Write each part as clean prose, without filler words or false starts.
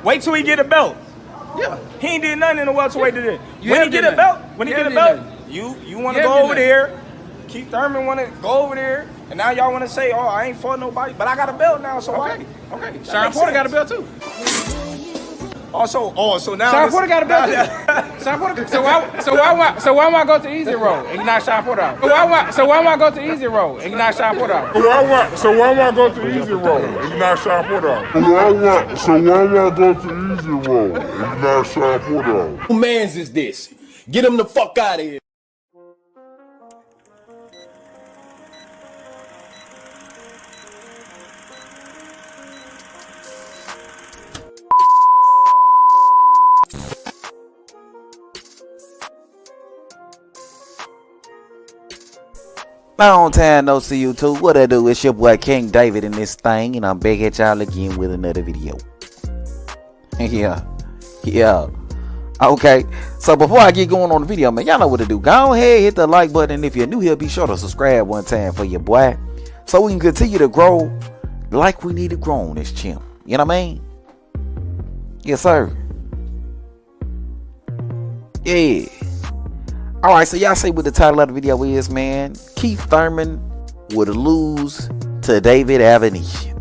Wait till he get a belt. Yeah. He ain't did nothing in the welterweight today. You When have he get did a belt, nothing. when he You get a have belt, did nothing. you want to You go have over did there. Keith Thurman want to go over there, and now y'all want to say, "Oh, I ain't fought nobody," but I got a belt now, so Okay. why? Okay. Sean Porter got a belt too. So now Sean Porter got a belt too. Sean Porter. So why am I go to easy road and not Sean Porter out? So why am I go to easy road and not Sean Porter out? So why am I go to easy road and not Sean Porter out? So why am I go to easy road and not Sean Porter out? Who mans is this? Get him the fuck out of here. Long time no see you too. What I do? It's your boy King David in this thing, and I'm back at y'all again with another video. Yeah. Okay, so before I get going on the video, man, y'all know what to do. Go ahead, hit the like button, and if you're new here, be sure to subscribe one time for your boy, so we can continue to grow like we need to grow on this channel. You know what I mean? Yes, sir. Yeah. Alright, so y'all see what the title of the video is, man. Keith Thurman would lose to David Avenesian.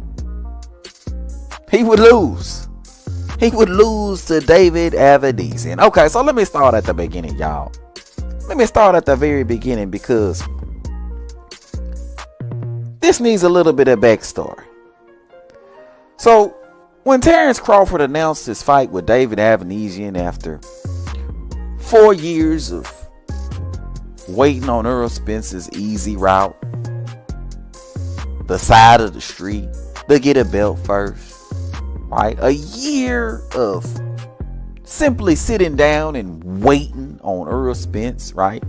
He would lose. He would lose to David Avenesian. Okay, so let me start at the beginning, y'all. Let me start at the very beginning, because this needs a little bit of backstory. So, when Terrence Crawford announced his fight with David Avenesian after 4 years of waiting on Earl Spence's easy route, the side of the street, to get a belt first, right? A year of simply sitting down and waiting on Earl Spence, right?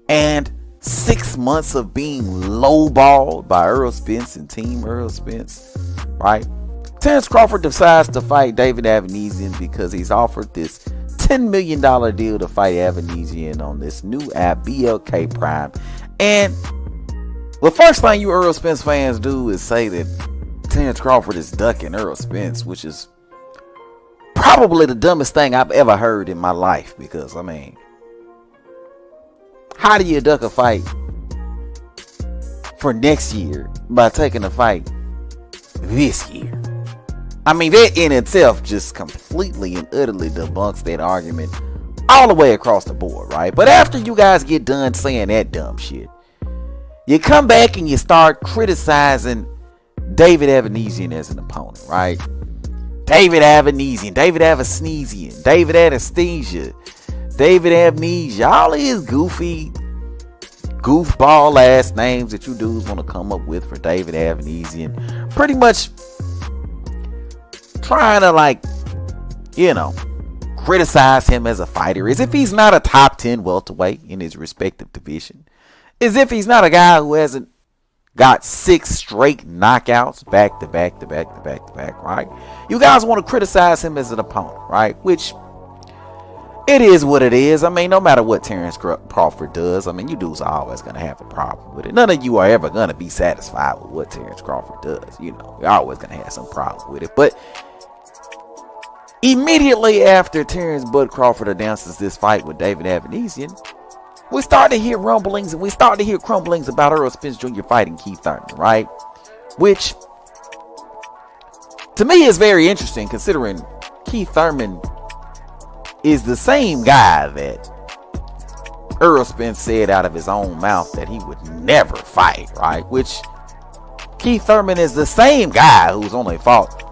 And 6 months of being lowballed by Earl Spence and Team Earl Spence, right? Terrence Crawford decides to fight David Avenesian because he's offered this $10 million deal to fight Avenesian on this new app, BLK Prime. And the first thing you Earl Spence fans do is say that Terrence Crawford is ducking Earl Spence, which is probably the dumbest thing I've ever heard in my life. Because, I mean, how do you duck a fight for next year by taking a fight this year? I mean, that in itself just completely and utterly debunks that argument all the way across the board, right? But after you guys get done saying that dumb shit, you come back and you start criticizing David Avenesian as an opponent, right? David Avenesian, David Avesnesian, David Anesthesia, David Amnesia, all of his goofy, goofball ass names that you dudes want to come up with for David Avenesian. Pretty much trying to, like, you know, criticize him as a fighter, as if he's not a top 10 welterweight in his respective division, as if he's not a guy who hasn't got 6 straight knockouts back to back, right? You guys want to criticize him as an opponent, right? Which, it is what it is. I mean, no matter what Terrence Crawford does, I mean, you dudes are always going to have a problem with it. None of you are ever going to be satisfied with what Terrence Crawford does. You know, you're always going to have some problem with it. But immediately after Terrence Bud Crawford announces this fight with David Avenesian, we start to hear rumblings and we start to hear crumblings about Earl Spence Jr. fighting Keith Thurman, right? Which, to me, is very interesting, considering Keith Thurman is the same guy that Earl Spence said out of his own mouth that he would never fight, right? Which, Keith Thurman is the same guy who's only fought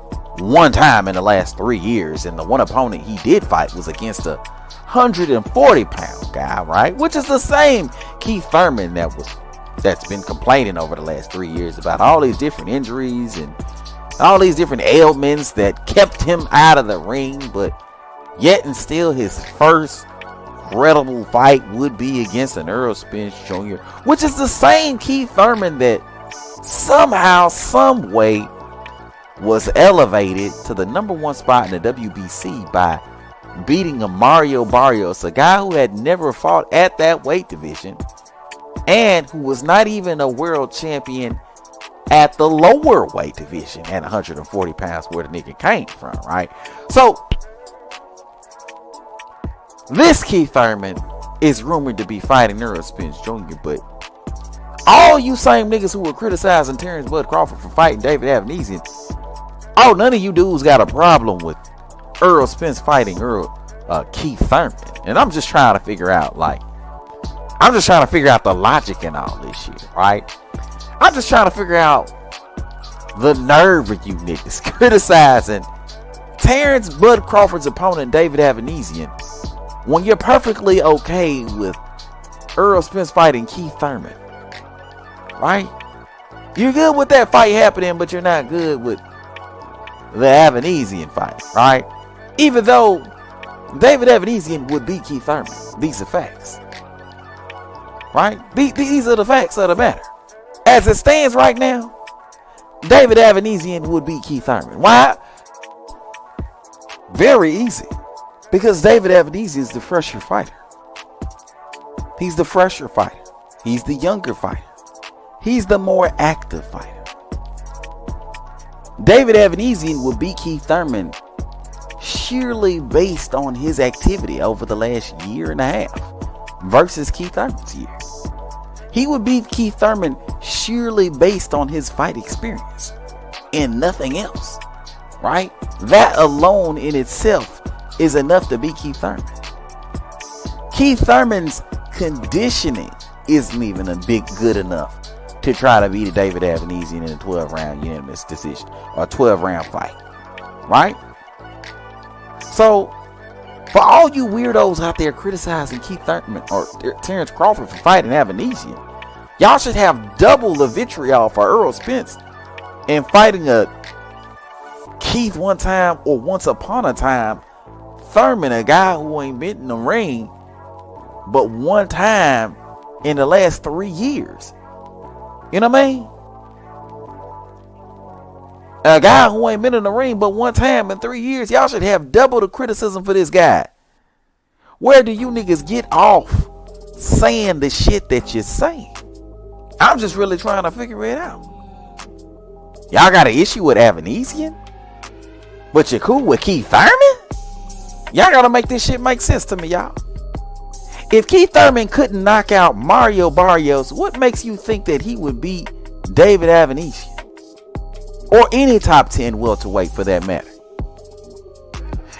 one time in the last 3 years, and the one opponent he did fight was against a 140-pound guy, right? Which is the same Keith Thurman that's been complaining over the last 3 years about all these different injuries and all these different ailments that kept him out of the ring, but yet and still his first credible fight would be against an Earl Spence Jr., which is the same Keith Thurman that somehow, some way, was elevated to the #1 spot in the WBC by beating a Mario Barrios, a guy who had never fought at that weight division and who was not even a world champion at the lower weight division at 140 pounds where the nigga came from, right? So this Keith Thurman is rumored to be fighting Errol Spence Jr., but all you same niggas who were criticizing Terrence Bud Crawford for fighting David Avenesian, oh, none of you dudes got a problem with Errol Spence fighting Keith Thurman. And I'm just trying to figure out, the logic in all this shit, right? I'm just trying to figure out the nerve of you niggas criticizing Terrence Bud Crawford's opponent, David Avenesian, when you're perfectly okay with Errol Spence fighting Keith Thurman, right? You're good with that fight happening, but you're not good with the Avenesian fight, right? Even though David Avenesian would beat Keith Thurman. These are facts, right? These are the facts of the matter. As it stands right now, David Avenesian would beat Keith Thurman. Why? Very easy. Because David Avenesian is the fresher fighter. He's the fresher fighter. He's the younger fighter. He's the more active fighter. David Avenesian will beat Keith Thurman sheerly based on his activity over the last year and a half versus Keith Thurman's year. He would beat Keith Thurman sheerly based on his fight experience and nothing else, right? That alone in itself is enough to beat Keith Thurman. Keith Thurman's conditioning isn't even good enough to try to beat David Avenesian in a 12-round unanimous decision or 12-round fight, right? So, for all you weirdos out there criticizing Keith Thurman or Terrence Crawford for fighting Avenesian, y'all should have double the vitriol for Errol Spence and fighting a Keith one time or once upon a time Thurman, a guy who ain't been in the ring but one time in the last 3 years. You know what I mean? A guy who ain't been in the ring but one time in 3 years. Y'all should have double the criticism for this guy. Where do you niggas get off saying the shit that you're saying? I'm just really trying to figure it out. Y'all got an issue with Avenesian, but you're cool with Keith Thurman? Y'all gotta make this shit make sense to me, y'all. If Keith Thurman couldn't knock out Mario Barrios, what makes you think that he would beat David Avenesian? Or any top 10 welterweight for that matter?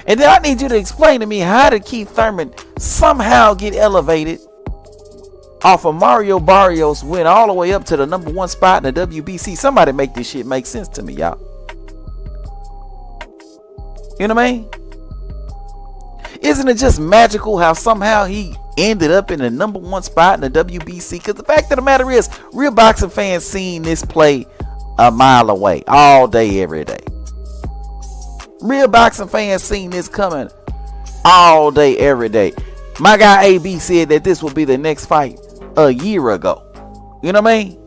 And then I need you to explain to me, how did Keith Thurman somehow get elevated off of Mario Barrios, went all the way up to the #1 spot in the WBC? Somebody make this shit make sense to me, y'all. You know what I mean? Isn't it just magical how somehow he ended up in the #1 spot in the WBC? Because the fact of the matter is, real boxing fans seen this play a mile away all day, every day. Real boxing fans seen this coming all day, every day. My guy AB said that this would be the next fight a year ago. You know what I mean?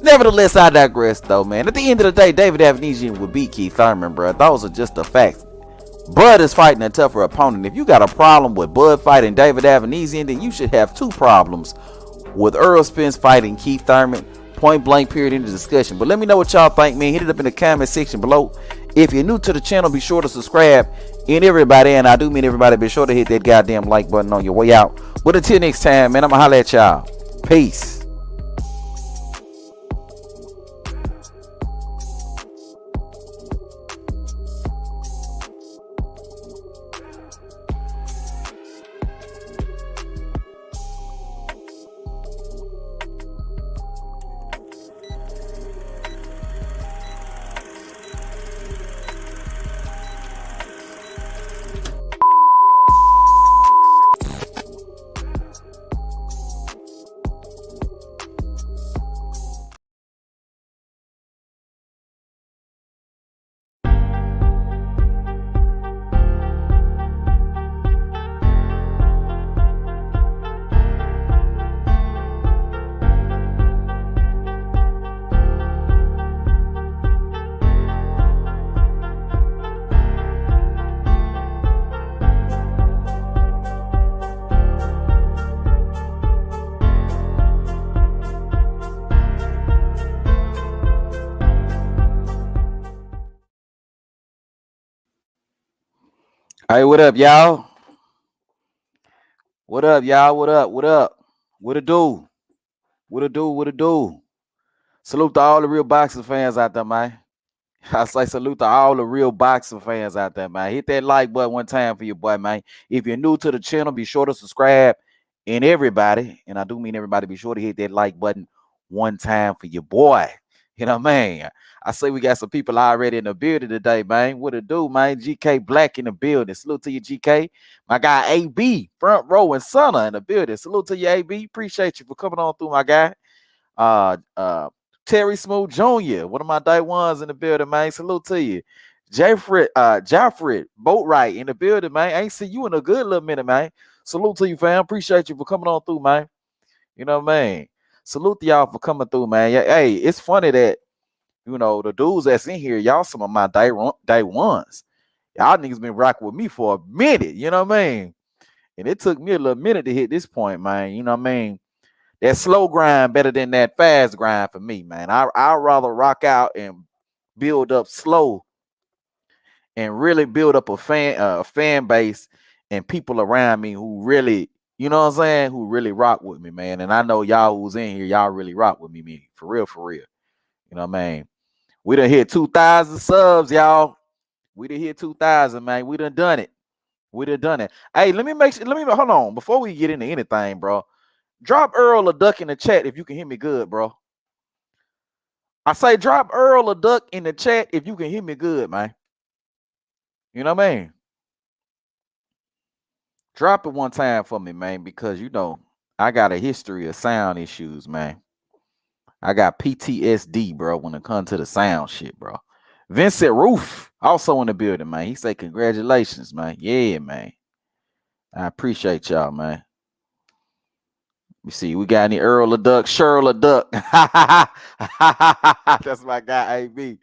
Nevertheless, I digress though, man. At the end of the day, David Avenesian would beat Keith Thurman, bro. Those are just the facts. Bud is fighting a tougher opponent. If you got a problem with Bud fighting David Avenesian, then you should have two problems with Errol Spence fighting Keith Thurman. Point blank, period, in the discussion. But let me know what y'all think, man. Hit it up in the comment section below. If you're new to the channel, be sure to subscribe. And everybody, and I do mean everybody, be sure to hit that goddamn like button on your way out. But until next time, man, I'ma holla at y'all. Peace. Hey, what up, y'all? What up, y'all? What up? What up? What it do? What it do? What it do? Salute to all the real boxing fans out there, man. I say salute to all the real boxing fans out there, man. Hit that like button one time for your boy, man. If you're new to the channel, be sure to subscribe. And everybody, and I do mean everybody, be sure to hit that like button one time for your boy. You know what I mean? I say we got some people already in the building today, man. What it do, man? GK Black in the building. Salute to you, GK. My guy AB, front row and Sunna in the building. Salute to you, AB. Appreciate you for coming on through, my guy. Terry Smooth Jr., one of my day ones in the building, man. Salute to you. Jaffred Boatwright in the building, man. I ain't see you in a good little minute, man. Salute to you, fam. Appreciate you for coming on through, man. You know what I mean? Salute to y'all for coming through, man. Yeah, hey, it's funny that, you know, the dudes that's in here, y'all some of my day ones. Y'all niggas been rocking with me for a minute, you know what I mean? And it took me a little minute to hit this point, man. You know what I mean? That slow grind better than that fast grind for me, man. I'd rather rock out and build up slow and really build up a fan base and people around me who really, you know what I'm saying, who really rock with me, man. And I know y'all who's in here, y'all really rock with me, for real, for real. You know what I mean? We done hit 2,000 subs, y'all. We done hit 2,000, man. We done it. We done it. Hey, let me hold on before we get into anything, bro. Drop Earl a duck in the chat if you can hear me good, bro. I say drop Earl a duck in the chat if you can hear me good, man. You know what I mean? Drop it one time for me, man, because, you know, I got a history of sound issues, man. I got PTSD, bro, when it comes to the sound shit, bro. Vincent Roof, also in the building, man. He say congratulations, man. Yeah, man. I appreciate y'all, man. Let me see. We got any Earl a Duck, Cheryl a Duck. That's my guy, AB.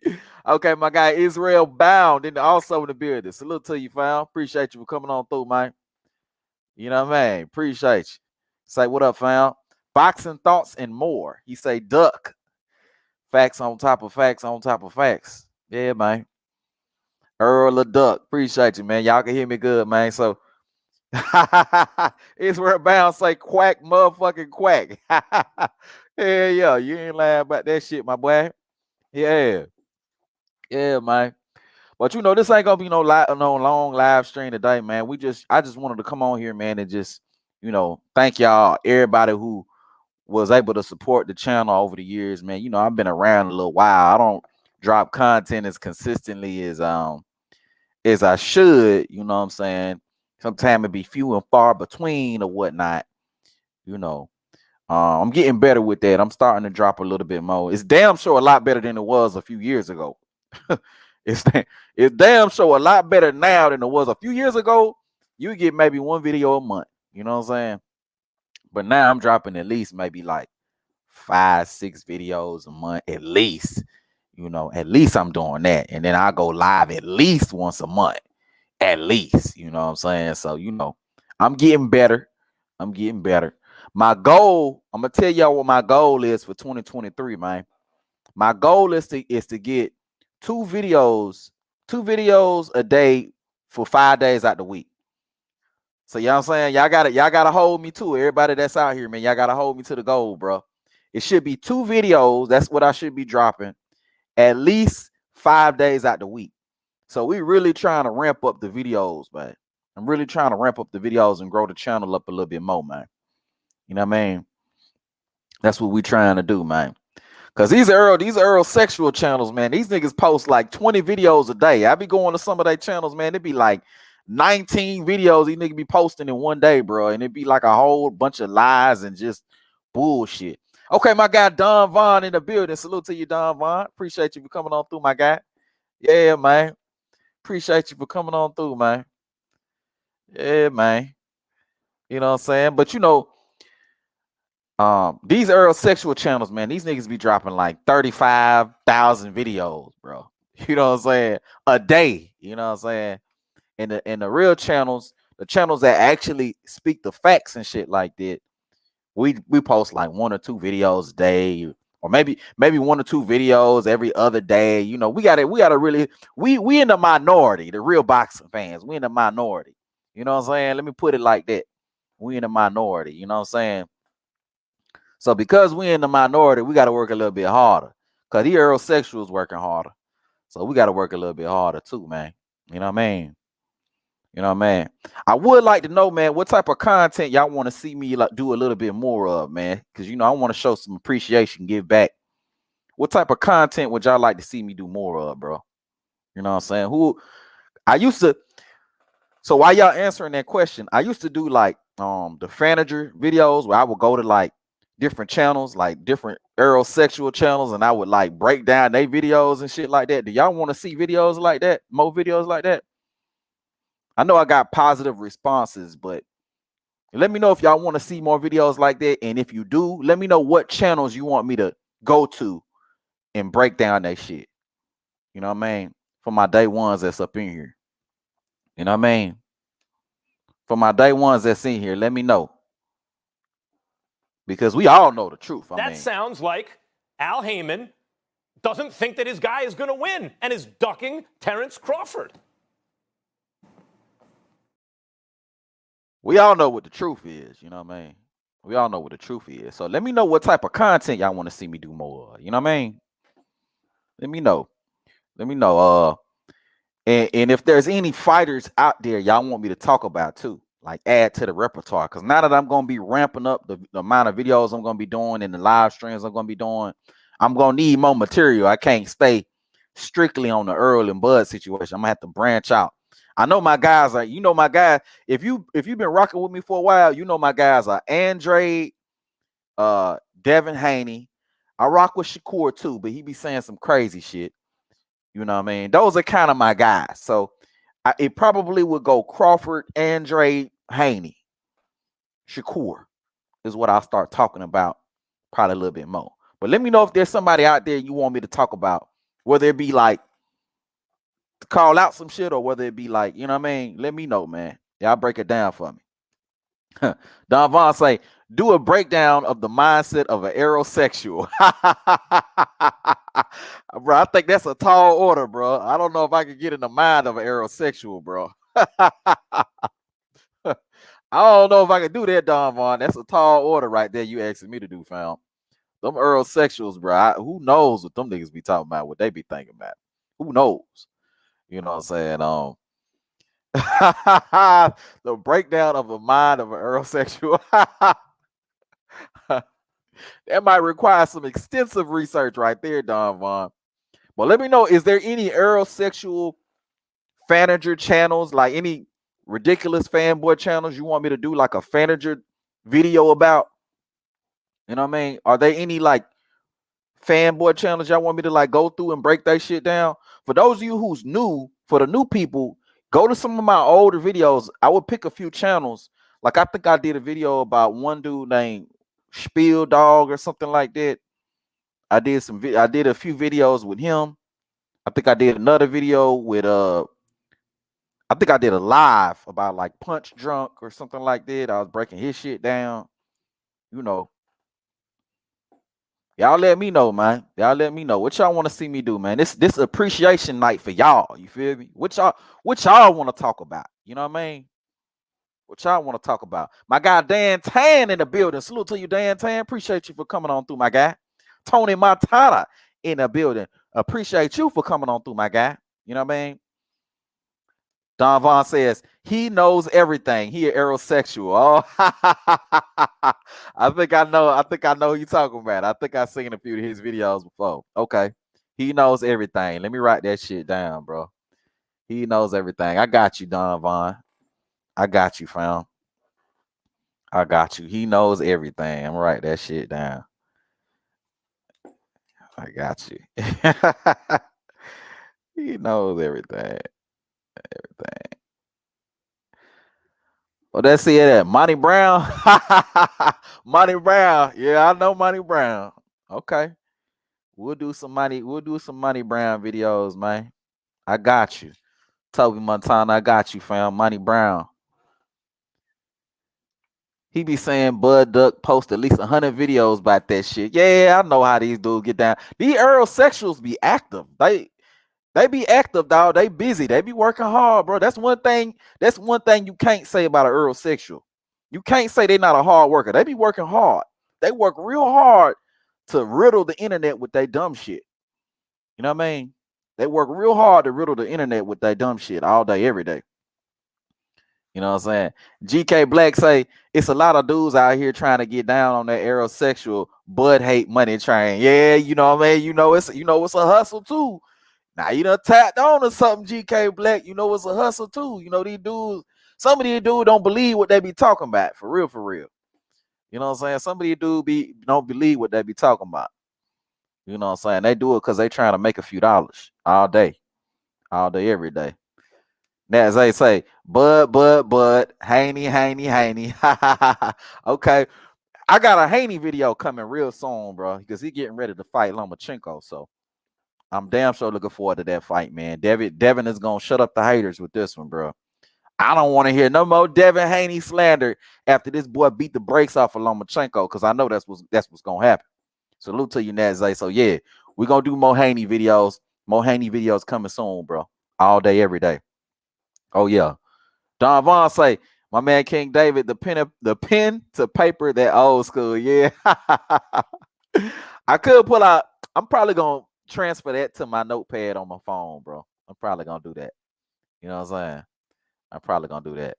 Okay, my guy Israel Bound, and also in the building. Salute to you, fam. Appreciate you for coming on through, man. You know what I mean? Appreciate you. Say what up, fam. Boxing thoughts and more. He say duck. Facts on top of facts on top of facts. Yeah, man. Earl a Duck. Appreciate you, man. Y'all can hear me good, man. So Israel Bound say quack, motherfucking quack. Yeah, you ain't lying about that shit, my boy. Yeah, man. But you know, this ain't gonna be no long live stream today, man. I just wanted to come on here, man, and just, you know, thank y'all, everybody who was able to support the channel over the years, man. You know, I've been around a little while. I don't drop content as consistently as I should, you know what I'm saying? Sometimes it be few and far between or whatnot, you know. I'm getting better with that. I'm starting to drop a little bit more. It's damn sure a lot better than it was a few years ago. It's damn sure a lot better now than it was a few years ago. You get maybe one video a month, you know what I'm saying? But now I'm dropping at least maybe like 5-6 videos a month at least. You know, at least I'm doing that. And then I go live at least once a month. At least, you know what I'm saying? So, you know, I'm getting better. My goal, I'm gonna tell y'all what my goal is for 2023, man. My goal is to get two videos a day for 5 days out the week. So, you know what I'm saying? Y'all gotta hold me to it. Everybody that's out here, man, y'all gotta hold me to the goal, bro. It should be 2 videos. That's what I should be dropping at least 5 days out the week. So we really trying to ramp up the videos, man. I'm really trying to ramp up the videos and grow the channel up a little bit more, man. You know what I mean? That's what we trying to do, man. Cause these Earl sexual channels, man, these niggas post like 20 videos a day. I be going to some of their channels, man. It be like 19 videos these niggas be posting in one day, bro. And it be like a whole bunch of lies and just bullshit. Okay, my guy Don Vaughn in the building. Salute to you, Don Vaughn. Appreciate you for coming on through, my guy. Yeah, man. Appreciate you for coming on through, man. Yeah, man. You know what I'm saying? But you know, these Earl sexual channels, man, these niggas be dropping like 35,000 videos, bro. You know what I'm saying? A day. You know what I'm saying? And the real channels, the channels that actually speak the facts and shit like that, we post like 1 or 2 videos a day, or maybe one or two videos every other day. You know, we gotta really we in the minority, the real boxing fans. We in the minority. You know what I'm saying? Let me put it like that. We in the minority. You know what I'm saying? So because we in the minority, we got to work a little bit harder. Cause the heterosexuals working harder. So we got to work a little bit harder too, man. You know what I mean? You know what I mean? I would like to know, man, what type of content y'all want to see me like do a little bit more of, man. Cause you know, I want to show some appreciation, give back. What type of content would y'all like to see me do more of, bro? You know what I'm saying? Who I used to. So while y'all answering that question, I used to do like the Fanager videos where I would go to like different channels, like different aerosexual channels, and I would like break down their videos and shit like that. Do y'all want to see videos like that? More videos like that? I know I got positive responses, but let me know if y'all want to see more videos like that. And if you do, let me know what channels you want me to go to and break down that shit. You know what I mean? For my day ones that's up in here. You know what I mean? For my day ones that's in here, let me know. Because we all know the truth. That sounds like Al Heyman doesn't think that his guy is going to win and is ducking Terrence Crawford. We all know what the truth is. You know what I mean? We all know what the truth is. So let me know what type of content y'all want to see me do more. You know what I mean? Let me know. Let me know. And if there's any fighters out there y'all want me to talk about too, like add to the repertoire. Because now that I'm going to be ramping up the amount of videos I'm going to be doing and the live streams I'm going to be doing, I'm going to need more material. I can't stay strictly on the Earl and Bud situation. I'm going to have to branch out. I know my guys are, you know, my guys, if you've been rocking with me for a while, you know my guys are Andre, Devin Haney. I rock with Shakur too, but he be saying some crazy shit. You know what I mean? Those are kind of my guys. So it probably would go Crawford, Andre, Haney, Shakur is what I'll start talking about probably a little bit more. But let me know if there's somebody out there you want me to talk about, whether it be like to call out some shit or whether it be like, you know what I mean? Let me know, man. Y'all break it down for me. Don Vaughn say, do a breakdown of the mindset of an aerosexual. Bro, I think that's a tall order, bro. I don't know if I could get in the mind of an aerosexual, bro. I don't know if I can do that, Don Vaughn. That's a tall order right there you asking me to do, fam. Them aerosexuals, bro. Who knows what them niggas be talking about, what they be thinking about. Who knows? You know what I'm saying? The breakdown of the mind of an aerosexual. That might require some extensive research right there, Don Vaughn. But let me know, is there any aerosexual Fanager channels, like any ridiculous fanboy channels you want me to do like a Fanager video about? You know what I mean? Are there any like fanboy channels y'all want me to like go through and break that shit down? For those of you who's new, for the new people, go to some of my older videos. I would pick a few channels. Like I think I did a video about one dude named Spiel Dog or something like that. I did a few videos with him. I think I did another video with I think I did a live about like Punch Drunk or something like that. I was breaking his shit down. You know. Y'all let me know, man. Y'all let me know what y'all want to see me do, man. This appreciation night for y'all. You feel me? What y'all want to talk about? You know what I mean? What y'all want to talk about? My guy Dan Tan in the building. Salute to you, Dan Tan. Appreciate you for coming on through, my guy. Tony Montana in the building. Appreciate you for coming on through, my guy. You know what I mean? Don Vaughn says he knows everything. He an aerosexual. Oh, I think I know who you talking about. I think I've seen a few of his videos before. Okay. He knows everything. Let me write that shit down, bro. He knows everything. I got you, Don Vaughn. I got you, fam. I got you. He knows everything. I'm write that shit down. I got you. He knows everything. Everything. Well, let's see that. Monty Brown. Monty Brown. Yeah, I know Monty Brown. Okay. We'll do some Monty Brown videos, man. I got you. Toby Montana, I got you, fam. Monty Brown. He be saying Bud Duck post at least 100 videos about that shit. Yeah, I know how these dudes get down. These Earl sexuals be active. They be active, dog. They busy. They be working hard, bro. That's one thing. That's one thing you can't say about an Earl sexual. You can't say they not a hard worker. They be working hard. They work real hard to riddle the internet with their dumb shit. You know what I mean? They work real hard to riddle the internet with their dumb shit all day, every day. You know what I'm saying? GK Black say it's a lot of dudes out here trying to get down on that aerosexual bud hate money train. Yeah, you know what I mean? It's a hustle too. Now you done tapped on to something, GK Black. You know it's a hustle too. You know, these dudes, some of these dudes don't believe what they be talking about. For real, for real. You know what I'm saying? Some of these dudes don't believe what they be talking about. You know what I'm saying? They do it because they trying to make a few dollars all day, every day. Now, as they say, bud, Haney. Okay. I got a Haney video coming real soon, bro, because he getting ready to fight Lomachenko. So I'm damn sure looking forward to that fight, man. Devin is going to shut up the haters with this one, bro. I don't want to hear no more Devin Haney slander after this boy beat the brakes off of Lomachenko, because I know that's what's going to happen. Salute to you, Nazay. So, yeah, we're going to do more Haney videos. More Haney videos coming soon, bro. All day, every day. Oh, yeah. Don Vaughn say, my man King David, the pen to paper, that old school. Yeah. I could pull out. I'm probably going to transfer that to my notepad on my phone, bro. I'm probably going to do that. You know what I'm saying? I'm probably going to do that.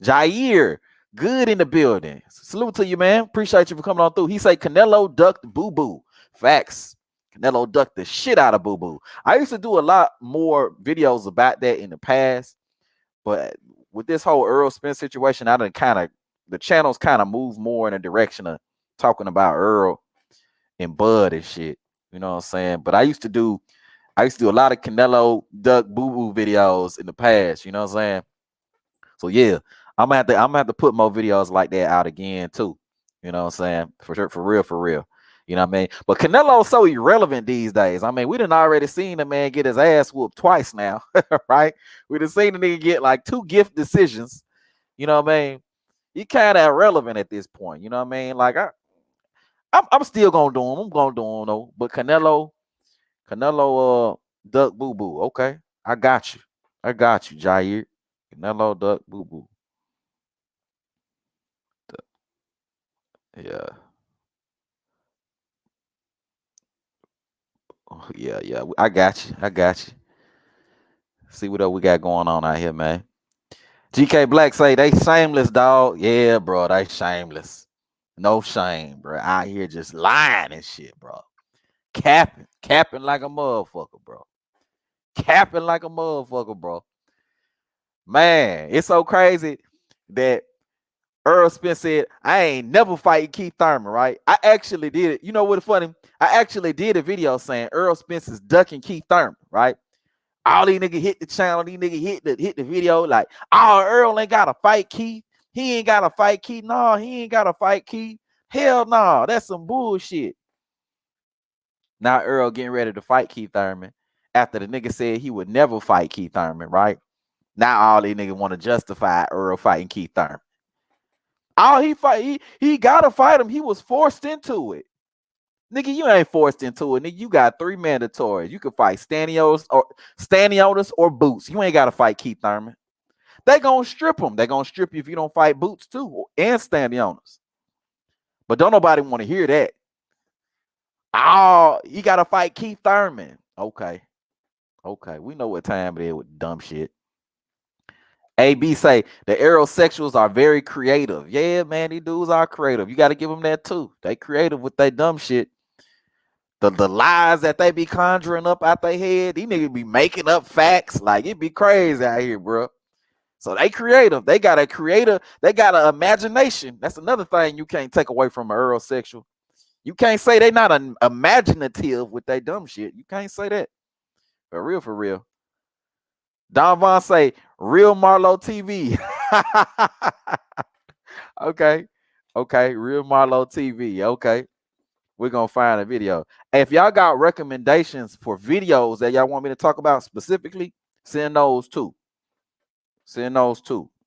Jair, good in the building. Salute to you, man. Appreciate you for coming on through. He say Canelo ducked boo-boo. Facts. Canelo ducked the shit out of boo-boo. I used to do a lot more videos about that in the past, but with this whole Earl Spence situation, the channels kind of move more in a direction of talking about Earl and Bud and shit. You know what I'm saying? But I used to do a lot of Canelo duck boo-boo videos in the past. You know what I'm saying? So yeah, I'm gonna have to put more videos like that out again too. You know what I'm saying? For sure, for real. You know what I mean? But Canelo's so irrelevant these days. I mean, we done already seen the man get his ass whooped twice now, right? We done seen the nigga get like 2 gift decisions. You know what I mean? He kind of irrelevant at this point. You know what I mean? Like I'm still gonna do him. I'm gonna do him though. But Canelo, duck boo boo. Okay, I got you, Jair. Canelo duck boo boo. Yeah. Oh, yeah. I got you. See what else we got going on out here, man. GK Black say they shameless, dog. Yeah, bro, they shameless. No shame, bro. Out here just lying and shit, bro. Capping like a motherfucker, bro. Man, it's so crazy that Earl Spence said, I ain't never fighting Keith Thurman, right? I actually did it. You know what's funny? I actually did a video saying Earl Spence is ducking Keith Thurman, right? All these niggas hit the channel, these niggas hit the video like, oh, Earl ain't gotta fight Keith. He ain't gotta fight Keith. No, he ain't gotta fight Keith. Hell no, that's some bullshit. Now Earl getting ready to fight Keith Thurman after the nigga said he would never fight Keith Thurman, right? Now all these niggas want to justify Earl fighting Keith Thurman. All he gotta fight him. He was forced into it. Nigga, you ain't forced into it. Nigga, you got 3 mandatories. You can fight Staniotis or Boots. You ain't gotta fight Keith Thurman. They gonna strip him. They gonna strip you if you don't fight Boots too, and Staniotis. But don't nobody want to hear that. Oh, you gotta fight Keith Thurman. Okay. We know what time it is with dumb shit. AB say the aerosexuals are very creative. Yeah, man, these dudes are creative. You got to give them that too. They creative with their dumb shit. The lies that they be conjuring up out their head, these niggas be making up facts. Like, it be crazy out here, bro. So they creative. They got a creator. They got an imagination. That's another thing you can't take away from an aerosexual. You can't say they not an imaginative with their dumb shit. You can't say that. For real. Don Vaughn say, real Marlo TV. Okay, real Marlo TV. Okay, we're going to find a video. Hey, if y'all got recommendations for videos that y'all want me to talk about specifically, send those too.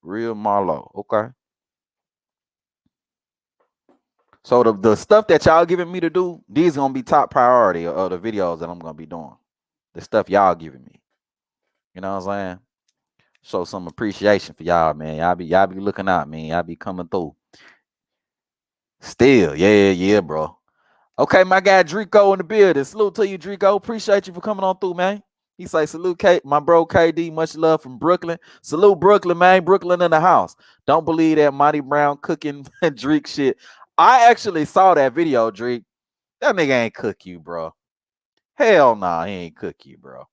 Real Marlo. Okay. So the stuff that y'all giving me to do, these gonna be top priority of the videos that I'm gonna be doing. The stuff y'all giving me. You know what I'm saying? Show some appreciation for y'all, man. Y'all be looking out, man. Y'all be coming through. Still, yeah, bro. Okay, my guy Drico in the building. Salute to you, Drico. Appreciate you for coming on through, man. He say, salute, my bro KD. Much love from Brooklyn. Salute, Brooklyn, man. Brooklyn in the house. Don't believe that Monty Brown cooking Drake shit. I actually saw that video, Drake. That nigga ain't cook you, bro. Hell nah, he ain't cook you, bro.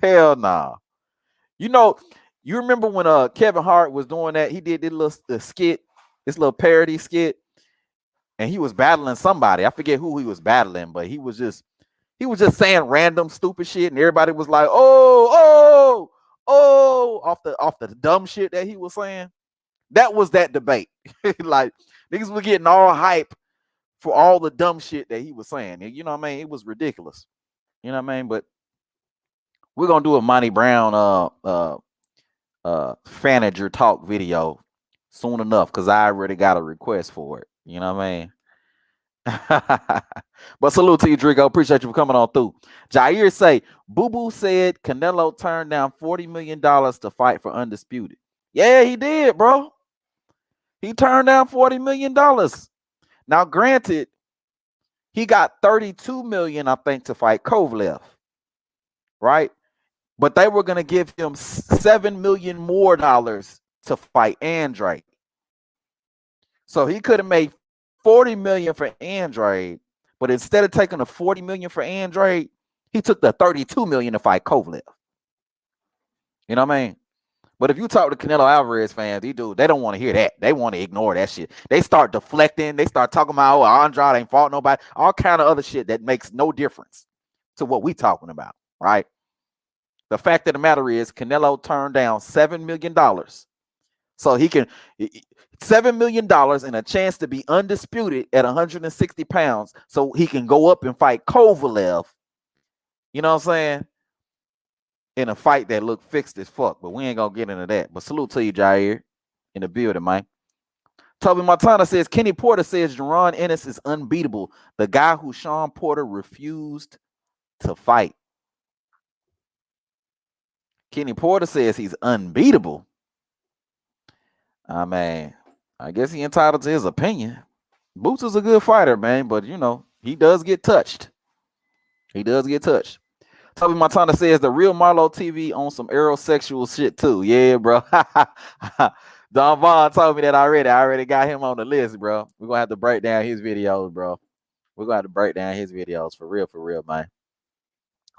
Hell nah. You know, you remember when Kevin Hart was doing that? He did this little skit, this little parody skit, and he was battling somebody. I forget who he was battling, but he was just saying random stupid shit, and everybody was like, oh, off the dumb shit that he was saying. That was that debate. Like niggas were getting all hype for all the dumb shit that he was saying. You know what I mean? It was ridiculous. You know what I mean? But we're gonna do a Monty Brown Fanager talk video soon enough because I already got a request for it. You know what I mean? But salute to you, Drico. Appreciate you for coming on through. Jair say, Boo Boo said Canelo turned down $40 million to fight for Undisputed. Yeah, he did, bro. He turned down $40 million. Now, granted, he got $32 million, I think, to fight Kovalev, right? But they were gonna give him $7 million more to fight Andrade. So he could have made $40 million for Andrade, but instead of taking the $40 million for Andrade, he took the $32 million to fight Kovalev. You know what I mean? But if you talk to Canelo Alvarez fans, they don't want to hear that. They want to ignore that shit. They start deflecting. They start talking about, oh, Andrade ain't fought nobody. All kind of other shit that makes no difference to what we talking about, right? The fact of the matter is Canelo turned down $7 million. So he can $7 million and a chance to be undisputed at 160 pounds. So he can go up and fight Kovalev. You know what I'm saying? In a fight that looked fixed as fuck, but we ain't gonna get into that. But salute to you, Jair, in the building, man. Toby Montana says Kenny Porter says Jaron Ennis is unbeatable. The guy who Sean Porter refused to fight. Kenny Porter says he's unbeatable. I mean, I guess he entitled to his opinion. Boots is a good fighter, man, but you know, he does get touched. He does get touched. Toby Montana says the real Marlo TV on some aerosexual shit too. Yeah, bro. Don Vaughn told me that already. I already got him on the list, bro. We're gonna have to break down his videos, bro. We're gonna have to break down his videos for real, man.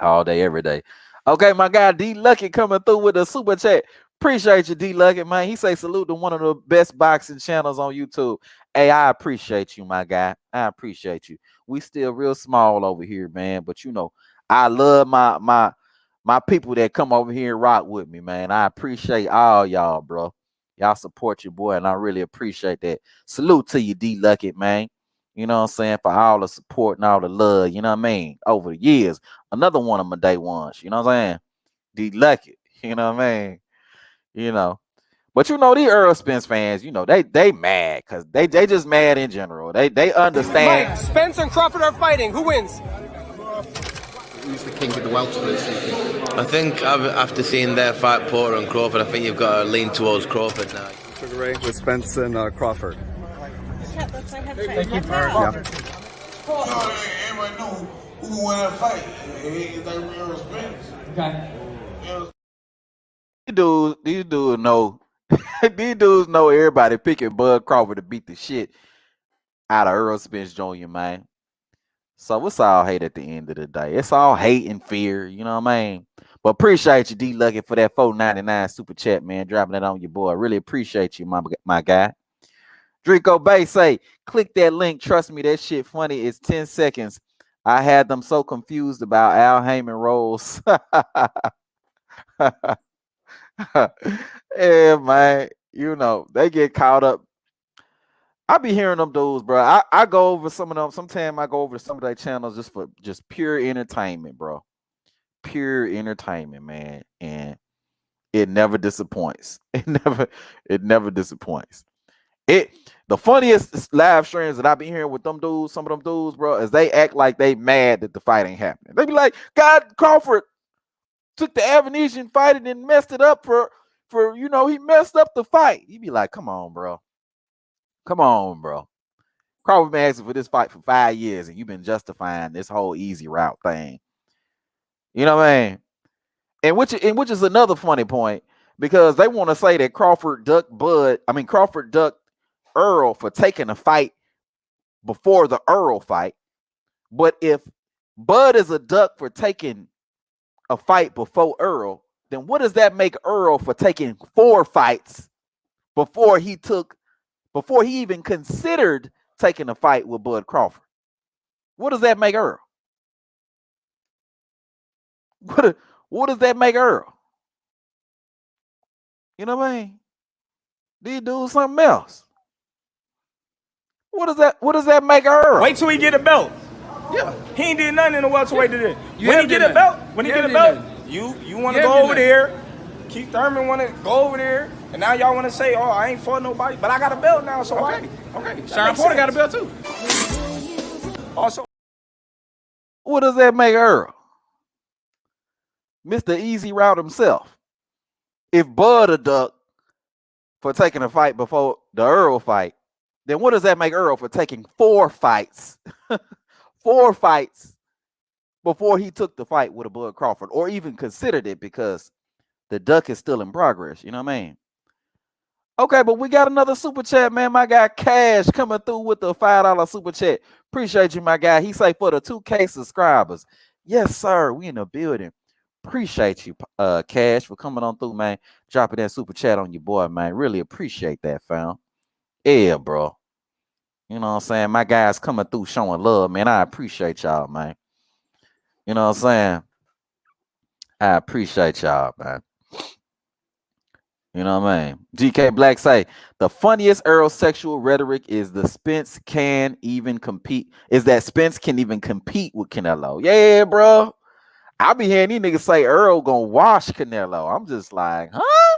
All day, every day. Okay, my guy D Lucky coming through with a super chat. Appreciate you, D Lucky, man. He say salute to one of the best boxing channels on YouTube. Hey, I appreciate you, my guy. I appreciate you. We still real small over here, man, but you know, I love my people that come over here and rock with me, man. I appreciate all y'all, bro. Y'all support your boy, and I really appreciate that. Salute to you, D Lucky, man. You know what I'm saying? For all the support and all the love, you know what I mean? Over the years. Another one of my day ones, you know what I'm saying? D Lucky, you know what I mean? You know. But you know, these Earl Spence fans, you know, they mad because they just mad in general. They understand. Mike, Spence and Crawford are fighting. Who wins? Who's the king of the welterweights? I think after seeing their fight, Porter and Crawford, I think you've got to lean towards Crawford now. Sugar Ray with Spence and Crawford. Thank you, Yeah. Everybody know who won that fight. He think we were Spence. Okay. These dudes know. These dudes know everybody picking Bud Crawford to beat the shit out of Earl Spence Jr., man. So it's all hate at the end of the day. It's all hate and fear, you know what I mean? But appreciate you, D Lucky, for that $4.99 super chat, man. Dropping it on your boy. Really appreciate you, my guy. Drico Bay say, click that link. Trust me, that shit funny. It's 10 seconds. I had them so confused about Al Heyman roles. Yeah, man. You know, they get caught up. I be hearing them dudes, bro. I go over some of them. Sometimes I go over to some of their channels just for just pure entertainment, bro. Pure entertainment, man. And it never disappoints. It never disappoints. The funniest live streams that I've been hearing with them dudes, some of them dudes, bro, is they act like they mad that the fight ain't happening. They be like, God, Crawford took the Avenesian fight and then messed it up for he messed up the fight. You be like, come on, bro. Come on, bro. Crawford been asking for this fight for 5 years, and you've been justifying this whole easy route thing. You know what I mean? And which is another funny point, because they want to say that Crawford ducked Earl for taking a fight before the Earl fight. But if Bud is a duck for taking a fight before Earl, then what does that make Earl for taking 4 fights before he even considered taking a fight with Bud Crawford? What does that make Earl? What does that make Earl? You know what I mean? These dudes something else. What does that make Earl? Wait till he get a belt. Yeah. He ain't did nothing in the welterweight today. You When he get a belt, you want to You go have over done there. Keith Thurman want to go over there, and now y'all want to say, "Oh, I ain't fought nobody," but I got a belt now, so Okay. why? Okay. Sean Porter got a belt too. Also, What does that make Earl? Mr. Easy Route himself. If Bud a duck for taking a fight before the Earl fight, then what does that make Earl for taking 4 fights? 4 fights before he took the fight with a Bud Crawford, or even considered it, because the duck is still in progress. You know what I mean? Okay, but we got another super chat, man. My guy Cash coming through with the $5 super chat. Appreciate you, my guy. He say for the 2K subscribers. Yes, sir. We in the building. Appreciate you, Cash, for coming on through, man. Dropping that super chat on your boy, man. Really appreciate that, fam. Yeah, bro. You know what I'm saying? My guys coming through showing love, man. I appreciate y'all, man. You know what I'm saying? I appreciate y'all, man. You know what I mean? GK Black say the funniest Earl sexual rhetoric is Spence can even compete with Canelo. Yeah, bro. I be hearing these niggas say Earl gonna wash Canelo. I'm just like, huh?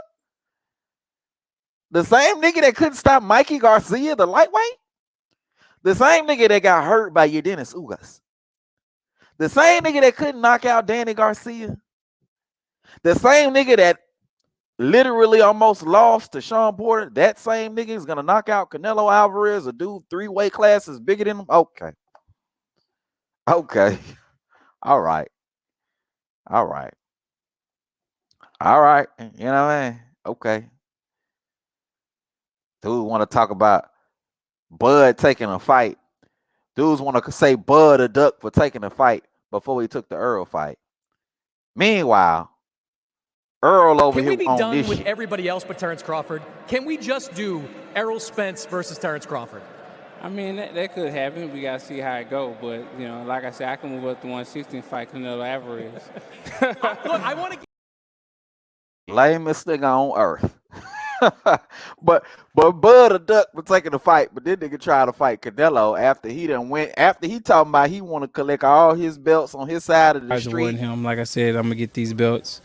The same nigga that couldn't stop Mikey Garcia, the lightweight? The same nigga that got hurt by your Dennis Ugas. The same nigga that couldn't knock out Danny Garcia. The same nigga that literally almost lost to Sean Porter. That same nigga is gonna knock out Canelo Alvarez, a dude 3 weight classes bigger than him. Okay. All right. You know what I mean? Okay. Dude want to talk about Bud taking a fight. Dudes want to say Bud a duck for taking a fight before he took the Earl fight. Meanwhile, Earl over here on this shit. Can we be done with everybody else but Terrence Crawford? Can we just do Errol Spence versus Terrence Crawford? I mean, that could happen. We got to see how it go. But, like I said, I can move up to 160 and fight Canelo Alvarez. Look, I want to get... Lamest nigga on earth. but Bud a duck for taking the fight, but then nigga try to fight Canelo after he talking about he want to collect all his belts on his side of the street. Him, like I said, I'm gonna get these belts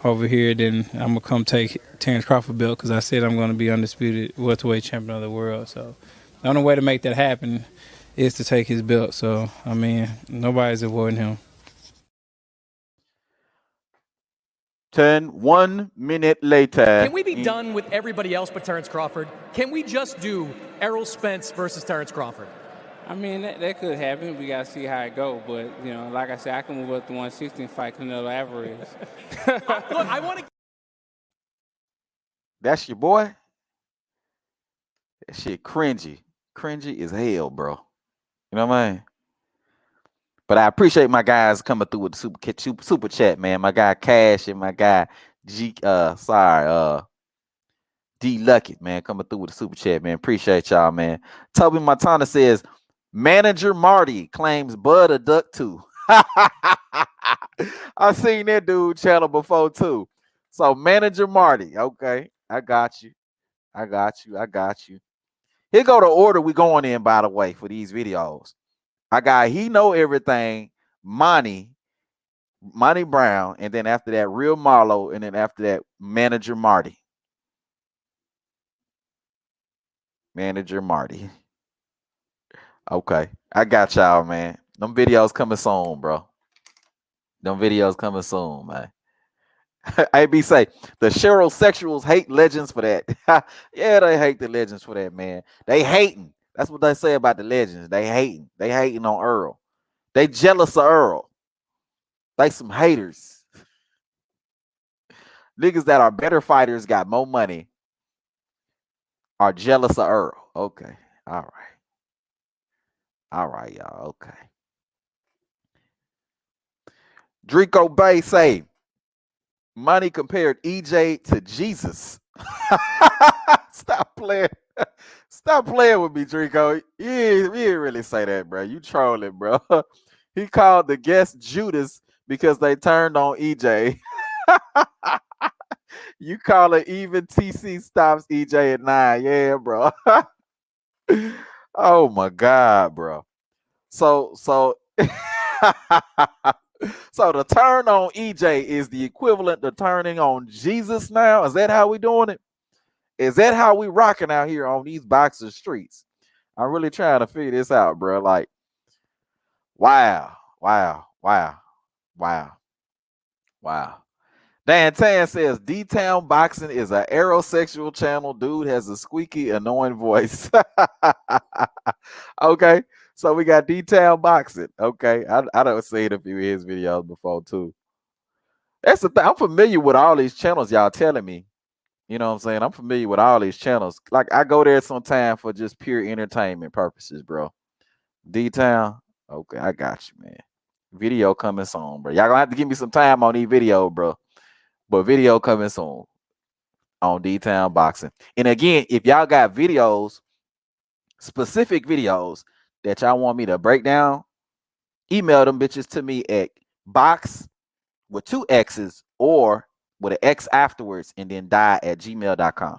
over here, then I'm gonna come take Terrence Crawford belt, because I said I'm gonna be undisputed welterweight champion of the world. So the only way to make that happen is to take his belt. So I mean, nobody's avoiding him. 1 minute later. Can we be done with everybody else but Terrence Crawford? Can we just do Errol Spence versus Terrence Crawford? I mean, that could happen. We got to see how it go. But, like I said, I can move up to 160 and fight Canelo Alvarez. Look, I want to... That's your boy? That shit cringy. Cringy as hell, bro. You know what I mean? But I appreciate my guys coming through with the super chat, man. My guy Cash and my guy D Luckett, man, coming through with the super chat, man. Appreciate y'all, man. Toby Montana says, Manager Marty claims Bud a duck too. I seen that dude channel before too. So Manager Marty, okay, I got you. Here go the order we going in, by the way, for these videos. I got He Know Everything, Monty Brown, and then after that, Real Marlo, and then after that, Manager Marty. Manager Marty. Okay. I got y'all, man. Them videos coming soon, bro. Them videos coming soon, man. AB say the Cheryl sexuals hate legends for that. Yeah, they hate the legends for that, man. They hating. That's what they say about the legends. They hating. They hating on Earl. They jealous of Earl. They some haters. Niggas that are better fighters, got more money, are jealous of Earl. Okay. All right. All right, y'all. Okay. Drico Bay say Money compared EJ to Jesus. Stop playing. Stop playing with me, Drico. You ain't really say that, bro. You trolling, bro. He called the guest Judas because they turned on EJ. You call it even TC stops EJ at 9. Yeah, bro. Oh my God, bro. So so the turn on EJ is the equivalent to turning on Jesus now. Is that how we doing it? Is that how we rocking out here on these boxer streets? I'm really trying to figure this out, bro. Like, wow. Dan Tan says D-Town Boxing is an aerosexual channel. Dude has a squeaky, annoying voice. Okay, so we got D-Town Boxing. Okay, I don't seen a few of his videos before too. That's the thing. I'm familiar with all these channels y'all telling me. You know what I'm saying? I'm familiar with all these channels. Like I go there sometime for just pure entertainment purposes, bro. D-Town. Okay, I got you, man. Video coming soon, bro. Y'all gonna have to give me some time on these videos, bro. But video coming soon on D-Town Boxing. And again, if y'all got videos, specific videos that y'all want me to break down, email them bitches to me at box with 2 X's or with an X afterwards and then die at gmail.com.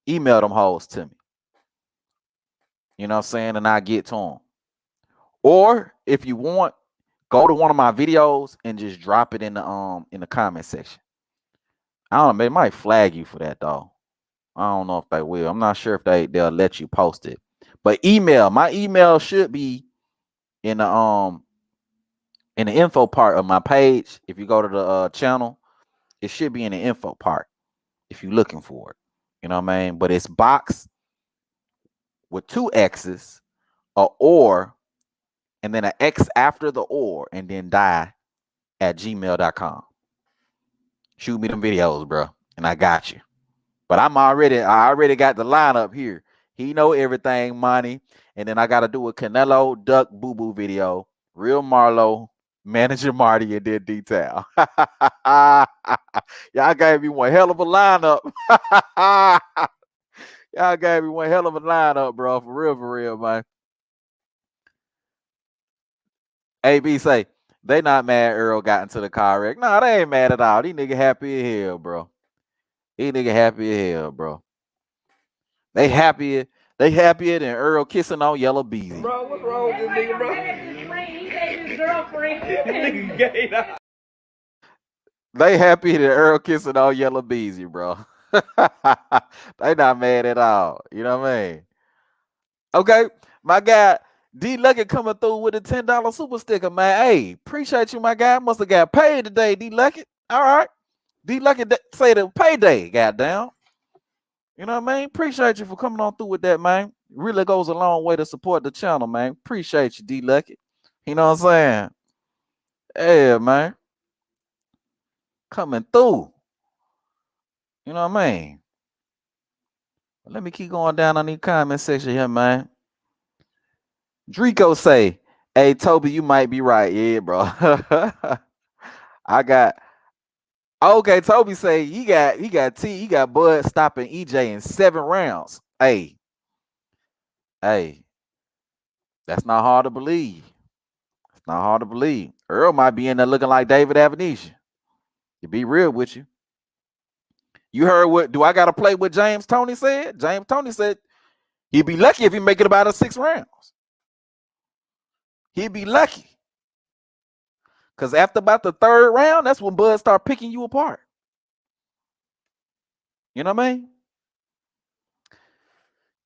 Email them hoes to me. You know what I'm saying? And I get to them. Or if you want, go to one of my videos and just drop it in the comment section. I don't know, they might flag you for that though. I don't know if they will. I'm not sure if they'll let you post it. But email, my email should be in the info part of my page. If you go to the channel, it should be in the info part if you're looking for it. You know what I mean? But it's box with 2 X's, a or, and then an X after the or, and then die at gmail.com. Shoot me them videos, bro, and I got you. But I already got the lineup here. He know everything, money. And then I got to do a Canelo Duck Boo Boo video. Real Marlo, Manager Marty, and then Detail. Y'all gave me one hell of a lineup. Y'all gave me one hell of a lineup, bro. For real, man. AB say, they not mad Earl got into the car wreck. No, they ain't mad at all. These niggas happy as hell, bro. These niggas happy as hell, bro. They happier than Earl kissing on Yellow Beezy. Bro, what's wrong with this nigga, bro? They happy that Earl kissing on Yellow Beezy, bro. They not mad at all. You know what I mean? Okay, my guy D Lucky coming through with a $10 super sticker, man. Hey, appreciate you, my guy. Must have got paid today, D Lucky. All right. D Lucky say the payday, goddamn. You know what I mean? Appreciate you for coming on through with that, man. Really goes a long way to support the channel, man. Appreciate you, D Lucky. You know what I'm saying? Yeah, man. Coming through. You know what I mean? Let me keep going down on the comment section here, man. Drico say, hey, Toby, you might be right. Yeah, bro. Okay, Toby say he got Bud stopping EJ in 7 rounds. Hey, that's not hard to believe. It's not hard to believe. Earl might be in there looking like David Avenetia. To be real with you. You heard what? Do I got to play what James Toney said? James Toney said he'd be lucky if he make it about 6 rounds. He'd be lucky. Because after about the 3rd round, that's when Bud start picking you apart. You know what I mean?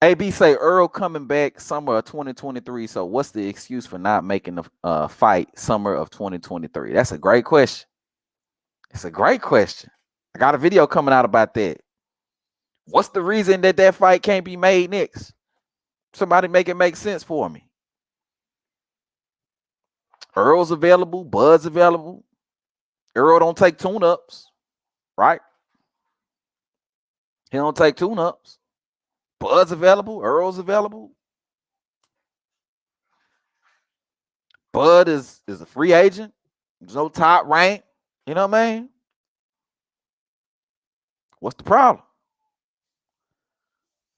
AB say Earl coming back summer of 2023. So what's the excuse for not making the fight summer of 2023? That's a great question. It's a great question. I got a video coming out about that. What's the reason that fight can't be made next? Somebody make it make sense for me. Earl's available. Bud's available. Earl don't take tune-ups, right? He don't take tune-ups. Bud's available. Earl's available. Bud is a free agent. There's no top rank. You know what I mean? What's the problem?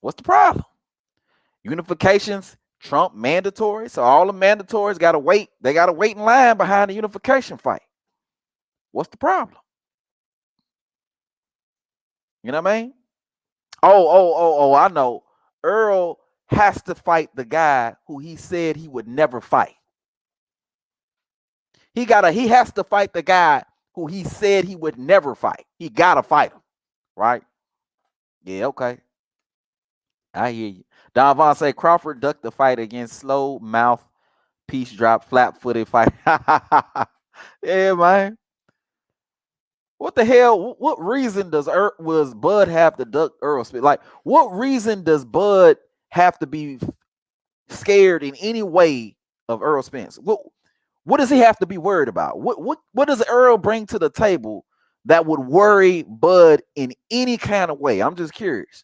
What's the problem? Unifications trump mandatory. So all the mandatories got to wait. They got to wait in line behind the unification fight. What's the problem? You know what I mean? Oh, I know. Earl has to fight the guy who he said he would never fight. He has to fight the guy who he said he would never fight. He gotta fight him, right? Yeah, okay. I hear you. Don Vaughn say Crawford ducked the fight against slow mouth, piece drop, flat footed fight. Yeah, man. What the hell? What reason was Bud have to duck Earl Spence? Like, what reason does Bud have to be scared in any way of Earl Spence? What does he have to be worried about? What does Earl bring to the table that would worry Bud in any kind of way? I'm just curious.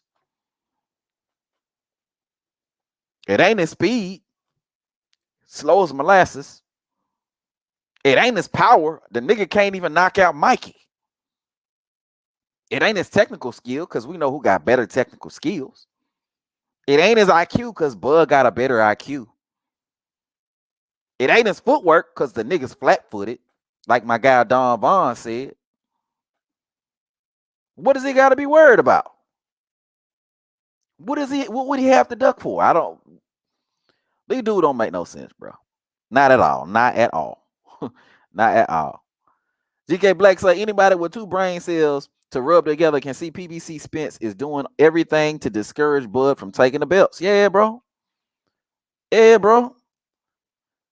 It ain't his speed, slow as molasses. It ain't his power. The nigga can't even knock out Mikey. It ain't his technical skill, because we know who got better technical skills. It ain't his IQ, because Bud got a better IQ. It ain't his footwork, because the nigga's flat-footed, like my guy Don Vaughn said. What does he got to be worried about? What would he have to duck for? These dude don't make no sense, bro. Not at all. Not at all. Not at all. GK Black say anybody with two brain cells to rub together can see PBC Spence is doing everything to discourage Bud from taking the belts. Yeah, bro. Yeah, bro.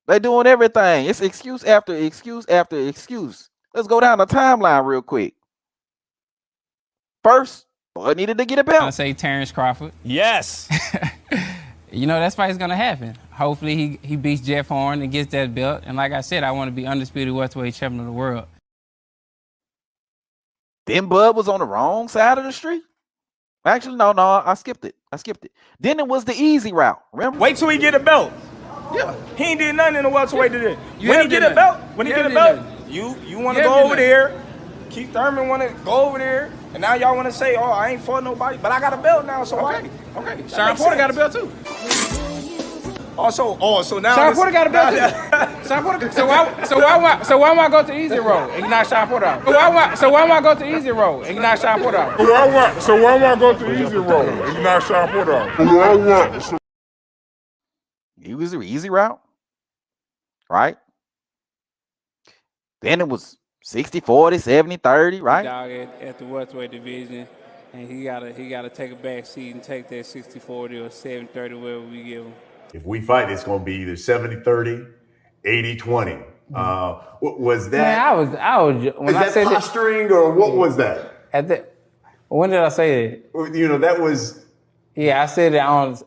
They doing everything. It's excuse after excuse after excuse. Let's go down the timeline real quick. First, Bud needed to get a belt. I say Terrence Crawford. Yes. You know, that fight's going to happen. Hopefully he beats Jeff Horn and gets that belt. And like I said, I want to be undisputed welterweight champion of the world. Then Bud was on the wrong side of the street. Actually, no, I skipped it. Then it was the easy route. Remember? Wait till he get a belt. Yeah, he ain't did nothing in the welterweight today. When he get a belt, you want to go over there. Keith Thurman want to go over there, and now y'all want to say, "Oh, I ain't fought nobody," but I got a belt now. So okay. Sean Porter got a belt too. So now Sean Porter got a belt too. Sean Porter. So why am I go to easy road and not Sean Porter out? So why am I go to easy road and not Sean Porter out? So why am I go to easy road and not Sean Porter out? He was the easy route, right? Then it was 60-40, 70-30, right? Dog at the welterweight division, and he gotta take a back seat and take that 60-40 or 70-30, whatever we give him. If we fight, it's going to be either 70-30, 80-20. Was that? Man, I was. When I said posturing, or what was that? When did I say that? You know, that was. Yeah, I said it on.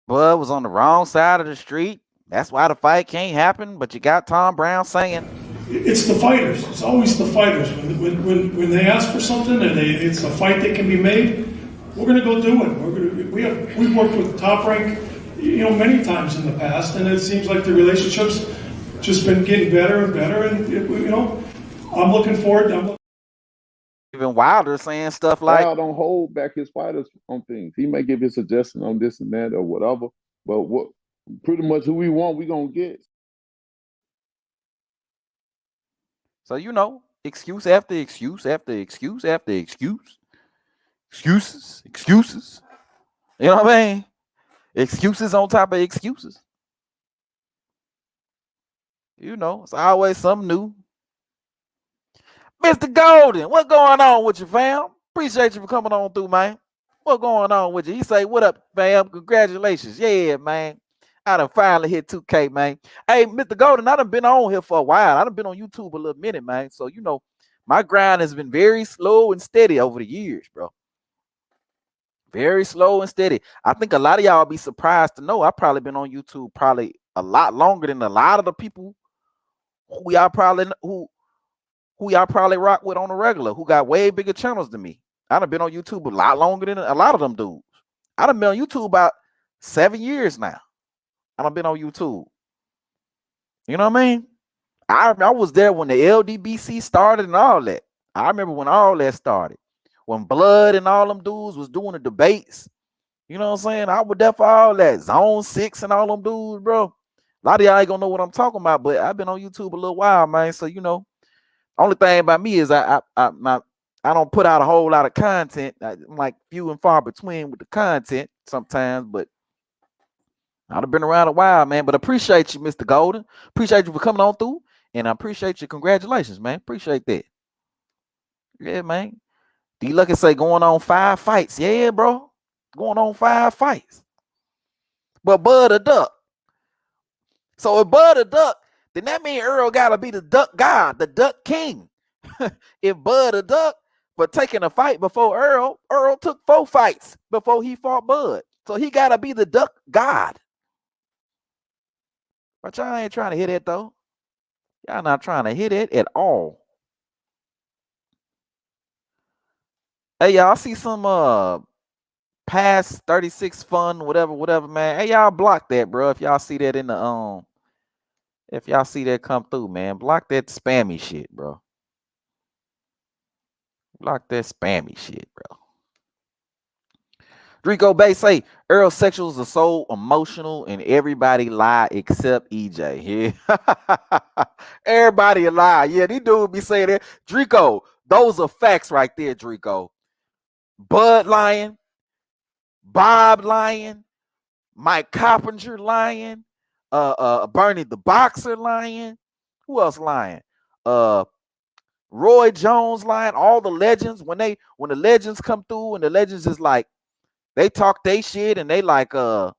Bud was on the wrong side of the street. That's why the fight can't happen. But you got Tom Brown saying, it's the fighters. It's always the fighters. When they ask for something and it's a fight that can be made, we're going to go do it. We've worked with Top Rank, many times in the past, and it seems like the relationship's just been getting better and better. And I'm looking forward. Even Wilder saying stuff like, Kyle don't hold back his fighters on things. He may give his suggestion on this and that or whatever, but pretty much who we want, we gonna get. So excuse after excuse after excuse after excuse. Excuses. You know what I mean? Excuses on top of excuses. It's always something new. Mr. Golden, what's going on with you, fam? Appreciate you for coming on through, man. What going on with you? He say, what up, fam? Congratulations. Yeah, man. I done finally hit 2K, man. Hey, Mr. Golden, I done been on here for a while. I done been on YouTube a little minute, man. So, you know, my grind has been very slow and steady over the years, bro. Very slow and steady. I think a lot of y'all be surprised to know I probably been on YouTube probably a lot longer than a lot of the people who y'all probably rock with on the regular, who got way bigger channels than me. I done been on YouTube a lot longer than a lot of them dudes. I done been on YouTube about 7 years now. I done been on YouTube. You know what I mean? I was there when the LDBC started and all that. I remember when all that started. When Blood and all them dudes was doing the debates. You know what I'm saying? I was there for all that. Zone 6 and all them dudes, bro. A lot of y'all ain't gonna know what I'm talking about, but I've been on YouTube a little while, man. So, you know, only thing about me is I don't put out a whole lot of content. I'm like few and far between with the content sometimes, but I've been around a while, man. But appreciate you, Mr. Golden. Appreciate you for coming on through, and I appreciate you. Congratulations, man. Appreciate that. Yeah, man. D Lucky say going on 5 fights. Yeah, bro. Going on 5 fights. But Bud a duck. So if Bud a duck, then that means Earl gotta be the duck god, the duck king. If Bud a duck for taking a fight before Earl took 4 fights before he fought Bud. So he gotta be the duck god. But y'all ain't trying to hit it though. Y'all not trying to hit it at all. Hey, y'all see some past 36 fun, whatever, man. Hey, y'all block that, bro. If y'all see that in the if y'all see that come through, man, block that spammy shit, bro. Block that spammy shit, bro. Drico Bay say Earl sexuals are so emotional and everybody lie except EJ. Yeah. Everybody a lie. Yeah, these dudes be saying that. Drico, those are facts right there, Drico. Bud lying, Bob lying, Mike Coppinger lying, Bernie the Boxer lying. Who else lying? Roy Jones lying. All the legends, when the legends come through and the legends is like, they talk they shit and they like you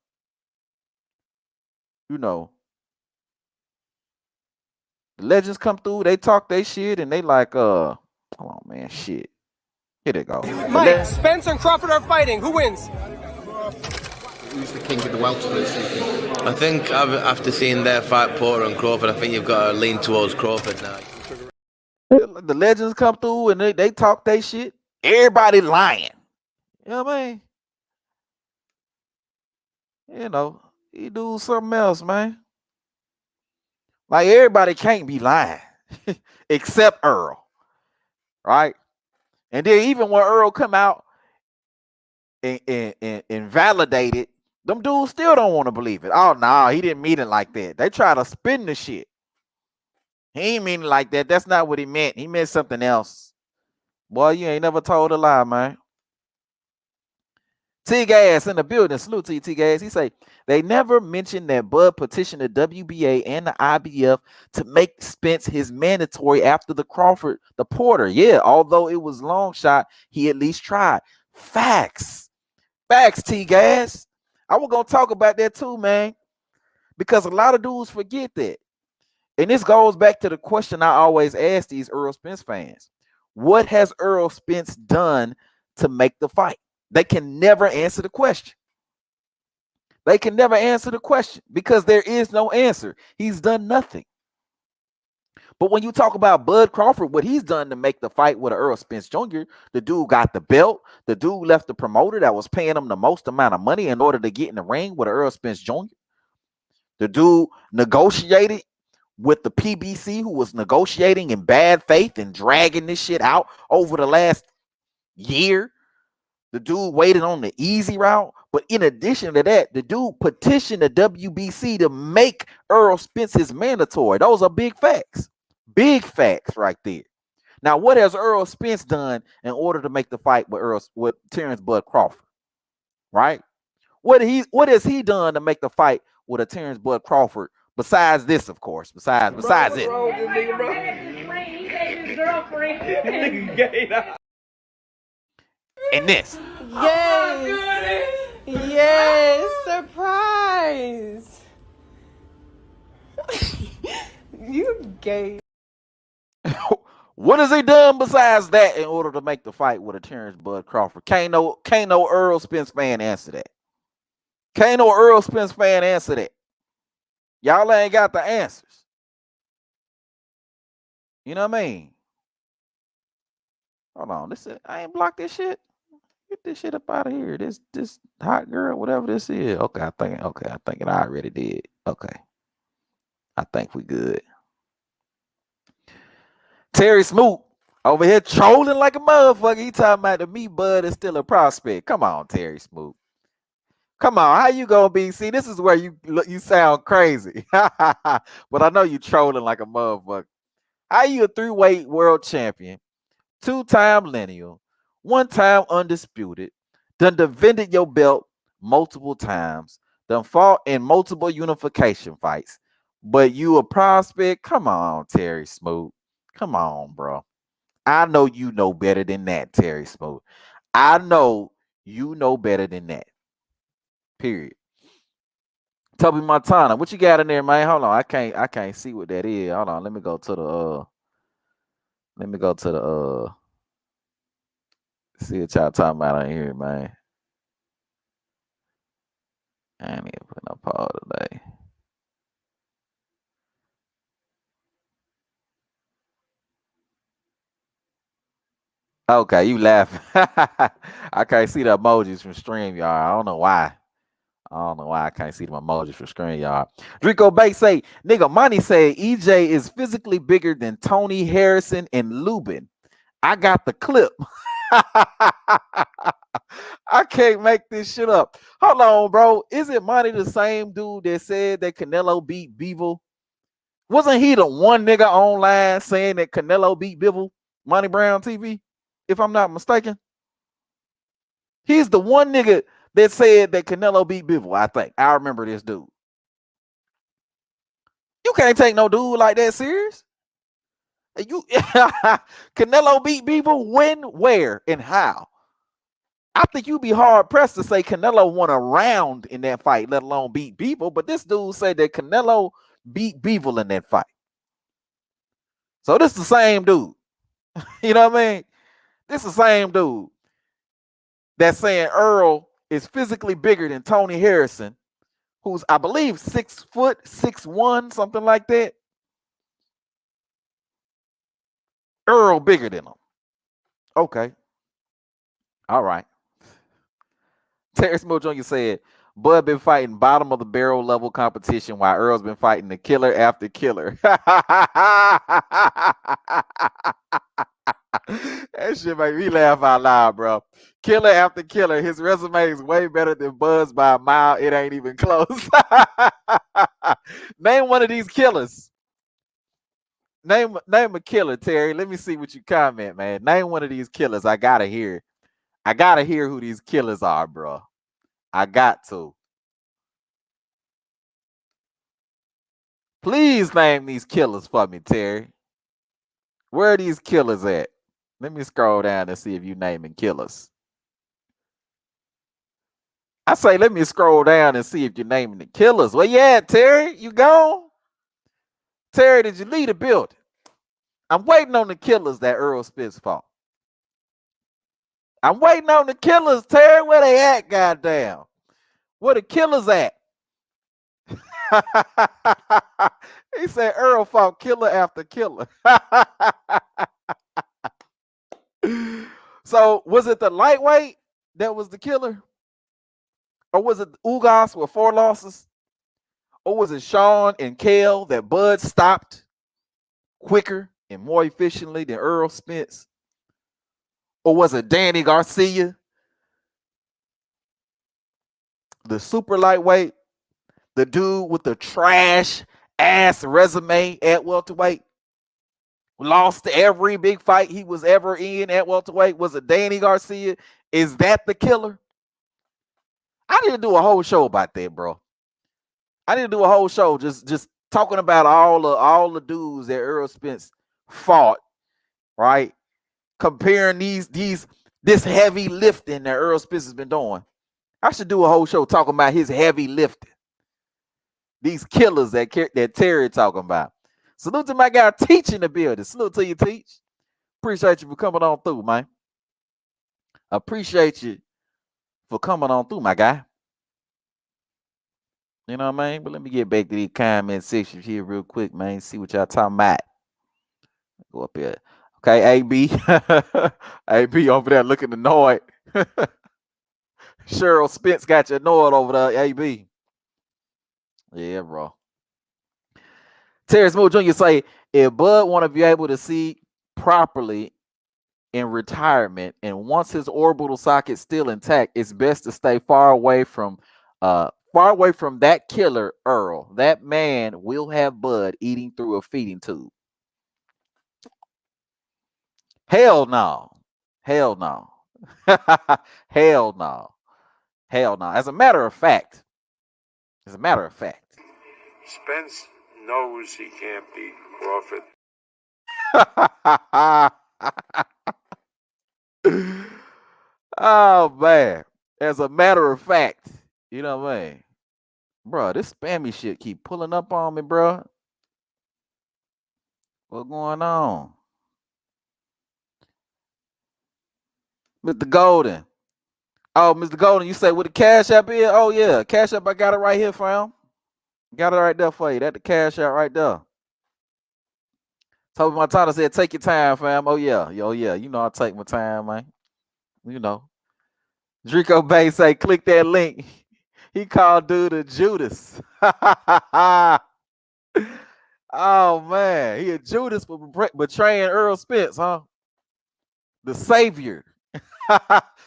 know, the legends come through, they talk they shit and they like hold on, man, shit. Here they go. Mike, Spence and Crawford are fighting. Who wins? Who's the king of the welterweights? I think after seeing their fight, Porter and Crawford, I think you've got to lean towards Crawford now. The legends come through and they talk they shit. Everybody lying. You know what I mean? You know, he do something else, man. Like everybody can't be lying except Earl, right? And then even when Earl come out and validate it, them dudes still don't want to believe it. Oh, no, he didn't mean it like that. They try to spin the shit. He ain't mean it like that. That's not what he meant. He meant something else. Boy, you ain't never told a lie, man. T-Gas in the building. Salute to you, T-Gas. He say, they never mentioned that Bud petitioned the WBA and the IBF to make Spence his mandatory after the Porter. Yeah, although it was long shot, he at least tried. Facts. Facts, T-Gas. I was going to talk about that too, man, because a lot of dudes forget that. And this goes back to the question I always ask these Earl Spence fans. What has Earl Spence done to make the fight? They can never answer the question. They can never answer the question because there is no answer. He's done nothing. But when you talk about Bud Crawford, what he's done to make the fight with Earl Spence Jr., the dude got the belt. The dude left the promoter that was paying him the most amount of money in order to get in the ring with Earl Spence Jr. The dude negotiated with the PBC, who was negotiating in bad faith and dragging this shit out over the last year. The dude waited on the easy route. But in addition to that, the dude petitioned the WBC to make Earl Spence his mandatory. Those are big facts. Big facts right there. Now, what has Earl Spence done in order to make the fight with Terrence Bud Crawford? Right? What has he done to make the fight with a Terrence Bud Crawford? Besides this, of course. Besides it. and this. Yes. Yes. Surprise. You gay. What has he done besides that in order to make the fight with a Terrence Bud Crawford? Can't no Earl Spence fan answer that. Can't no Earl Spence fan answer that. Y'all ain't got the answers. You know what I mean? Hold on, I ain't blocked this shit. Get this shit up out of here. This hot girl, whatever this is. Okay, I think I already did. Okay. I think we good. Terry Smoot over here trolling like a motherfucker. He talking about the me Bud is still a prospect. Come on, Terry Smoot. Come on, how you gonna be? See, this is where you sound crazy. But I know you trolling like a motherfucker. How you a 3-weight world champion, 2-time lineal, 1-time undisputed, done defended your belt multiple times, done fought in multiple unification fights, but you a prospect? Come on, Terry Smoot. Come on, bro. I know you know better than that, Terry Smoot. I know you know better than that. Period. Toby Montana, what you got in there, man? Hold on, I can't see what that is. Hold on, let me go to the see what y'all talking about on here, man. I ain't even putting up Paul today. Okay, you laughing. I can't see the emojis from StreamYard. I don't know why I can't see the emojis from StreamYard. Drico Bay say, nigga, Money said EJ is physically bigger than Tony Harrison and Lubin. I got the clip. I can't make this shit up. Hold on, bro. Isn't Money the same dude that said that Canelo beat Bivol? Wasn't he the one nigga online saying that Canelo beat Bivol? Money Brown TV, if I'm not mistaken. He's the one nigga that said that Canelo beat Bivol, I think. I remember this dude. You can't take no dude like that serious. You Canelo beat Bivol when, where, and how? I think you'd be hard pressed to say Canelo won a round in that fight, let alone beat Bivol. But this dude said that Canelo beat Bivol in that fight. So this is the same dude. You know what I mean? This is the same dude that's saying Earl is physically bigger than Tony Harrison, who's, I believe, 6 foot, 6'1", something like that. Earl bigger than him. Okay. All right. Terry Smoot Jr. said, Bud been fighting bottom of the barrel level competition while Earl's been fighting the killer after killer. That shit make me laugh out loud, bro. Killer after killer. His resume is way better than Bud's by a mile. It ain't even close. Name one of these killers. Name a killer, Terry. Let me see what you comment, man. Name one of these killers. I gotta hear who these killers are, bro. I got to. Please name these killers for me, Terry. Where are these killers at? Let me scroll down and see if you naming killers. I say, let me scroll down and see if you're naming the killers. Where you at, Terry? You gone? Terry, did you leave the building? I'm waiting on the killers that Earl Spence fought. I'm waiting on the killers, Terry. Where they at, goddamn? Where the killers at? He said Earl fought killer after killer. So was it the lightweight that was the killer? Or was it Ugas with 4 losses? Or was it Sean and Kale that Bud stopped quicker and more efficiently than Earl Spence? Or was it Danny Garcia, the super lightweight, the dude with the trash ass resume at welterweight, lost every big fight he was ever in at welterweight? Was it Danny Garcia? Is that the killer? I need to do a whole show about that, bro. I need to do a whole show just talking about all the dudes that Earl Spence fought, right? Comparing these This heavy lifting that Earl Spence has been doing. I should do a whole show talking about his heavy lifting. These killers that Terry talking about. Salute to my guy Teach in the building. Salute to you, Teach. Appreciate you for coming on through, man. Appreciate you for coming on through, my guy. You know what I mean? But let me get back to these comment sections here real quick, man. See what y'all talking about. Go up here. Okay, AB. AB over there looking annoyed. Cheryl Spence got you annoyed over there, AB. Yeah, bro. Terry Smooth Jr. say, if Bud want to be able to see properly in retirement, and once his orbital socket's still intact, it's best to stay far away from that killer Earl. That man will have Bud eating through a feeding tube. Hell no. Hell no. Hell no. Hell no. As a matter of fact. Spence knows he can't beat Crawford. Oh man. As a matter of fact, you know what I mean? Bro, this spammy shit keep pulling up on me, bro. What's going on? Mr. Golden. Oh, Mr. Golden, you say what the Cash App is? Oh yeah, Cash App, I got it right here, fam. Got it right there for you. That the Cash App right there. Toby Montana said, take your time, fam. Oh yeah. You know I take my time, man. You know. Drico Bay say, click that link. He called dude a Judas. Oh man, he a Judas for betraying Earl Spence, huh? The Savior,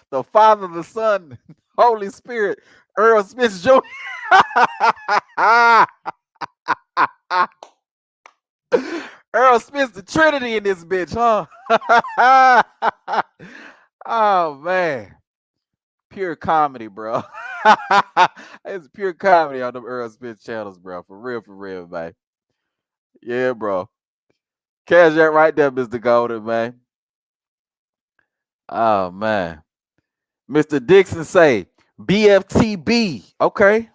the Father, the Son, Holy Spirit, Earl Spence Jr. Earl Spence, the Trinity in this bitch, huh? Oh man, pure comedy, bro. It's pure comedy on them Earl Spence channels, bro. For real, man. Yeah, bro. Cash that right there, Mr. Golden, man. Oh man. Mr. Dixon say BFTB. Okay.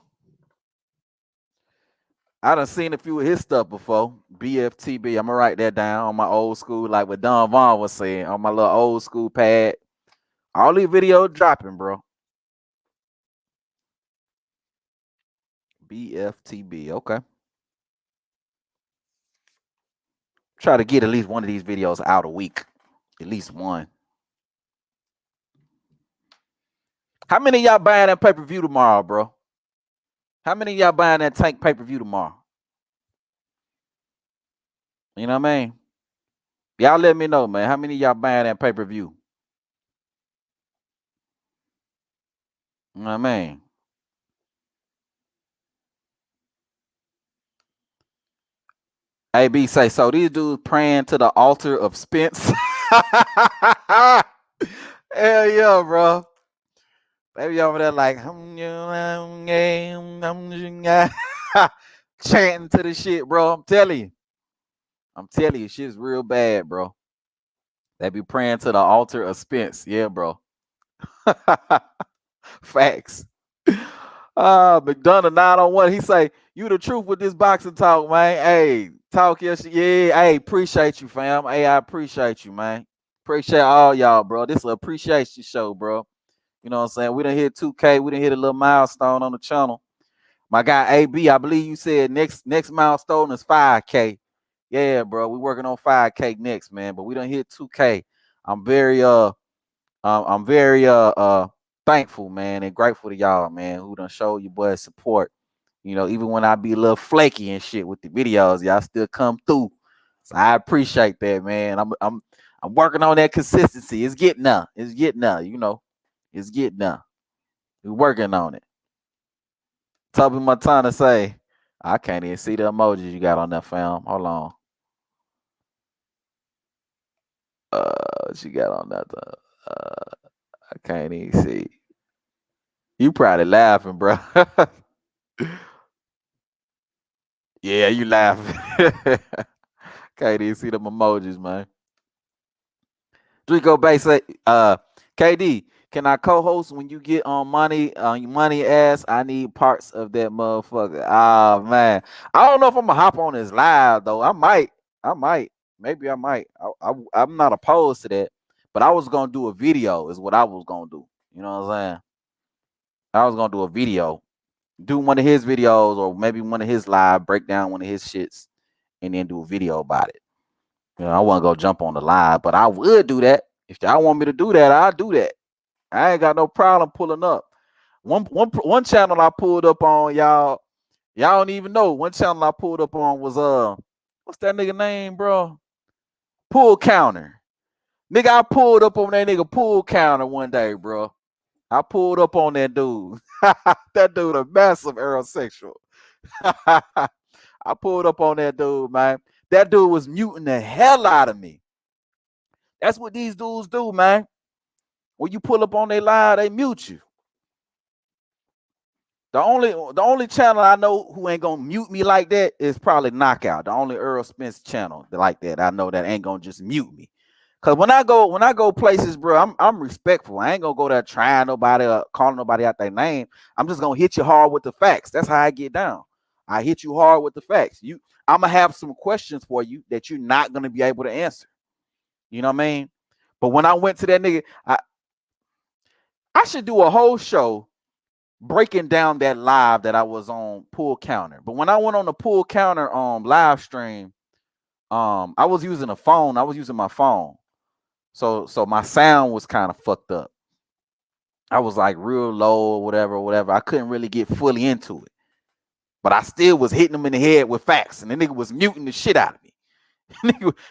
I done seen a few of his stuff before. BFTB. I'm gonna write that down on my old school, like what Don Vaughn was saying, on my little old school pad. All these videos dropping, bro. BFTB. Okay. Try to get at least one of these videos out a week. At least one. How many of y'all buying that pay-per-view tomorrow, bro? How many of y'all buying that Tank pay-per-view tomorrow? You know what I mean? Y'all let me know, man. How many of y'all buying that pay-per-view? You know what I mean? AB say, so these dudes praying to the altar of Spence. Hell yeah, bro. Baby over there like chanting to the shit, bro. I'm telling you, shit's real bad, bro. They be praying to the altar of Spence. Yeah, bro. Facts. McDonough 901. He say, you the truth with this boxing talk, man. Hey, talk your shit. Yeah, hey, appreciate you, fam. Hey, I appreciate you, man. Appreciate all y'all, bro. This is an appreciation show, bro. You know what I'm saying? We done hit 2K. We done hit a little milestone on the channel. My guy AB, I believe you said next milestone is 5K. Yeah, bro. We working on 5K next, man. But we done hit 2K. I'm very thankful, man, and grateful to y'all, man, who done show you boys support. You know, even when I be a little flaky and shit with the videos, y'all still come through. So I appreciate that, man. I'm working on that consistency. It's getting up. You know. It's getting up. We're working on it. Toby Montana say, I can't even see the emojis you got on that film. Hold on. What you got on that? I can't even see. You probably laughing, bro. Yeah, you laughing. Can't even see them emojis, man. Drico Bay say, KD, can I co-host when you get on money ass? I need parts of that motherfucker. Ah man. I don't know if I'm gonna hop on his live though. I might. Maybe I might. I'm not opposed to that. But I was gonna do a video, is what I was gonna do. You know what I'm saying? I was gonna do a video, do one of his videos, or maybe one of his live, break down one of his shits, and then do a video about it. You know, I want to go jump on the live, but I would do that. If y'all want me to do that, I'll do that. I ain't got no problem pulling up. One channel I pulled up on, y'all don't even know. One channel I pulled up on was what's that nigga name, bro? Pool Counter. Nigga, I pulled up on that nigga Pool Counter one day, bro. I pulled up on that dude. That dude a massive aerosexual. I pulled up on that dude, man. That dude was muting the hell out of me. That's what these dudes do, man. When you pull up on their live, they mute you. The only channel I know who ain't gonna mute me like that is probably Knockout. The only Earl Spence channel like that I know that ain't gonna just mute me. Cause when I go places, bro, I'm respectful. I ain't gonna go there trying nobody or calling nobody out their name. I'm just gonna hit you hard with the facts. That's how I get down. I hit you hard with the facts. I'm gonna have some questions for you that you're not gonna be able to answer. You know what I mean? But when I went to that nigga, I should do a whole show breaking down that live that I was on Pool Counter. But when I went on the Pool Counter live stream, I was using a phone. I was using my phone. So my sound was kind of fucked up. I was like real low or whatever. I couldn't really get fully into it. But I still was hitting him in the head with facts. And the nigga was muting the shit out of me.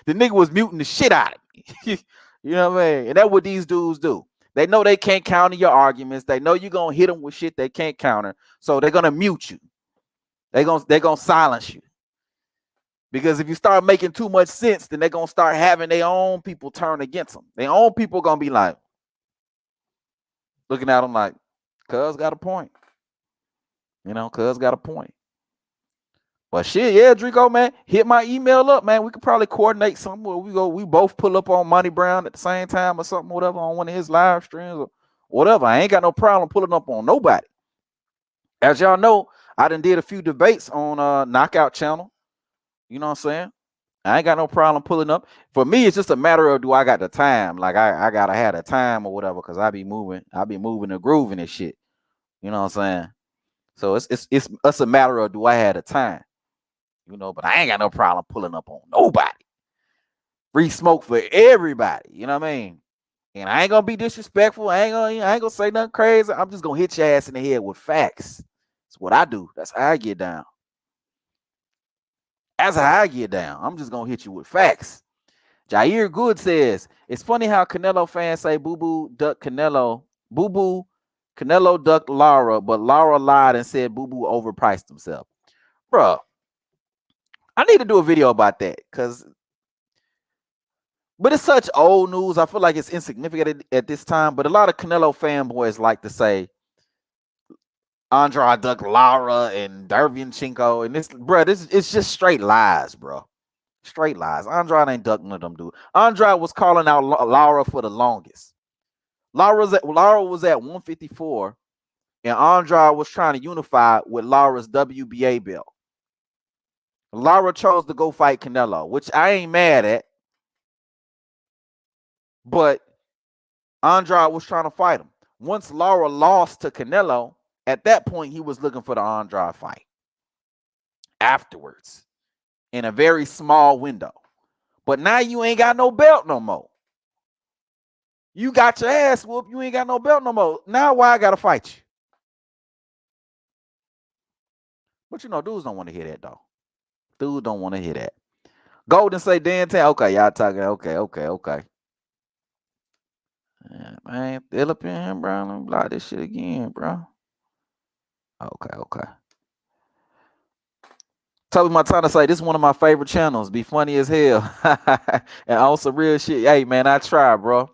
The nigga was muting the shit out of me. You know what I mean? And that's what these dudes do. They know they can't counter your arguments. They know you're going to hit them with shit they can't counter. So they're going to mute you. They're going to silence you. Because if you start making too much sense, then they're going to start having their own people turn against them. Their own people going to be like, looking at them like, cuz got a point. You know, cuz got a point. But shit, yeah, Drico, man, hit my email up, man. We could probably coordinate something where we both pull up on Money Brown at the same time or something, whatever, on one of his live streams or whatever. I ain't got no problem pulling up on nobody. As y'all know, I done did a few debates on Knockout channel. You know what I'm saying? I ain't got no problem pulling up. For me, it's just a matter of do I got the time? Like I gotta have the time or whatever, because I be moving and grooving and shit. You know what I'm saying? So it's a matter of do I have the time? You know, but I ain't got no problem pulling up on nobody. Free smoke for everybody. You know what I mean? And I ain't gonna be disrespectful. I ain't gonna say nothing crazy. I'm just gonna hit your ass in the head with facts. That's what I do. That's how I get down. That's how I get down. I'm just gonna hit you with facts. Jair Good says, it's funny how Canelo fans say boo-boo duck Canelo, boo-boo Canelo ducked Lara, but Lara lied and said boo-boo overpriced himself. Bro, I need to do a video about that, but it's such old news. I feel like it's insignificant at this time, but a lot of Canelo fanboys like to say Andrade ducked Lara and Derevyanchenko, and it's just straight lies, bro. Straight lies. Andrade ain't ducking none of them, dude. Andrade was calling out Lara for the longest. Lara was at 154, and Andrade was trying to unify with Lara's WBA belt. Lara chose to go fight Canelo, which I ain't mad at. But Andrade was trying to fight him. Once Lara lost to Canelo, at that point, he was looking for the Andrade fight. Afterwards, in a very small window. But now you ain't got no belt no more. You got your ass whooped. You ain't got no belt no more. Now why I gotta fight you? But you know, dudes don't want to hear that though. Dudes don't want to hear that. Golden say Dante. Okay, y'all talking. Okay. Yeah, man, still up in here, bro. Let me block this shit again, bro. Okay. Toby Montana say this is one of my favorite channels. Be funny as hell. And also real shit. Hey man, I try, bro.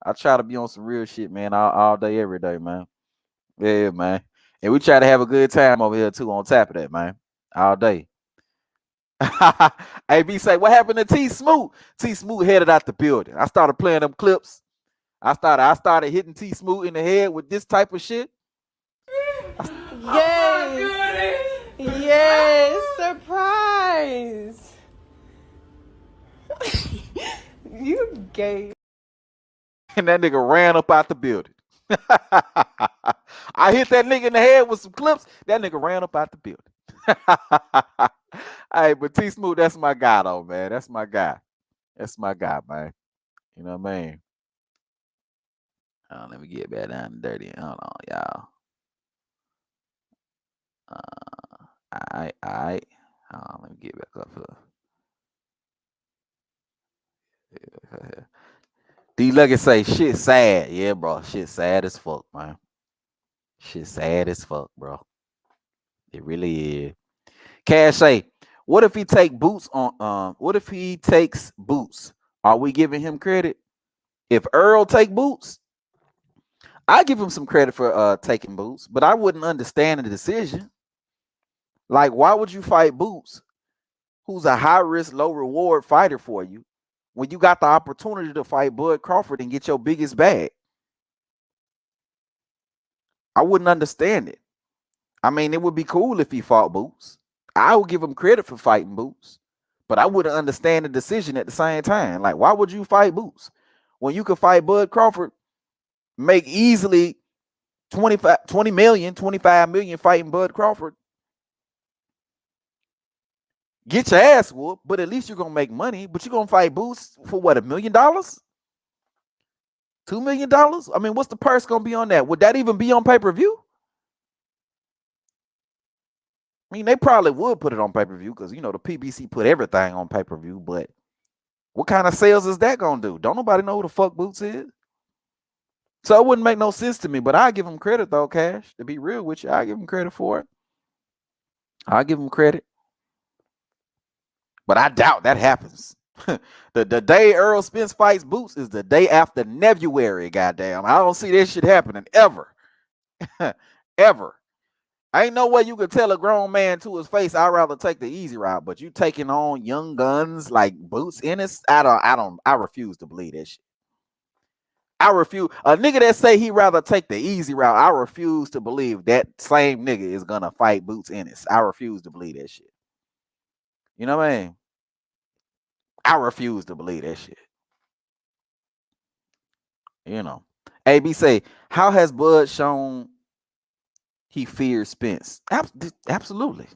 I try to be on some real shit, man, all day, every day, man. Yeah, man. And we try to have a good time over here too on top of that, man. All day. AB say, what happened to T Smoot? T Smoot headed out the building. I started playing them clips. I started hitting T Smoot in the head with this type of shit. Yes. Yes. Surprise. You gay. And that nigga ran up out the building. I hit that nigga in the head with some clips. That nigga ran up out the building. Hey, but T Smoot, that's my guy though, man. That's my guy. That's my guy, man. You know what I mean? Let me get back down and dirty. Hold on, y'all. All right. Let me get back up here. D Luggett say shit sad. Yeah, bro. Shit sad as fuck, man. Shit sad as fuck, bro. It really is. Cash say, what if he take Boots on what if he takes Boots? Are we giving him credit? If Earl take Boots, I give him some credit for taking Boots, but I wouldn't understand the decision. Like, why would you fight Boots, who's a high risk, low reward fighter for you, when you got the opportunity to fight Bud Crawford and get your biggest bag? I wouldn't understand it. I mean, it would be cool if he fought Boots. I would give him credit for fighting Boots, but I wouldn't understand the decision at the same time. Like, why would you fight Boots when you could fight Bud Crawford, make easily 20 million, 25 million fighting Bud Crawford, get your ass whooped, but at least you're gonna make money. But you're gonna fight Boots for what, $1 million? $2 million? I mean, what's the purse gonna be on that? Would that even be on pay-per-view? I mean, they probably would put it on pay-per-view because, you know, the PBC put everything on pay-per-view, but what kind of sales is that gonna do? Don't nobody know who the fuck Boots is. So it wouldn't make no sense to me, but I give him credit though, Cash. To be real with you, I give him credit for it. I give him credit. But I doubt that happens. The day Earl Spence fights Boots is the day after February, goddamn. I don't see this shit happening ever. Ever. Ain't no way you could tell a grown man to his face, I'd rather take the easy route, but you taking on young guns like Boots Ennis? I refuse to believe that shit. I refuse. A nigga that say he rather take the easy route, I refuse to believe that same nigga is gonna fight Boots Ennis. I refuse to believe that shit. You know what I mean? I refuse to believe that shit. You know. AB say, how has Bud shown he fears Spence? Absolutely.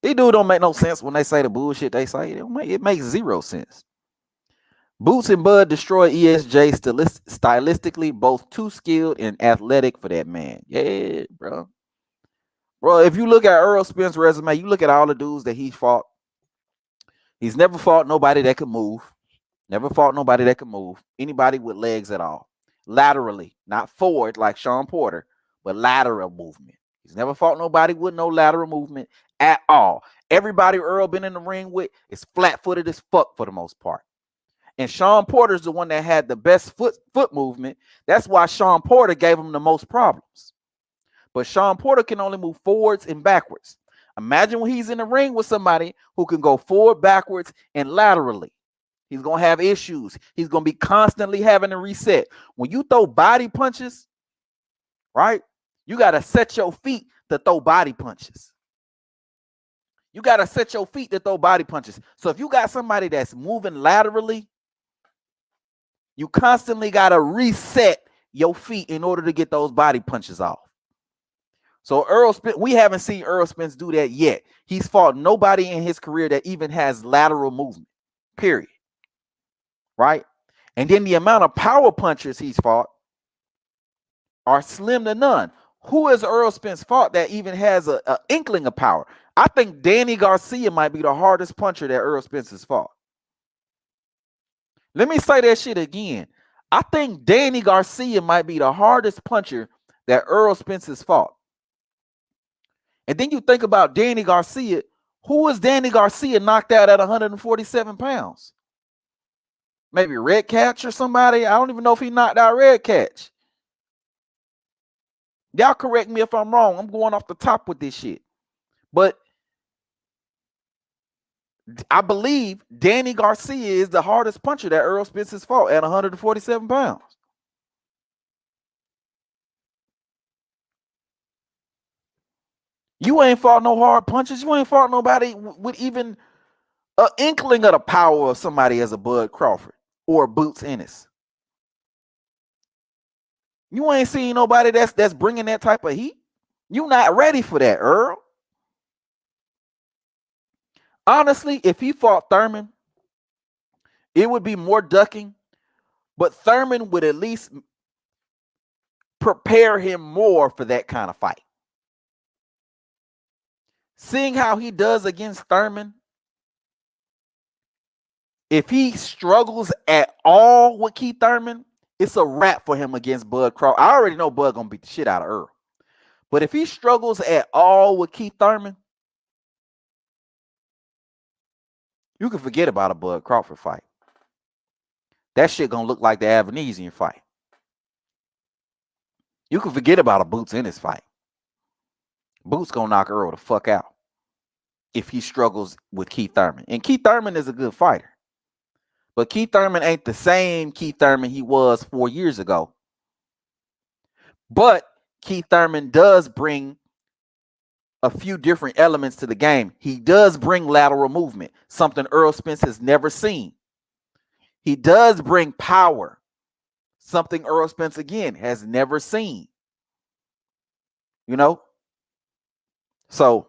These dudes don't make no sense when they say the bullshit they say. It makes zero sense. Boots and Bud destroy ESJ stylistically, both too skilled and athletic for that man. Yeah, bro. Bro, if you look at Earl Spence's resume, you look at all the dudes that he fought. He's never fought nobody that could move. Never fought nobody that could move. Anybody with legs at all. Laterally, not forward like Sean Porter, but lateral movement. He's never fought nobody with no lateral movement at all. Everybody Earl been in the ring with is flat-footed as fuck for the most part. And Sean Porter's the one that had the best foot movement. That's why Sean Porter gave him the most problems. But Sean Porter can only move forwards and backwards. Imagine when he's in the ring with somebody who can go forward, backwards, and laterally. He's going to have issues. He's going to be constantly having to reset. When you throw body punches, right, you got to set your feet to throw body punches. You got to set your feet to throw body punches. So if you got somebody that's moving laterally, you constantly got to reset your feet in order to get those body punches off. So Earl Spence, we haven't seen Earl Spence do that yet. He's fought nobody in his career that even has lateral movement, period. Right? And then the amount of power punchers he's fought are slim to none. Who has Earl Spence fought that even has an inkling of power? I think Danny Garcia might be the hardest puncher that Earl Spence has fought. Let me say that shit again. I think Danny Garcia might be the hardest puncher that Earl Spence has fought. And then you think about Danny Garcia. Who was Danny Garcia knocked out at 147 pounds? Maybe Red Catch or somebody. I don't even know if he knocked out Red Catch. Y'all correct me if I'm wrong. I'm going off the top with this shit. But I believe Danny Garcia is the hardest puncher that Earl Spence has fought at 147 pounds. You ain't fought no hard punches. You ain't fought nobody with even an inkling of the power of somebody as a Bud Crawford or Boots Ennis. You ain't seen nobody that's bringing that type of heat. You not ready for that, Earl. Honestly, if he fought Thurman, it would be more ducking, but Thurman would at least prepare him more for that kind of fight. Seeing how he does against Thurman, if he struggles at all with Keith Thurman, it's a wrap for him against Bud Crawford. I already know Bud gonna beat the shit out of Earl. But if he struggles at all with Keith Thurman, you can forget about a Bud Crawford fight. That shit gonna look like the Avenesian fight. You can forget about a Boots Ennis fight. Boots gonna knock Earl the fuck out if he struggles with Keith Thurman. And Keith Thurman is a good fighter. But Keith Thurman ain't the same Keith Thurman he was 4 years ago. But Keith Thurman does bring a few different elements to the game. He does bring lateral movement, something Earl Spence has never seen. He does bring power, something Earl Spence, again, has never seen. You know? So,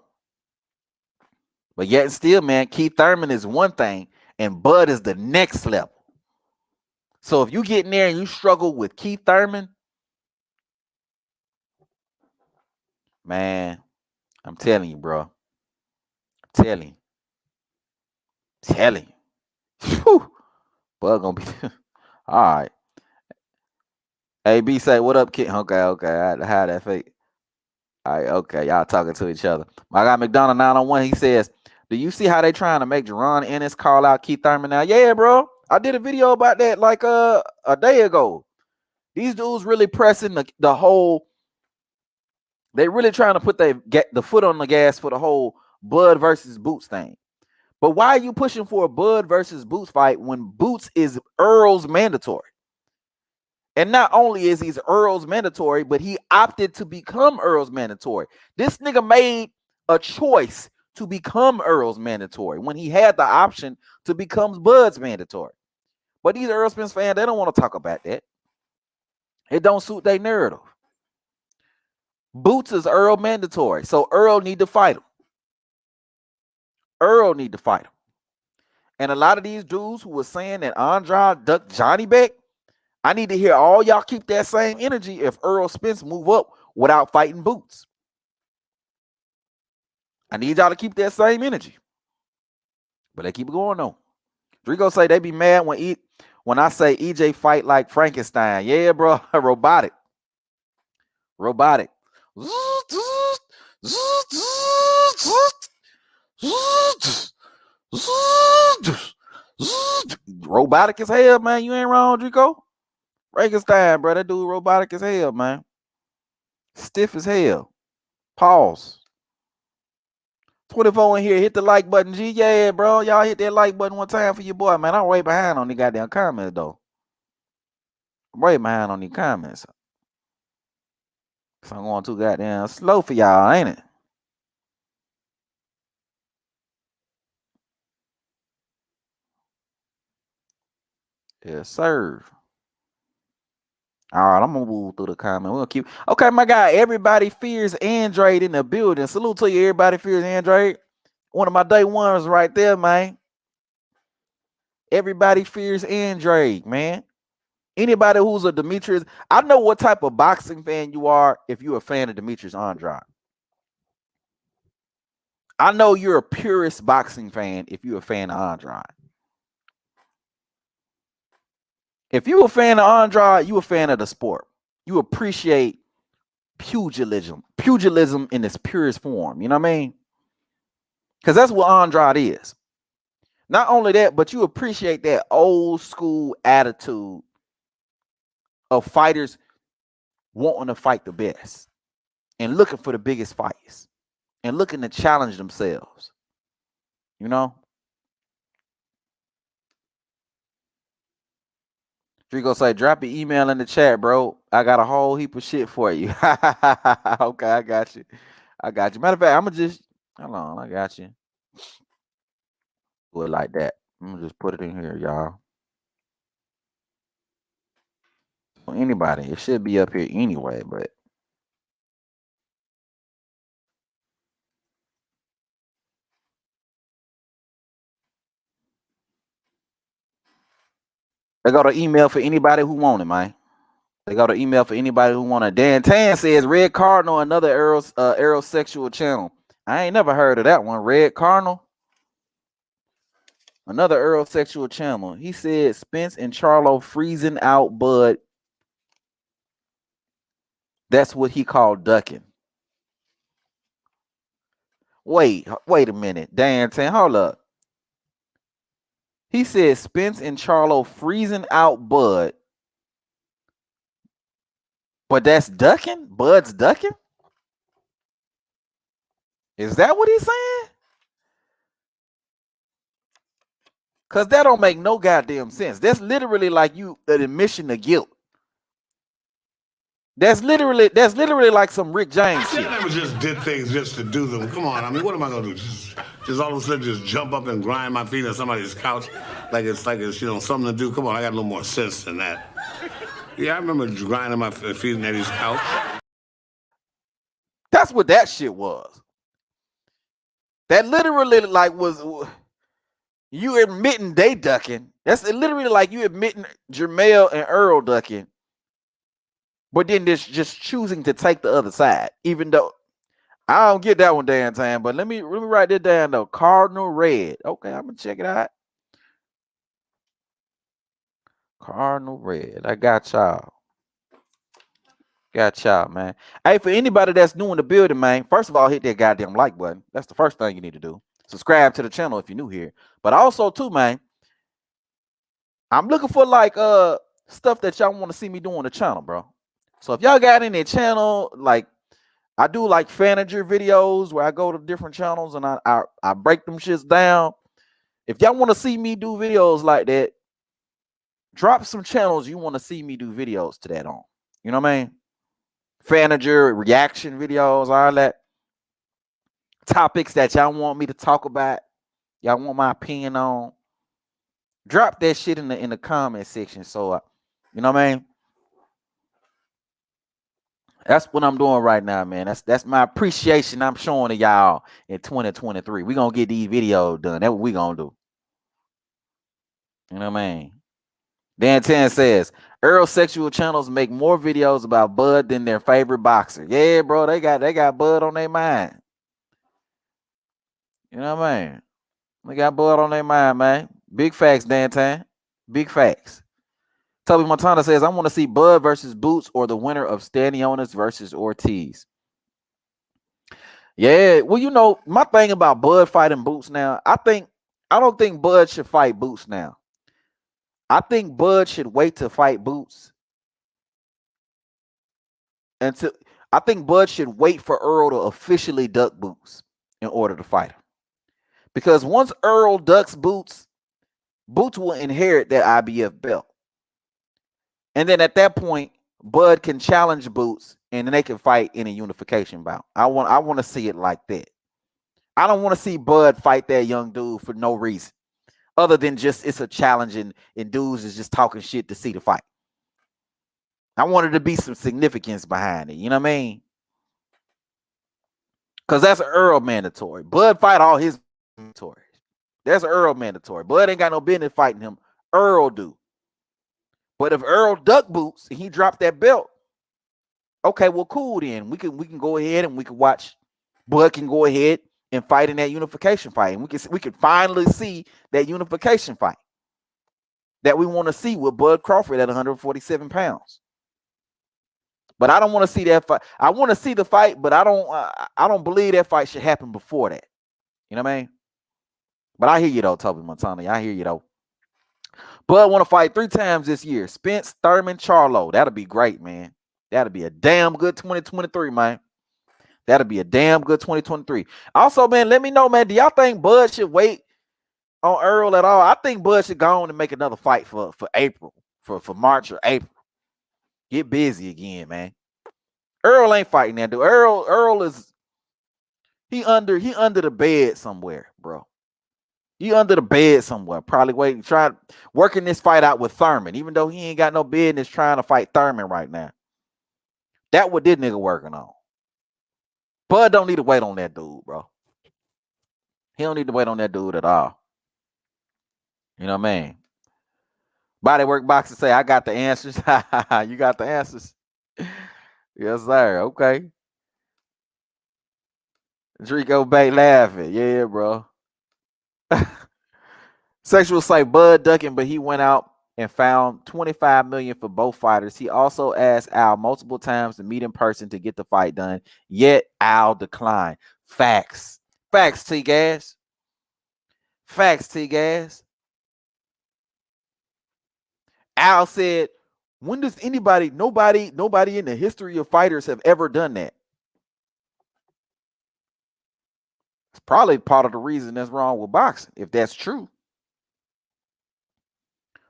but yet and still, man, Keith Thurman is one thing, and Bud is the next level. So if you get in there and you struggle with Keith Thurman, man, I'm telling you, bro. I'm telling you. Whew. Bud gonna be all right. AB say, what up, kid? Okay. I had that fake. All right, okay. Y'all talking to each other. My guy McDonald 901, he says, do you see how they trying to make Jerron Ennis call out Keith Thurman now? Yeah, bro. I did a video about that like a day ago. These dudes really pressing the whole. They really trying to put the foot on the gas for the whole Bud versus Boots thing. But why are you pushing for a Bud versus Boots fight when Boots is Earl's mandatory? And not only is he Earl's mandatory, but he opted to become Earl's mandatory. This nigga made a choice to become Earl's mandatory when he had the option to become Bud's mandatory. But these Earl Spence fans, they don't want to talk about that. It don't suit their narrative. Boots is Earl mandatory, so Earl need to fight him. And a lot of these dudes who were saying that Andrade ducked Johnny Beck, I need to hear all y'all keep that same energy if Earl Spence move up without fighting Boots. I need y'all to keep that same energy. But they keep it going on. Drigo say they be mad when I say EJ fight like Frankenstein. Yeah, bro. Robotic. Robotic as hell, man. You ain't wrong, Drico. Frankenstein, bro. That dude robotic as hell, man. Stiff as hell. Pause. 24 in here. Hit the like button, G. Yeah, bro. Y'all hit that like button one time for your boy, man. I'm way behind on the goddamn comments, though. I'm way behind on the comments. So I'm going too goddamn slow for y'all, ain't it? Yes, sir. All right, I'm gonna move through the comment. We'll keep. Okay, my guy. Everybody fears Android in the building. Salute to you. Everybody fears Android. One of my day ones right there, man. Everybody fears Android, man. Anybody who's a Demetrius, I know what type of boxing fan you are if you're a fan of Demetrius Andrade. I know you're a purist boxing fan if you're a fan of Andrade. If you're a fan of Andrade, you're a fan of the sport. You appreciate pugilism in its purest form. You know what I mean? Because that's what Andrade is. Not only that, but you appreciate that old school attitude of fighters wanting to fight the best and looking for the biggest fights and looking to challenge themselves. You know? Drigo say, drop your email in the chat, bro. I got a whole heap of shit for you. Okay, I got you. I got you. Matter of fact, I'm gonna just hold on. I got you. Do it like that. I'm gonna just put it in here, y'all. For anybody, it should be up here anyway, but they got an email for anybody who want it, man. They got an email for anybody who want it. Dan Tan says Red Cardinal, another aerosexual channel. I ain't never heard of that one. Red Cardinal, another aerosexual channel. He said Spence and Charlo freezing out Bud. That's what he called ducking. Wait a minute. Dan Tan, hold up. He said Spence and Charlo freezing out Bud. But that's ducking? Bud's ducking? Is that what he's saying? Because that don't make no goddamn sense. That's literally like you an admission of guilt. That's literally like some Rick James shit. I never just did things just to do them. Come on, I mean, what am I gonna do? Just all of a sudden just jump up and grind my feet on somebody's couch like it's something to do. Come on, I got a little more sense than that. Yeah, I remember grinding my feet on Eddie's couch. That's what that shit was. That literally like was you admitting they ducking. That's literally like you admitting Jermell and Earl ducking. But then just choosing to take the other side, even though I don't get that one damn time. But let me write this down though. Cardinal Red. Okay, I'm gonna check it out. Cardinal Red. I got y'all. Got y'all, man. Hey, for anybody that's new in the building, man, first of all, hit that goddamn like button. That's the first thing you need to do. Subscribe to the channel if you're new here. But also, too, man, I'm looking for like stuff that y'all want to see me do on the channel, bro. So if y'all got any channel, like I do like Fanager videos where I go to different channels and I break them shits down. If y'all want to see me do videos like that, drop some channels you want to see me do videos to that on. You know what I mean? Fanager, reaction videos, all that. Topics that y'all want me to talk about. Y'all want my opinion on. Drop that shit in the comment section. So, you know what I mean? That's what I'm doing right now, man. That's my appreciation I'm showing to y'all in 2023. We're going to get these videos done. That's what we're going to do. You know what I mean? Dan 10 says, Earl-sexual channels make more videos about Bud than their favorite boxer. Yeah, bro, they got Bud on their mind. You know what I mean? They got Bud on their mind, man. Big facts, Dan 10. Big facts. Toby Montana says, I want to see Bud versus Boots or the winner of Stanionis versus Ortiz. Yeah, well, you know, my thing about Bud fighting Boots now, I don't think Bud should fight Boots now. I think Bud should wait to fight Boots I think Bud should wait for Earl to officially duck Boots in order to fight him. Because once Earl ducks Boots, Boots will inherit that IBF belt. And then at that point, Bud can challenge Boots and then they can fight in a unification bout. I want to see it like that. I don't want to see Bud fight that young dude for no reason. Other than just it's a challenge and dudes is just talking shit to see the fight. I wanted to be some significance behind it. You know what I mean? Because that's an Earl mandatory. Bud fight all his mandatory. That's an Earl mandatory. Bud ain't got no business fighting him. Earl do. But if Earl duck Boots and he dropped that belt, okay, well, cool then. We can go ahead and we can watch. Bud can go ahead and fight in that unification fight. And we can finally see that unification fight that we want to see with Bud Crawford at 147 pounds. But I don't want to see that fight. I want to see the fight, but I don't believe that fight should happen before that. You know what I mean? But I hear you though, Toby Montana. I hear you though. Bud want to fight 3 times this year. Spence, Thurman, Charlo. That'll be great, man. That'll be a damn good 2023, man. That'll be a damn good 2023. Also, man, let me know, man. Do y'all think Bud should wait on Earl at all? I think Bud should go on and make another fight for April for March or April. Get busy again, man. Earl ain't fighting that dude. Earl is he under the bed somewhere, bro. He under the bed somewhere, probably working this fight out with Thurman, even though he ain't got no business trying to fight Thurman right now. That what this nigga working on. Bud don't need to wait on that dude, bro. He don't need to wait on that dude at all. You know what I mean? Bodywork Boxer say, I got the answers. You got the answers. Yes, sir. Okay. Drico Bay laughing. Yeah, bro. Sexual say Bud ducking, but he went out and found $25 million for both fighters. He also asked Al multiple times to meet in person to get the fight done, yet Al declined. Facts. Facts, T-Gas. Facts, T-Gas. Al said, when does nobody in the history of fighters have ever done that? It's probably part of the reason that's wrong with boxing, if that's true.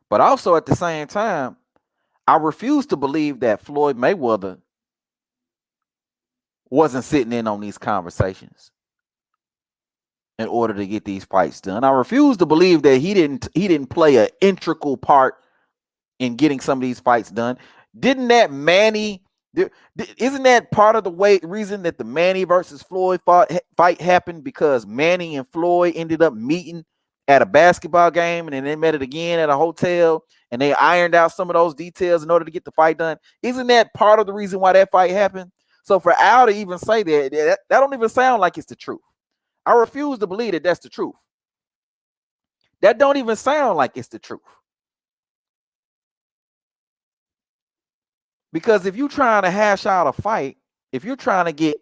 But also at the same time, I refuse to believe that Floyd Mayweather wasn't sitting in on these conversations in order to get these fights done. I refuse to believe that he didn't play an integral part in getting some of these fights done. Isn't that part of the reason that the Manny versus Floyd fight happened? Because Manny and Floyd ended up meeting at a basketball game, and then they met it again at a hotel, and they ironed out some of those details in order to get the fight done. Isn't that part of the reason why that fight happened? So for Al to even say that don't even sound like it's the truth. I refuse to believe that that's the truth. That don't even sound like it's the truth. Because if you're trying to hash out a fight, if you're trying to get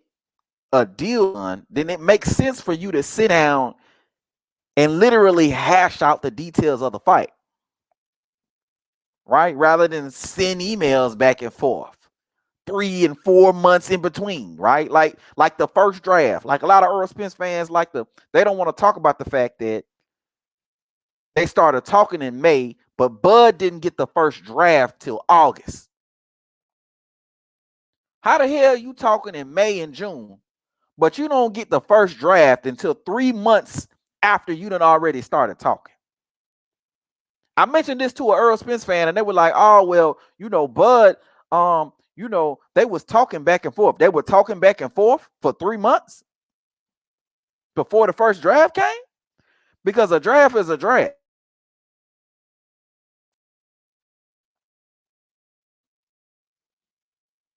a deal done, then it makes sense for you to sit down and literally hash out the details of the fight, right? Rather than send emails back and forth, 3 and 4 months in between, right? Like the first draft. Like a lot of Earl Spence fans they don't want to talk about the fact that they started talking in May, but Bud didn't get the first draft till August. How the hell are you talking in May and June, but you don't get the first draft until 3 months after you done already started talking? I mentioned this to an Earl Spence fan, and they were like, oh, well, Bud, they was talking back and forth. They were talking back and forth for 3 months before the first draft came? Because a draft is a draft.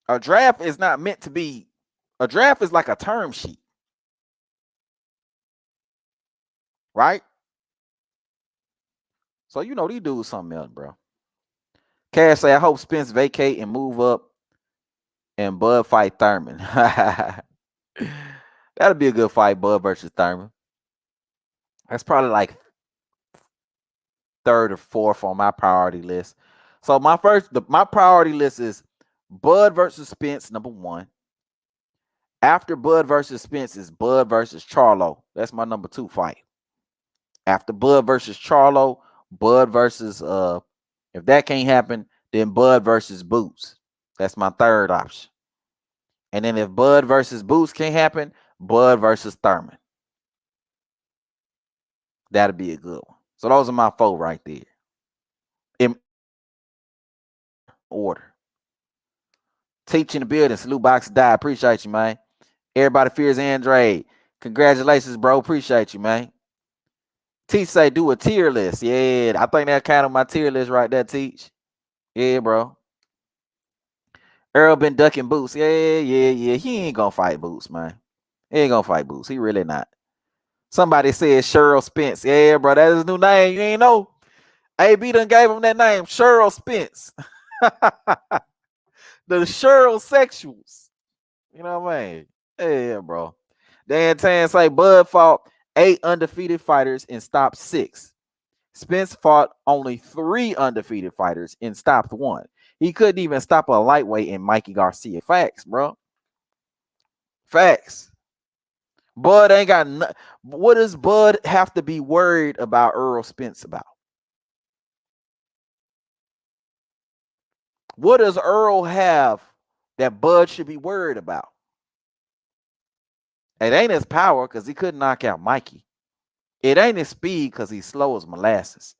A draft is not meant to be, a draft is like a term sheet. Right? So, these dudes something else, bro. Cash say, I hope Spence vacate and move up and Bud fight Thurman. That'll be a good fight, Bud versus Thurman. That's probably like 3rd or 4th on my priority list. So my priority list is Bud versus Spence, number 1. After Bud versus Spence is Bud versus Charlo. That's my number 2 fight. After Bud versus Charlo, Bud versus if that can't happen, then Bud versus Boots. That's my 3rd option. And then if Bud versus Boots can't happen, Bud versus Thurman. That'll be a good one. So those are my 4 right there. In order. Teaching the building. Salute Box Die. Appreciate you, man. Everybody fears Andre. Congratulations, bro. Appreciate you, man. Teach say do a tier list. Yeah, I think that's kind of my tier list right there, Teach. Yeah, bro. Earl been ducking Boots. Yeah. He ain't gonna fight Boots, man. He ain't gonna fight Boots. He really not. Somebody said Cheryl Spence. Yeah, bro. That's his new name. You ain't know. AB done gave him that name. Cheryl Spence. The Cheryl Sexuals. You know what I mean? Yeah, bro. Dan Tan say Bud fought 8 undefeated fighters and stopped 6. Spence fought only 3 undefeated fighters and stopped 1. He couldn't even stop a lightweight in Mikey Garcia. Facts, bro. Facts. Bud ain't got what does Bud have to be worried about Earl Spence about? What does Earl have that Bud should be worried about? It ain't his power because he couldn't knock out Mikey. It ain't his speed because he's slow as molasses.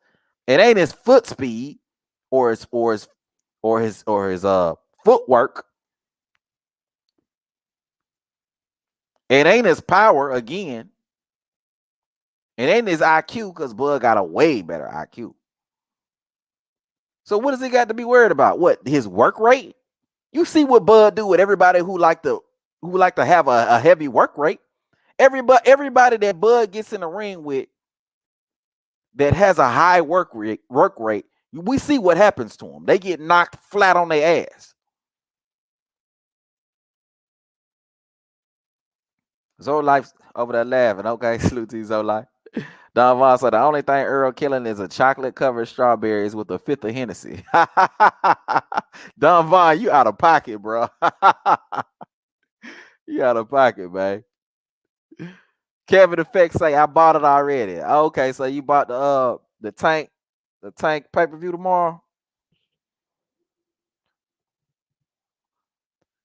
It ain't his foot speed or his footwork. It ain't his power again. It ain't his IQ because Bud got a way better IQ. So what does he got to be worried about? What, his work rate? You see what Bud do with everybody who like to have a heavy work rate. Everybody that Bud gets in the ring with that has a high work rate, we see what happens to them. They get knocked flat on their ass. Zolife over there laughing. Okay, salute to you, Zolife. Don Vaughn said the only thing Earl killing is a chocolate-covered strawberries with a fifth of Hennessy. Don Vaughn, you out of pocket, bro. You out of pocket, man. Kevin Effects say I bought it already. Okay, so you bought the tank pay-per-view tomorrow.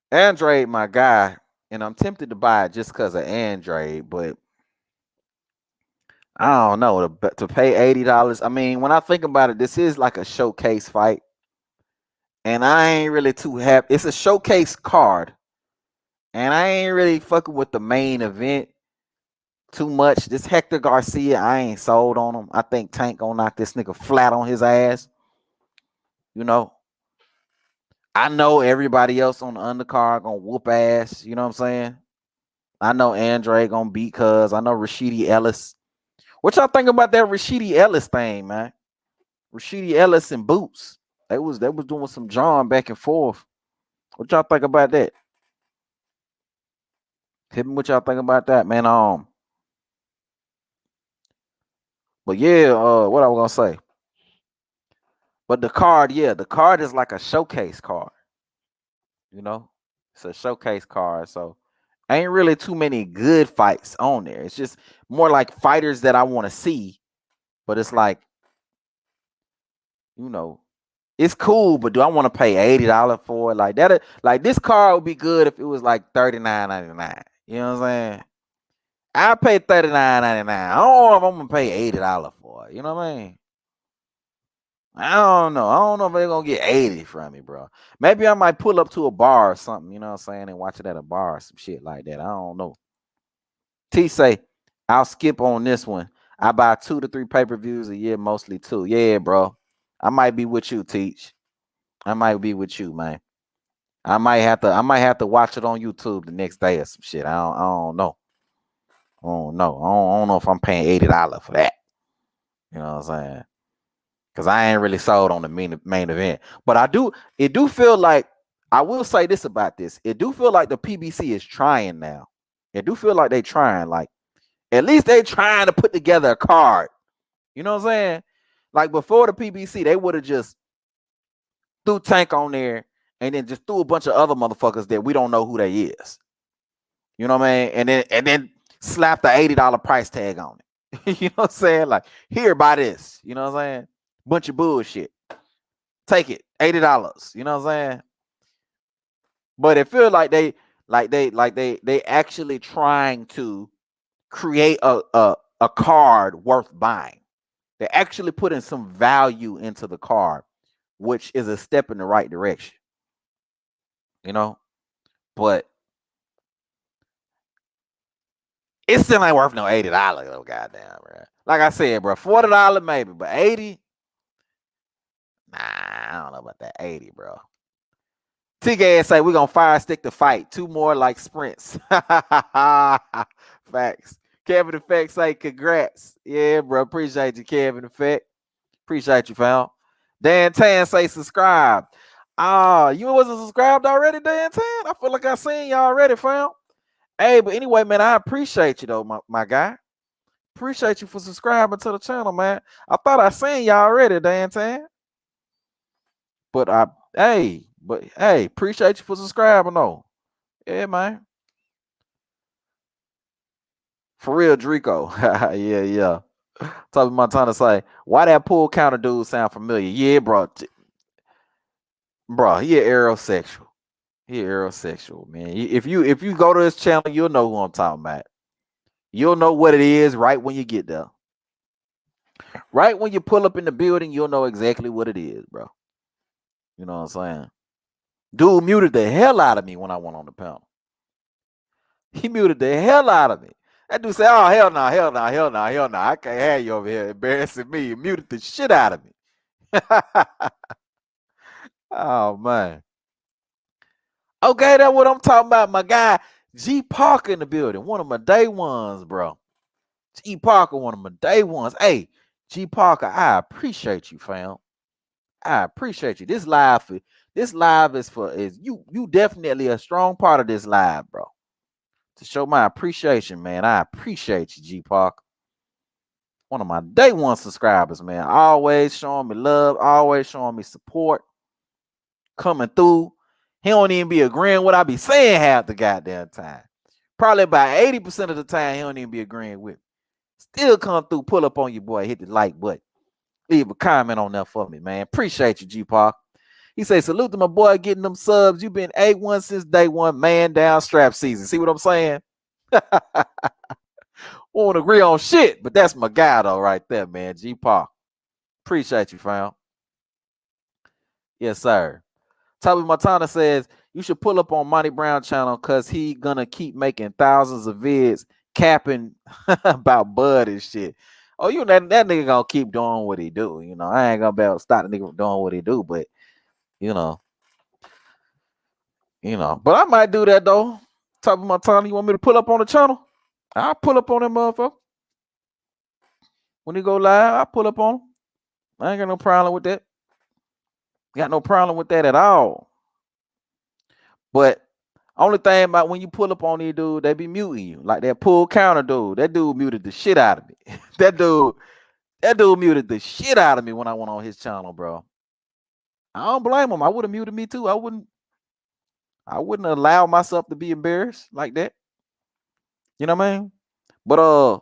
Andrade, my guy, and I'm tempted to buy it just because of Andrade, but I don't know, to pay $80. I mean, when I think about it, this is like a showcase fight, and I ain't really too happy. It's a showcase card, and I ain't really fucking with the main event too much. This Hector Garcia, I ain't sold on him. I think Tank gonna knock this nigga flat on his ass. You know, I know everybody else on the undercard gonna whoop ass. You know what I'm saying? I know Andre gonna beat Cuz. I know Rashidi Ellis. What y'all think about that Rashidi Ellis thing, man? Rashidi Ellis and Boots. They was doing some John back and forth. What y'all think about that? Hit me what y'all think about that, man. But yeah, what I was gonna say. But the card is like a showcase card. You know, it's a showcase card. So ain't really too many good fights on there. It's just more like fighters that I want to see. But it's like, you know, it's cool, but do I want to pay $80 for it? Like that, like this card would be good if it was like $39.99. You know what I'm saying? I pay $39.99. I don't know if I'm gonna pay $80 for it. You know what I mean? I don't know if they're gonna get 80 from me, bro. Maybe I might pull up to a bar or something, you know what I'm saying, and watch it at a bar or some shit like that. I don't know. T say, I'll skip on this one. I buy 2 to 3 pay-per-views a year, mostly 2. Yeah, bro. I might be with you, Teach. I might be with you, man. I might have to watch it on YouTube the next day or some shit. I don't know. I don't know if I'm paying $80 for that. You know what I'm saying? Because I ain't really sold on the main event. But it do feel like, I will say this about this. It do feel like the PBC is trying now. It do feel like they trying. Like, at least they trying to put together a card. You know what I'm saying? Like before the PBC, they would have just threw Tank on there and then just threw a bunch of other motherfuckers that we don't know who they is. You know what I mean? And then slap the $80 price tag on it. You know what I'm saying? Like, here, buy this. You know what I'm saying? Bunch of bullshit. Take it. $80. You know what I'm saying? But it feels like they actually trying to create a card worth buying. They're actually putting some value into the card, which is a step in the right direction. You know? But it still ain't worth no $80 though, goddamn, bro. Like I said, bro, $40 maybe, but 80? Nah, I don't know about that 80, bro. TK say we're gonna fire stick the fight. 2 more like sprints. Facts. Kevin Effect say congrats. Yeah, bro. Appreciate you, Kevin Effect. Appreciate you, fam. Dan Tan say subscribe. You wasn't subscribed already, Dan Tan? I feel like I seen you already, fam. Hey, but anyway, man, I appreciate you though, my guy. Appreciate you for subscribing to the channel, man. I thought I seen you already, Dan Tan. But hey, appreciate you for subscribing though. Yeah, man. For real, Drico. Yeah. Toby Montana say, why that pool counter dude sound familiar? Yeah, bro. bro, he a aerosexual. He a aerosexual, man. If you go to his channel, you'll know who I'm talking about. You'll know what it is right when you get there. Right when you pull up in the building, you'll know exactly what it is, bro. You know what I'm saying? Dude muted the hell out of me when I went on the panel. He muted the hell out of me. That dude said, "Oh, hell no, hell no, hell no, hell no. I can't have you over here embarrassing me." He muted the shit out of me. Oh, man. Okay, that's what I'm talking about. My guy, G Parker in the building. One of my day ones, bro. G Parker, one of my day ones. Hey, G Parker, I appreciate you, fam. I appreciate you. This live is you definitely a strong part of this live, bro. To show my appreciation, man. I appreciate you, G Park. One of my day one subscribers, man. Always showing me love, always showing me support. Coming through. He don't even be agreeing what I be saying half the goddamn time. Probably about 80% of the time, he don't even be agreeing with me. Still come through, pull up on your boy, hit the like button. Leave a comment on there for me, man. Appreciate you, G Park. He say, salute to my boy getting them subs. You been A1 since day one, man down strap season. See what I'm saying? Won't agree on shit, but that's my guy though right there, man. G Park. Appreciate you, fam. Yes, sir. Toby Montana says, you should pull up on Monty Brown channel because he gonna keep making thousands of vids capping about Bud and shit. Oh, you know that nigga gonna keep doing what he do. You know, I ain't gonna be able to stop the nigga from doing what he do, but you know. But I might do that though. Toby Montana, you want me to pull up on the channel? I'll pull up on that motherfucker. When he go live, I'll pull up on him. I ain't got no problem with that. Got no problem with that at all. But only thing about when you pull up on these dude, they be muting you. Like that pull counter dude. That dude muted the shit out of me. that dude muted the shit out of me when I went on his channel, bro. I don't blame him. I would have muted me too. I wouldn't allow myself to be embarrassed like that. You know what I mean? But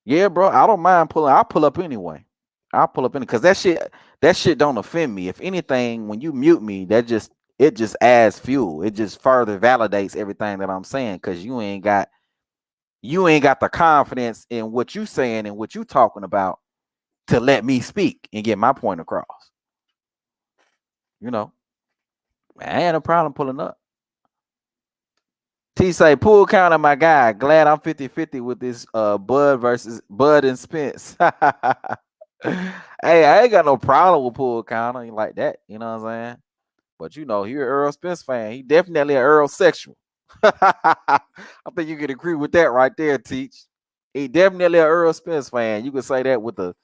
yeah, bro, I don't mind pulling. I'll pull up anyway. I'll pull up in because that shit don't offend me. If anything, when you mute me, it just adds fuel. It just further validates everything that I'm saying because you ain't got the confidence in what you saying and what you talking about to let me speak and get my point across. You know, I ain't no problem pulling up. T say, pull counter, my guy. Glad I'm 50-50 with this Bud and Spence. Hey, I ain't got no problem with pull counter like that. You know what I'm saying? But you know, you're an Earl Spence fan. He definitely an Earl sexual. I think you can agree with that right there, Teach. He definitely an Earl Spence fan. You can say that with the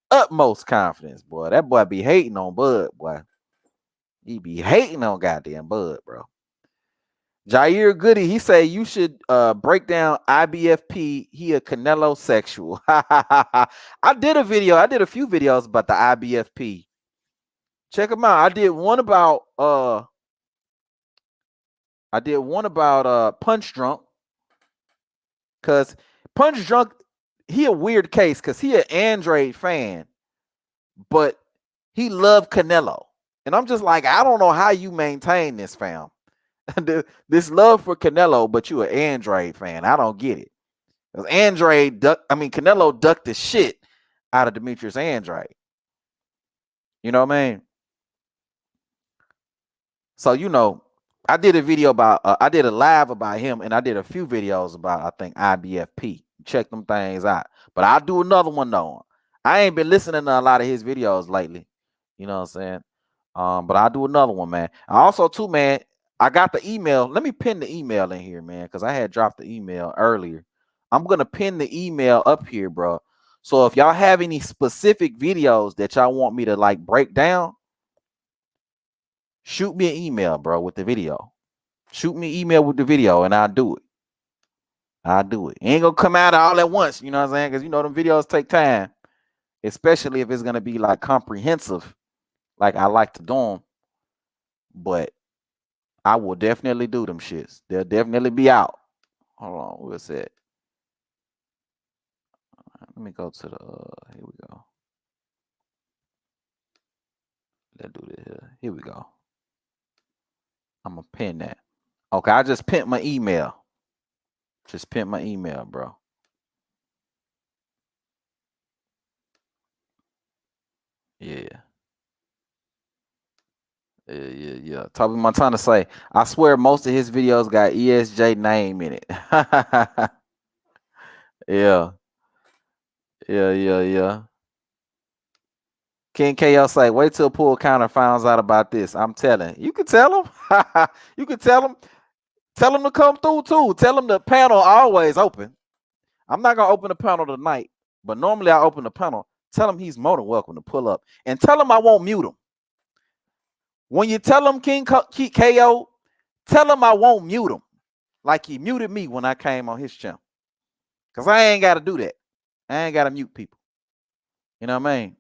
utmost confidence, boy. That boy be hating on Bud, boy. He be hating on goddamn Bud, bro. Jair Goody, he say you should break down IBFP. He a Canelo sexual. I did a few videos about the IBFP. Check them out. I did one about Punch Drunk. Cause Punch Drunk, he a weird case because he an Android fan, but he loved Canelo. And I'm just like, I don't know how you maintain this, fam. This love for Canelo, but you an Android fan. I don't get it. Because Canelo ducked the shit out of Demetrius Andrade. You know what I mean? So, you know, I did a video about, I did a live about him, and I did a few videos about, I think, IBFP. Check them things out. But I'll do another one, though. I ain't been listening to a lot of his videos lately. You know what I'm saying? But I'll do another one, man. I also, too, man, I got the email. Let me pin the email in here, man, because I had dropped the email earlier. I'm going to pin the email up here, bro. So if y'all have any specific videos that y'all want me to, like, break down, shoot me an email, bro, with the video. Shoot me an email with the video, and I'll do it. I'll do it. It ain't going to come out all at once, you know what I'm saying? Because, you know, them videos take time, especially if it's going to be, like, comprehensive, like I like to do them. But I will definitely do them shits. They'll definitely be out. Hold on, what's that? Let me go to the, here we go. Let's do this here. Here we go. I'm gonna pin that. Okay, I just pinned my email. Just pinned my email, bro. Yeah. Yeah. Toby Montana say, I swear most of his videos got ESJ name in it. Yeah. Yeah. King KL say, wait till Pool Counter finds out about this. I'm telling. You can tell him. You can tell him. Tell him to come through too. Tell him the panel always open. I'm not gonna open the panel tonight, but normally I open the panel. Tell him he's more than welcome to pull up. And tell him I won't mute him. When you tell him King KO, tell him I won't mute him. Like he muted me when I came on his channel. Because I ain't got to do that. I ain't got to mute people. You know what I mean?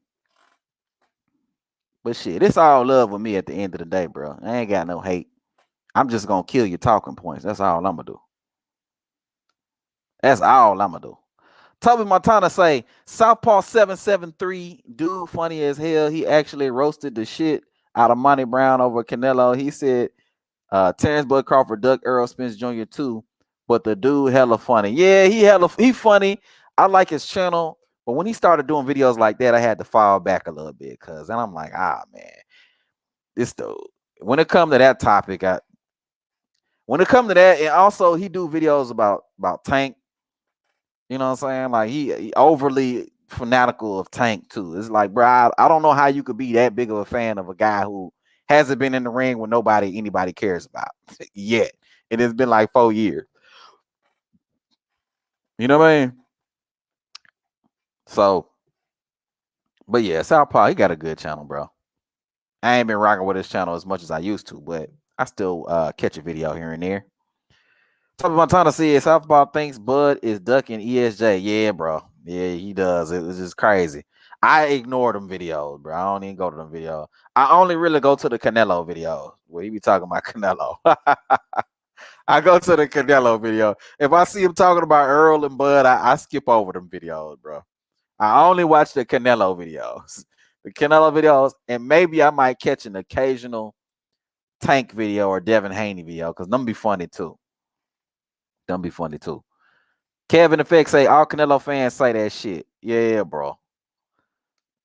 But shit, it's all love with me at the end of the day, bro. I ain't got no hate. I'm just going to kill your talking points. That's all I'm going to do. That's all I'm going to do. Toby Montana say, Southpaw 773, dude funny as hell. He actually roasted the shit out of Monty Brown over Canelo. He said, Terrence Bud Crawford, Doug Earl Spence Jr. too, but the dude hella funny. Yeah, he funny. I like his channel, but when he started doing videos like that, I had to fall back a little bit because then I'm like, man, this dude. When it comes to that topic, when it comes to that, and also he do videos about Tank. You know what I'm saying? Like he overly fanatical of Tank too. It's like, bro, I don't know how you could be that big of a fan of a guy who hasn't been in the ring with anybody cares about yet. And it's been like 4 years. You know what I mean? So, but yeah, Southpaw, he got a good channel, bro. I ain't been rocking with his channel as much as I used to, but I still catch a video here and there. Toby Montana says Southpaw thinks Bud is ducking ESJ. Yeah, bro. Yeah, he does. It's just crazy. I ignore them videos, bro. I don't even go to them videos. I only really go to the Canelo videos where he be talking about Canelo. I go to the Canelo video. If I see him talking about Earl and Bud, I skip over them videos, bro. I only watch the Canelo videos. The Canelo videos, and maybe I might catch an occasional Tank video or Devin Haney video because them be funny too. Kevin Effect say all Canelo fans say that shit. Yeah, bro.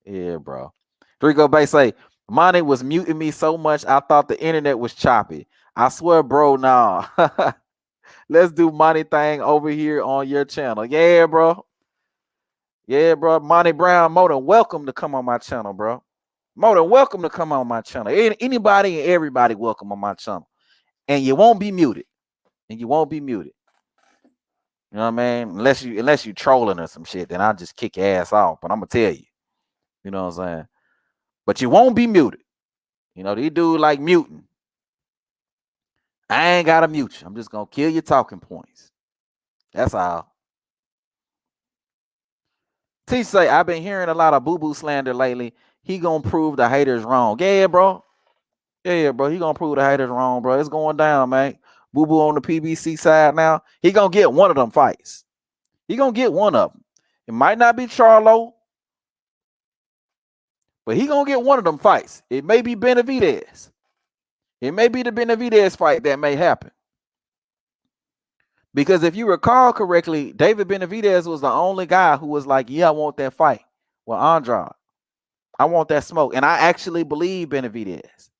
Drigo Bay say Monty was muting me so much I thought the internet was choppy. I swear, bro, nah. Let's do Monty thing over here on your channel. Yeah, bro. Monty Brown, more than welcome to come on my channel, bro. More than welcome to come on my channel. Anybody and everybody welcome on my channel. And you won't be muted. You know what I mean? Unless you trolling or some shit, then I'll just kick your ass off. But I'm gonna tell you. You know what I'm saying? But you won't be muted. You know, these dudes like muting. I ain't gotta mute you. I'm just gonna kill your talking points. That's all. T say I've been hearing a lot of boo-boo slander lately. He gonna prove the haters wrong. Yeah, bro. He gonna prove the haters wrong, bro. It's going down, man. Boo-boo on the PBC side now. He gonna get one of them fights. He gonna get one of them. It might not be Charlo, but he gonna get one of them fights. It may be Benavidez. It may be the Benavidez fight that may happen. Because if you recall correctly, David Benavidez was the only guy who was like, yeah, I want that fight with Andrade. I want that smoke. And I actually believe Benavidez.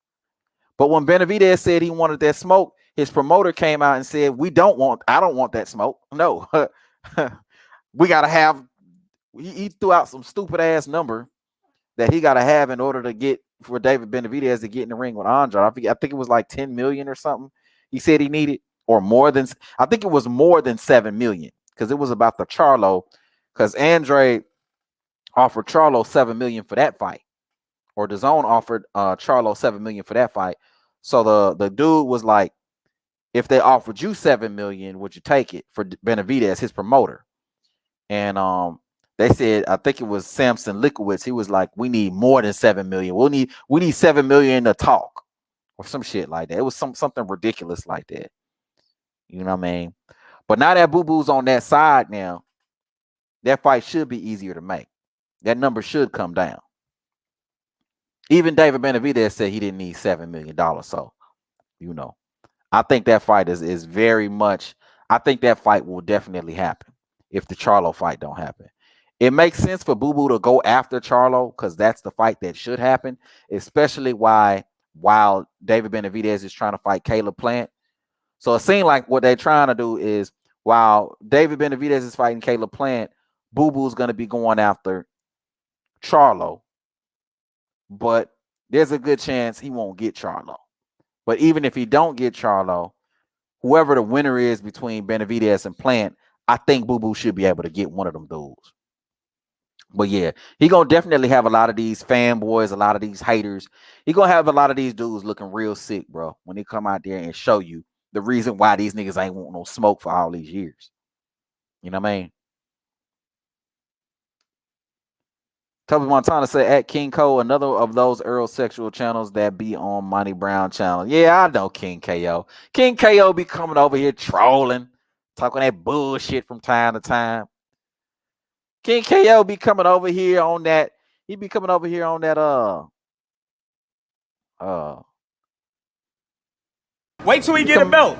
But when Benavidez said he wanted that smoke, his promoter came out and said, I don't want that smoke. No. We got to have, he threw out some stupid ass number that he got to have in order to get for David Benavidez to get in the ring with Andrade. I think it was like 10 million or something. He said he needed, or more than, I think it was more than 7 million because it was about the Charlo, because Andrade offered Charlo 7 million for that fight, or DAZN offered Charlo 7 million for that fight. So the dude was like, if they offered you 7 million, would you take it for Benavidez, his promoter? And they said, I think it was Samson Lickowitz. He was like, we need more than 7 million. We need 7 million to talk, or some shit like that. It was something ridiculous like that. You know what I mean? But now that Boo-Boo's on that side now, that fight should be easier to make. That number should come down. Even David Benavidez said he didn't need $7 million. So, I think that fight is very much. I think that fight will definitely happen if the Charlo fight don't happen. It makes sense for Boo Boo to go after Charlo because that's the fight that should happen, especially while David Benavidez is trying to fight Caleb Plant. So it seems like what they're trying to do is while David Benavidez is fighting Caleb Plant, Boo Boo's going to be going after Charlo. But there's a good chance he won't get Charlo. But even if he don't get Charlo, whoever the winner is between Benavidez and Plant, I think Boo Boo should be able to get one of them dudes. But yeah, he gonna definitely have a lot of these fanboys, a lot of these haters. He gonna have a lot of these dudes looking real sick, bro, when they come out there and show you the reason why these niggas ain't want no smoke for all these years. You know what I mean? Toby Montana said at King Ko, another of those Earl sexual channels that be on Monty Brown channel. Yeah, I know King KO. King KO be coming over here trolling, talking that bullshit from time to time. King KO be coming over here on that. He be coming over here on that Wait till he get a belt.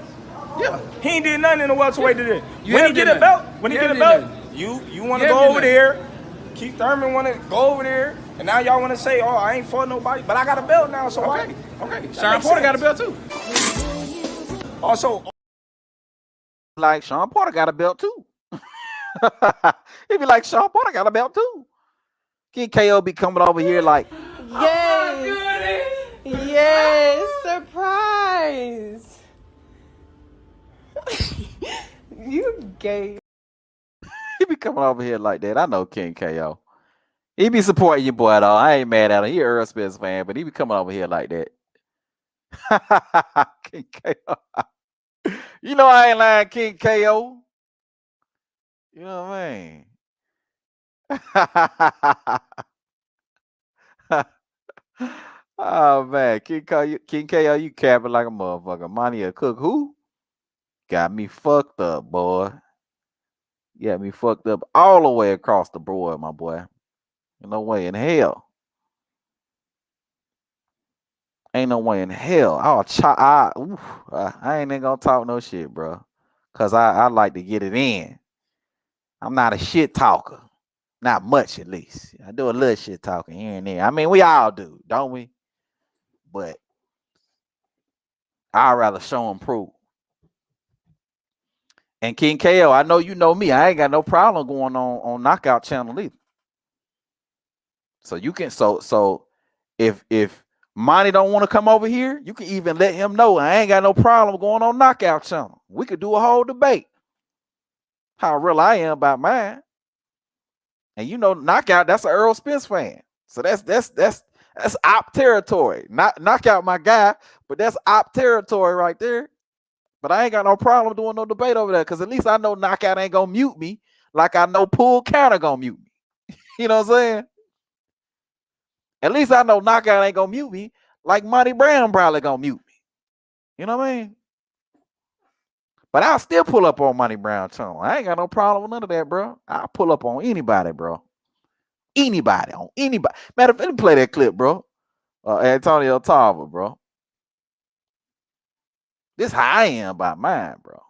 Yeah, he ain't did nothing in the welterweight today. When he get a belt, you want to go over there. Keith Thurman want to go over there, and now y'all want to say, "Oh, I ain't fought nobody," but I got a belt now, so okay. Sean Porter got a belt too. Also, like Sean Porter got a belt too. He be like Sean Porter got a belt too. King KO be coming over here like, yes, surprise. You gay. He be coming over here like that. I know King KO. He be supporting your boy though. I ain't mad at him. He an Earl Spence fan, but he be coming over here like that. King KO. You know I ain't lying, King KO. You know what I mean? Oh man, King KO, you capping like a motherfucker. Monty a cook who? Got me fucked up, boy. Got me fucked up all the way across the board, my boy. No way in hell. Ain't no way in hell. I ain't even gonna talk no shit, bro. Cause I like to get it in. I'm not a shit talker. Not much, at least. I do a little shit talking here and there. I mean, we all do, don't we? But I'd rather show and prove. And King KO, I know you know me. I ain't got no problem going on Knockout Channel either. So you can so if Monty don't want to come over here, you can even let him know I ain't got no problem going on Knockout Channel. We could do a whole debate. How real I am about mine. And you know, Knockout, that's an Earl Spence fan. So that's op territory. Not Knockout my guy, but that's op territory right there. But I ain't got no problem doing no debate over there because at least I know Knockout ain't gonna mute me like I know Pull Counter gonna mute me. You know what I'm saying? At least I know Knockout ain't gonna mute me like Monty Brown probably gonna mute me. You know what I mean? But I'll still pull up on Monty Brown channel. I ain't got no problem with none of that, bro. I'll pull up on anybody, bro. Anybody. Matter of fact, let me play that clip, bro. Antonio Tarver, bro. This how I am about mine, bro.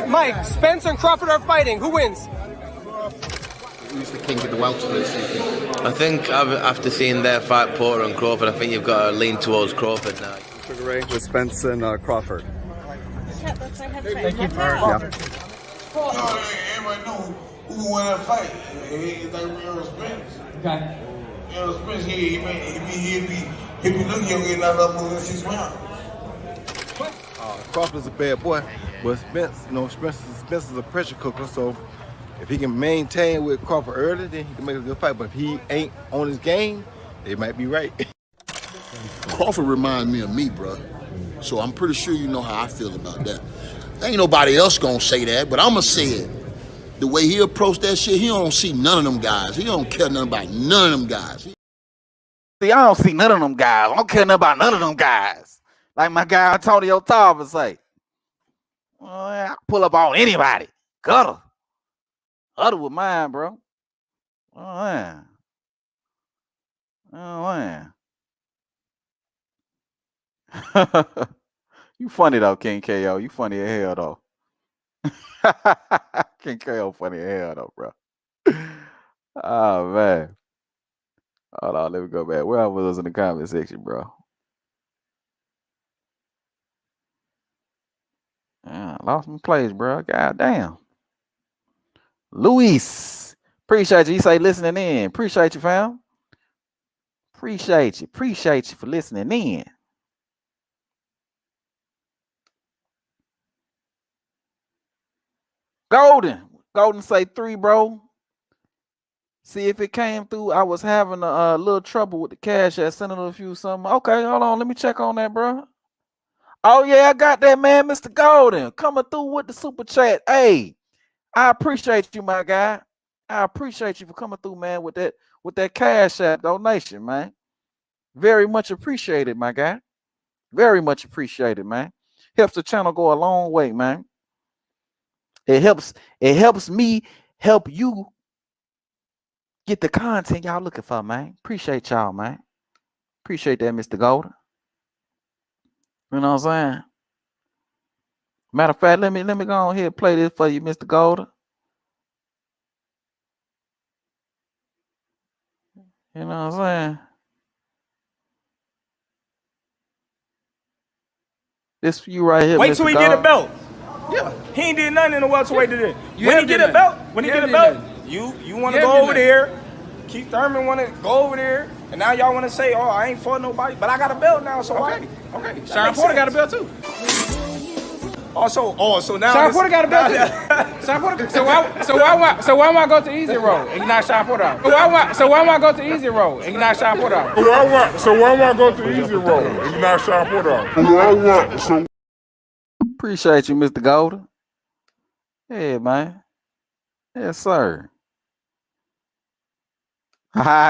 Mike, Spence and Crawford are fighting. Who wins? Who's the king of the welterweights? I think after seeing their fight, Porter and Crawford, I think you've got to lean towards Crawford now. Sugar Ray with Spence and Crawford. Thank you. Yeah. Everybody know who won that fight. It's like Earl Spence. Okay. Earl Spence, he be looking young getting out of moving 6 rounds. Crawford's a bad boy, but Spence, Spence is a pressure cooker, so if he can maintain with Crawford early, then he can make a good fight. But if he ain't on his game, they might be right. Crawford reminds me of me, bro. So I'm pretty sure you know how I feel about that. Ain't nobody else gonna say that, but I'ma say it. The way he approached that shit, he don't see none of them guys. He don't care nothing about none of them guys. See, I don't see none of them guys. I don't care nothing about none of them guys. Like my guy Antonio Tarver say. I pull up on anybody. Gutter with mine, bro. Oh man. Oh man. You funny though, King KO. You funny as hell though. King KO funny as hell though, bro. Oh man. Hold on, let me go back. Where I was in the comment section, bro. Yeah, lost my place, bro. God damn. Luis. Appreciate you. He say listening in. Appreciate you, fam. Appreciate you. Appreciate you for listening in. Golden. Golden say 3, bro. See if it came through. I was having a little trouble with the cash. I sent a few something. Okay, hold on. Let me check on that, bro. Oh yeah, I got that, man. Mr. Golden coming through with the super chat. Hey, I appreciate you, my guy. I appreciate you for coming through, man, with that cash app donation, man. Very much appreciated, my guy. Very much appreciated, man. Helps the channel go a long way, man. It helps me help you get the content y'all looking for, man. Appreciate y'all, man. Appreciate that, Mr. Golden. You know what I'm saying? Matter of fact, let me go on here and play this for you, Mr. Golden. You know what I'm saying? This for you right here, Wait Mr. till he Golden. get a belt. Yeah, he ain't did nothing in the welterweight today. When he get a belt, you want to go over there. Keith Thurman want to go over there, and now y'all want to say, "Oh, I ain't fought nobody," but I got a belt now, so okay. Sean Porter got a belt too. So now Sean Porter got a belt too. Sean Porter. So why am I go to easy road and you not Sean Porter? So why am I go to easy road and you not Sean Porter? So why am I go to easy road and you not Sean Porter? Appreciate you, Mr. Golden. Yeah, man. Yes, sir.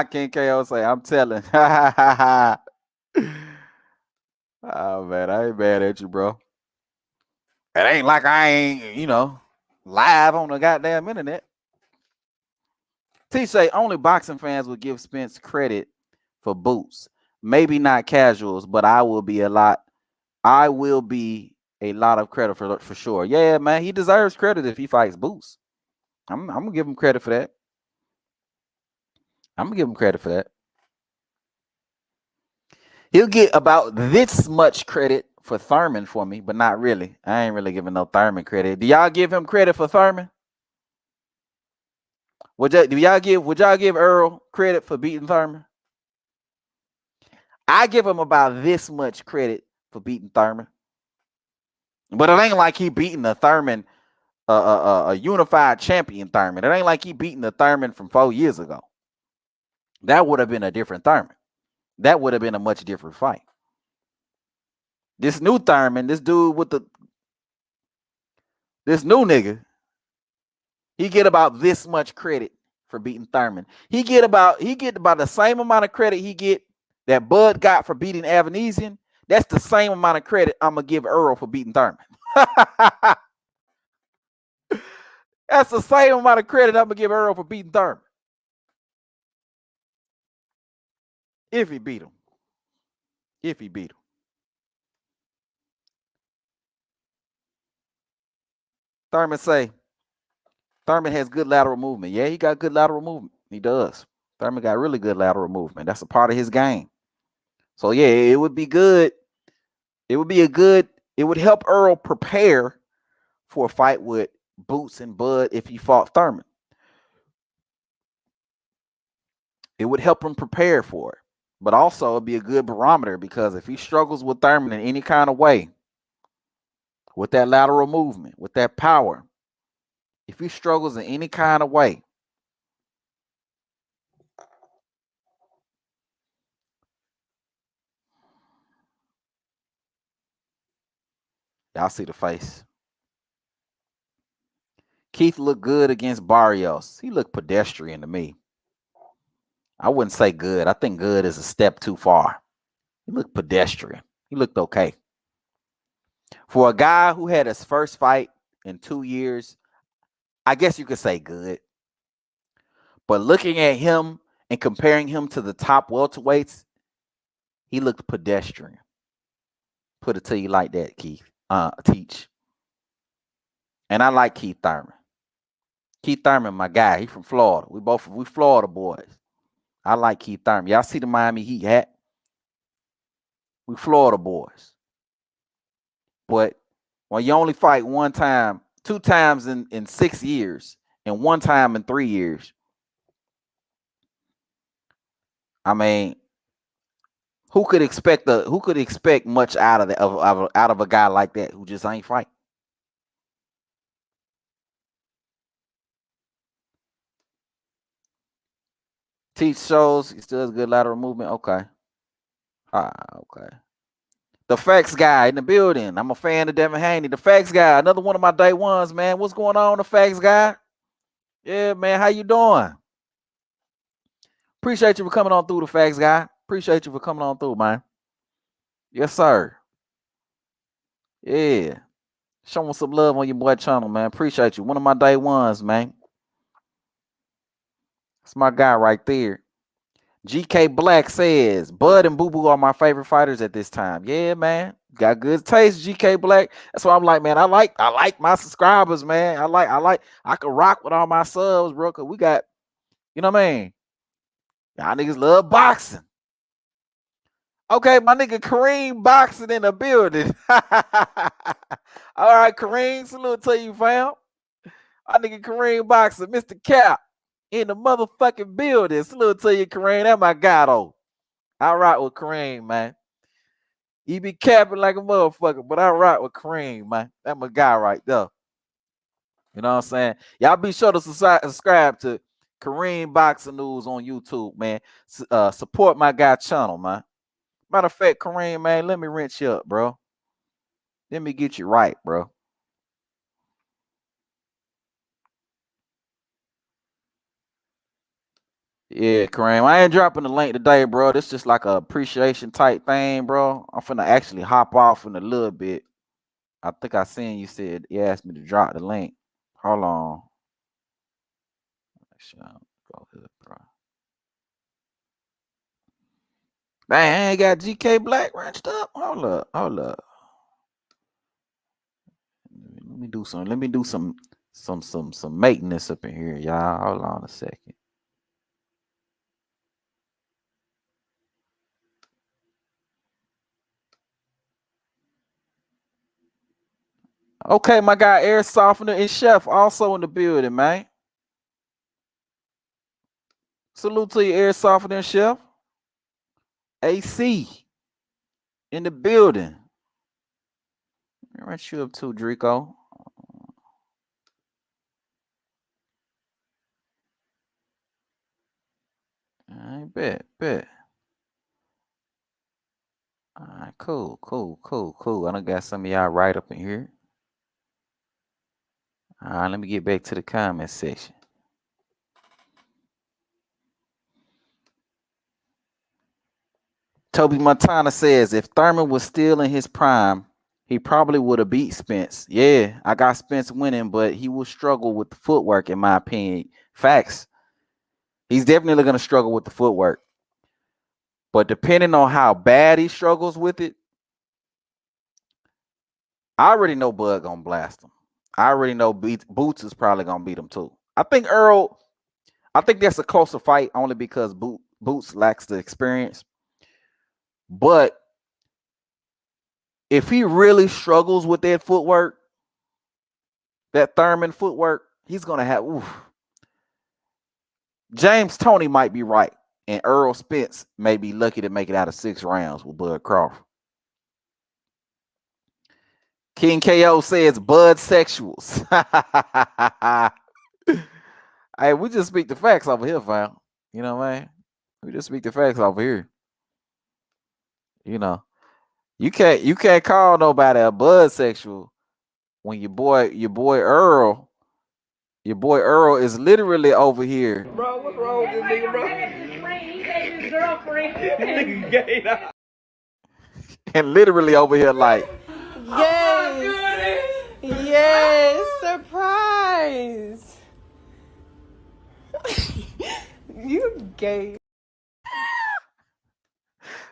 King KO say, I'm telling. Oh man, I ain't mad at you, bro. It ain't like I ain't, live on the goddamn internet. T say only boxing fans will give Spence credit for boots. Maybe not casuals, but I will be a lot of credit for sure. Yeah, man, he deserves credit if he fights Boots. I'm gonna give him credit for that. He'll get about this much credit for Thurman for me, but not really. I ain't really giving no Thurman credit. Do y'all give him credit for Thurman? Would y'all give Earl credit for beating Thurman? I give him about this much credit for beating Thurman. But it ain't like he beating the Thurman, a unified champion Thurman. It ain't like he beating the Thurman from 4 years ago. That would have been a different Thurman. That would have been a much different fight. This new Thurman, this dude with this new nigga, he get about this much credit for beating Thurman. He get about the same amount of credit he get that Bud got for beating Avanesian. That's the same amount of credit I'm gonna give Earl for beating Thurman. That's the same amount of credit I'm gonna give Earl for beating Thurman. If he beat him. Thurman say, Thurman has good lateral movement. Yeah, he got good lateral movement. He does. Thurman got really good lateral movement. That's a part of his game. So yeah, it would be good. It would help Earl prepare for a fight with Boots and Bud if he fought Thurman. It would help him prepare for it. But also it'd be a good barometer because if he struggles with Thurman in any kind of way, with that lateral movement, with that power, if he struggles in any kind of way, y'all see the face. Keith looked good against Barrios. He looked pedestrian to me. I wouldn't say good. I think good is a step too far. He looked pedestrian. He looked okay. For a guy who had his first fight in 2 years, I guess you could say good. But looking at him and comparing him to the top welterweights, he looked pedestrian. Put it to you like that, Keith. Teach. And I like Keith Thurman. Keith Thurman, my guy. He from Florida. We Florida boys. I like Keith Thurman. Y'all see the Miami Heat hat? We Florida boys. But when you only fight one time, 2 times in 6 years, and 1 time in 3 years, I mean, who could expect much out of a guy like that who just ain't fight? Teach shows he still has good lateral movement. Okay. Okay. The facts guy in the building. I'm a fan of Devin Haney. The facts guy, another one of my day ones, man. What's going on, the facts guy? Yeah, man. How you doing? Appreciate you for coming on through, the facts guy. Appreciate you for coming on through, man. Yes, sir. Yeah. Showing some love on your boy channel, man. Appreciate you. One of my day ones, man. That's my guy right there. GK Black says, Bud and Boo Boo are my favorite fighters at this time. Yeah, man. Got good taste, GK Black. That's why I'm like, man, I like my subscribers, man. I can rock with all my subs, bro. Cause we got, you know what I mean? Y'all niggas love boxing. Okay, my nigga Kareem boxing in the building. All right, Kareem, salute to you, fam. My nigga Kareem boxing, Mr. Cap. In the motherfucking building. Salute to you, Kareem. That's my guy, though. I rock with Kareem, man. He be capping like a motherfucker, but I rock with Kareem, man. That's my guy right there. You know what I'm saying? Y'all be sure to subscribe to Kareem Boxing News on YouTube, man. Support my guy channel, man. Matter of fact, Kareem, man, let me rinse you up, bro. Let me get you right, bro. Yeah, Kareem. I ain't dropping the link today, bro. This just like a appreciation type thing, bro. I'm finna actually hop off in a little bit. I think I seen you said you asked me to drop the link. Hold on. Go ahead, bro. Man, I ain't got GK Black wrenched up. Hold up. Let me do some maintenance up in here, y'all. Hold on a second. Okay, my guy Air Softener and Chef also in the building, man. Salute to you, Air Softener and Chef. AC in the building. Let me wrench you up too, Drico. I bet. All right, cool. I done got some of y'all right up in here. All right, let me get back to the comment section. Toby Montana says, if Thurman was still in his prime, he probably would have beat Spence. Yeah, I got Spence winning, but he will struggle with the footwork, in my opinion. Facts. He's definitely going to struggle with the footwork. But depending on how bad he struggles with it, I already know Bud going to blast him. I already know Boots is probably going to beat him too. I think that's a closer fight only because Boots lacks the experience. But if he really struggles with that footwork, that Thurman footwork, he's going to have, James Toney might be right. And Earl Spence may be lucky to make it out of 6 rounds with Bud Crawford. King KO says Bud sexuals. Hey, we just speak the facts over here, fam. You know what I mean? We just speak the facts over here. You know, you can't call nobody a Bud sexual when your boy Earl is literally over here. Bro, what's wrong with this nigga, bro? His girlfriend. Nigga gay now. And literally over here like, Yes, surprise. You gay.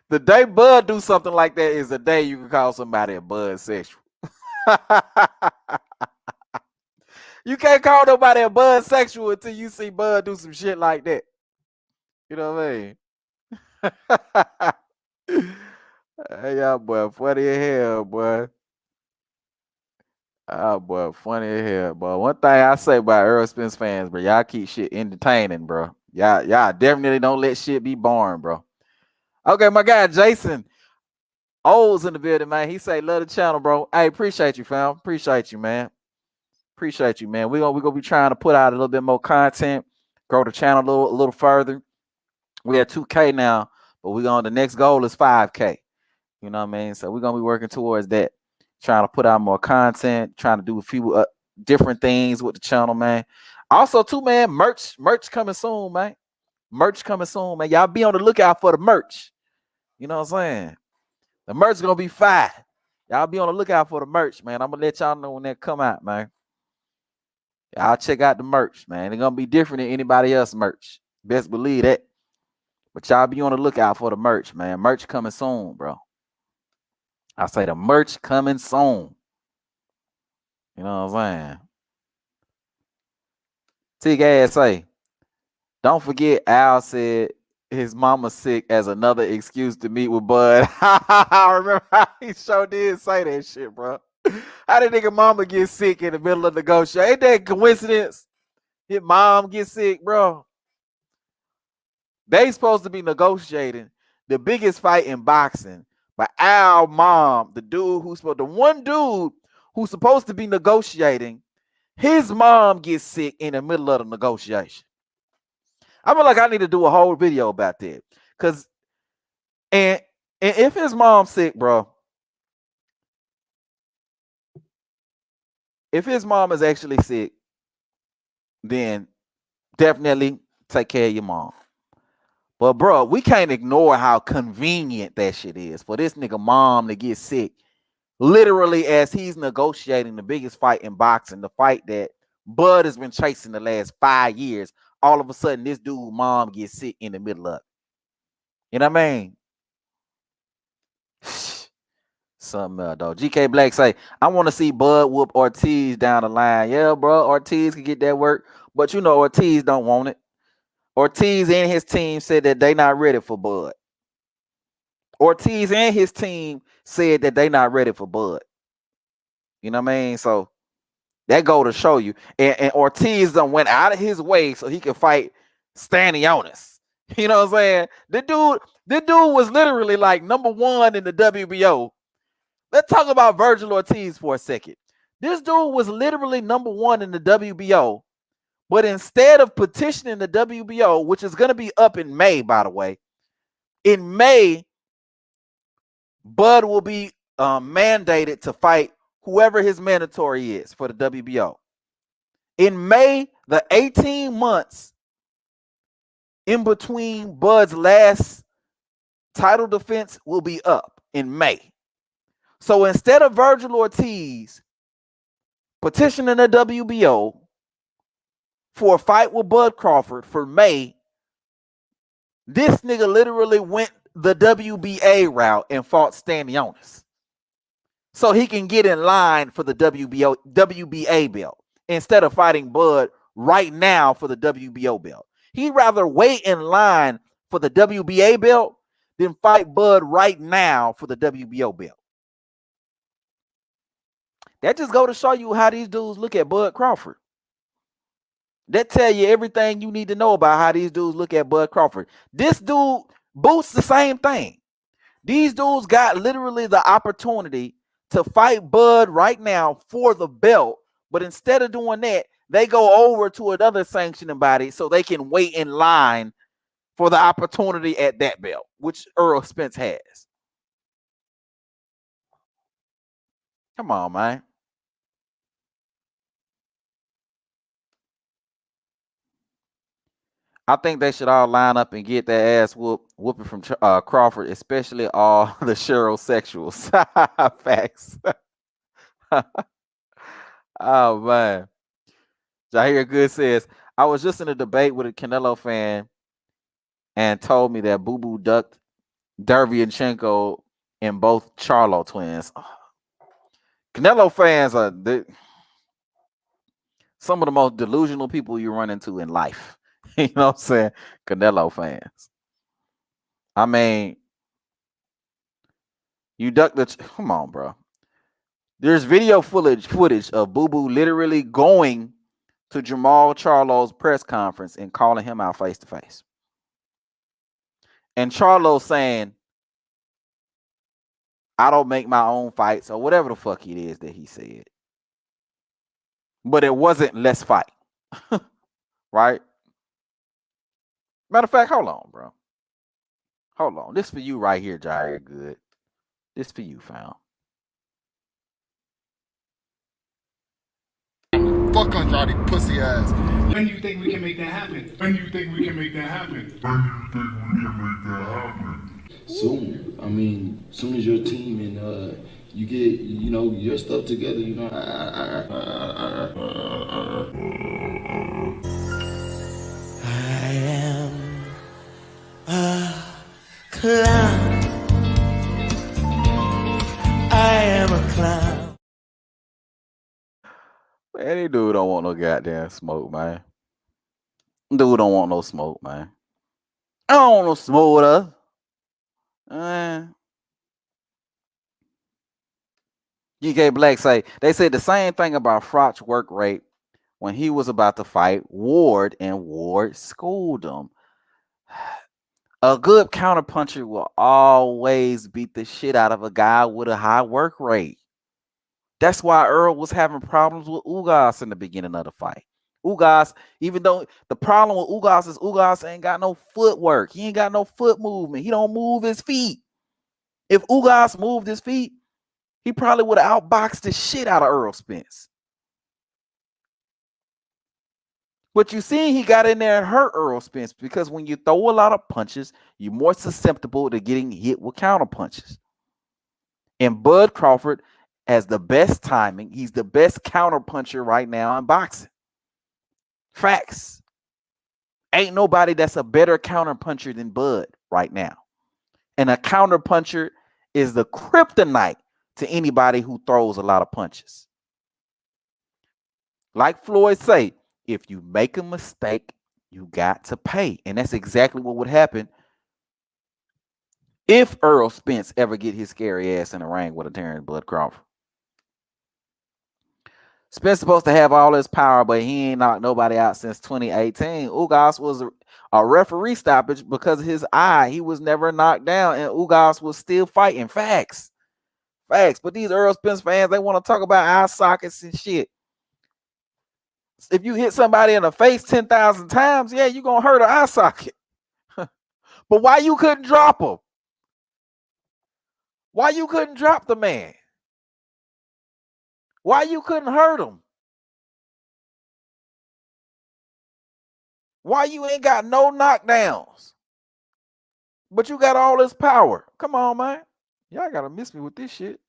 The day Bud do something like that is the day you can call somebody a Bud sexual. You can't call nobody a Bud sexual until you see Bud do some shit like that. You know what I mean? Hey, y'all, boy, funny as hell, boy. Oh, boy, funny as hell, boy. One thing I say about Earl Spence fans, bro, y'all keep shit entertaining, bro. Y'all definitely don't let shit be boring, bro. Okay, my guy Jason O's in the building, man. He say, love the channel, bro. Hey, appreciate you, fam. Appreciate you, man. Appreciate you, man. We're gonna be trying to put out a little bit more content, grow the channel a little further. We at 2K now, but the next goal is 5K. You know what I mean? So we're gonna be working towards that, trying to put out more content, trying to do a few different things with the channel, man. Also, too, man, merch coming soon, man. Merch coming soon, man. Y'all be on the lookout for the merch. You know what I'm saying? The merch is gonna be fire. Y'all be on the lookout for the merch, man. I'm gonna let y'all know when that come out, man. Y'all check out the merch, man. It's gonna be different than anybody else merch. Best believe that. But y'all be on the lookout for the merch, man. Merch coming soon, bro. I say the merch coming soon. You know what I'm saying? T-Gas say, don't forget Al said his mama sick as another excuse to meet with Bud. I remember how he sure did say that shit, bro. How did nigga mama get sick in the middle of negotiation? Ain't that a coincidence? His mom get sick, bro. They supposed to be negotiating the biggest fight in boxing. But Al mom, the one dude who's supposed to be negotiating, his mom gets sick in the middle of the negotiation. I feel like I need to do a whole video about that. And if his mom's sick, bro, if his mom is actually sick, then definitely take care of your mom. But bro, we can't ignore how convenient that shit is for this nigga mom to get sick. Literally, as he's negotiating the biggest fight in boxing, the fight that Bud has been chasing the last 5 years, all of a sudden this dude mom gets sick in the middle of it. You know what I mean? Something else, though. GK Black say, I want to see Bud whoop Ortiz down the line. Yeah, bro, Ortiz can get that work, but you know Ortiz don't want it. Ortiz and his team said that they not ready for Bud. Ortiz and his team said that they not ready for Bud. You know what I mean? So that go to show you. And Ortiz done went out of his way so he could fight Stanionis. You know what I'm saying? The dude was literally like #1 in the WBO. Let's talk about Virgil Ortiz for a second. This dude was literally #1 in the WBO. But instead of petitioning the WBO, which is going to be up in May, by the way, in May, Bud will be mandated to fight whoever his mandatory is for the WBO. In May, the 18 months in between Bud's last title defense will be up in May. So instead of Virgil Ortiz petitioning the WBO for a fight with Bud Crawford for May, this nigga literally went the WBA route and fought Stanionis so he can get in line for the WBA belt instead of fighting Bud right now for the WBO belt. He'd rather wait in line for the WBA belt than fight Bud right now for the WBO belt. That just go to show you how these dudes look at Bud Crawford. That tell you everything you need to know about how these dudes look at Bud Crawford. This dude, Boots, the same thing. These dudes got literally the opportunity to fight Bud right now for the belt, but instead of doing that, they go over to another sanctioning body so they can wait in line for the opportunity at that belt, which Earl Spence has. Come on, man. I think they should all line up and get their ass whooping from Crawford, especially all the Sherosexuals. Facts. Oh, man. Jair Good says, I was just in a debate with a Canelo fan. and told me that Boo Boo ducked Derevyanchenko in both Charlo twins. Canelo fans are some of the most delusional people you run into in life. You know what I'm saying? Canelo fans. I mean, you duck the. Come on, bro. There's video footage of Boo Boo literally going to Jamal Charlo's press conference and calling him out face to face. And Charlo saying, I don't make my own fights, or whatever the fuck it is that he said. But it wasn't let's fight. Right? Matter of fact, hold on, bro. Hold on. This for you right here, Jair Good. This for you, fam. Fuck Andrade, pussy ass. When do you think we can make that happen? When do you think we can make that happen? When do you think we can make that happen? Soon. I mean, soon as your team and you get, your stuff together, I am a clown. I am a clown. Any dude don't want no goddamn smoke, man. Dude don't want no smoke, man. I don't want no smoke with us. GK Black say they said the same thing about Froch's work rate when he was about to fight Ward, and Ward schooled him. A good counterpuncher will always beat the shit out of a guy with a high work rate. That's why Earl was having problems with Ugas in the beginning of the fight. Ugas, even though the problem with Ugas is Ugas ain't got no footwork. He ain't got no foot movement. He don't move his feet. If Ugas moved his feet, he probably would have outboxed the shit out of Earl Spence. But you see, he got in there and hurt Earl Spence because when you throw a lot of punches, you're more susceptible to getting hit with counter punches. And Bud Crawford has the best timing. He's the best counter puncher right now in boxing. Facts. Ain't nobody that's a better counter puncher than Bud right now. And a counter puncher is the kryptonite to anybody who throws a lot of punches. Like Floyd say, if you make a mistake, you got to pay. And that's exactly what would happen if Earl Spence ever get his scary ass in the ring with a Terrence Bud Crawford. Spence supposed to have all his power, but he ain't knocked nobody out since 2018. Ugas was a referee stoppage because of his eye. He was never knocked down, and Ugas was still fighting. Facts. But these Earl Spence fans, they want to talk about eye sockets and shit. If you hit somebody in the face 10,000 times, yeah, you're going to hurt an eye socket. But why you couldn't drop him? Why you couldn't drop the man? Why you couldn't hurt him? Why you ain't got no knockdowns? But you got all this power. Come on, man. Y'all got to miss me with this shit.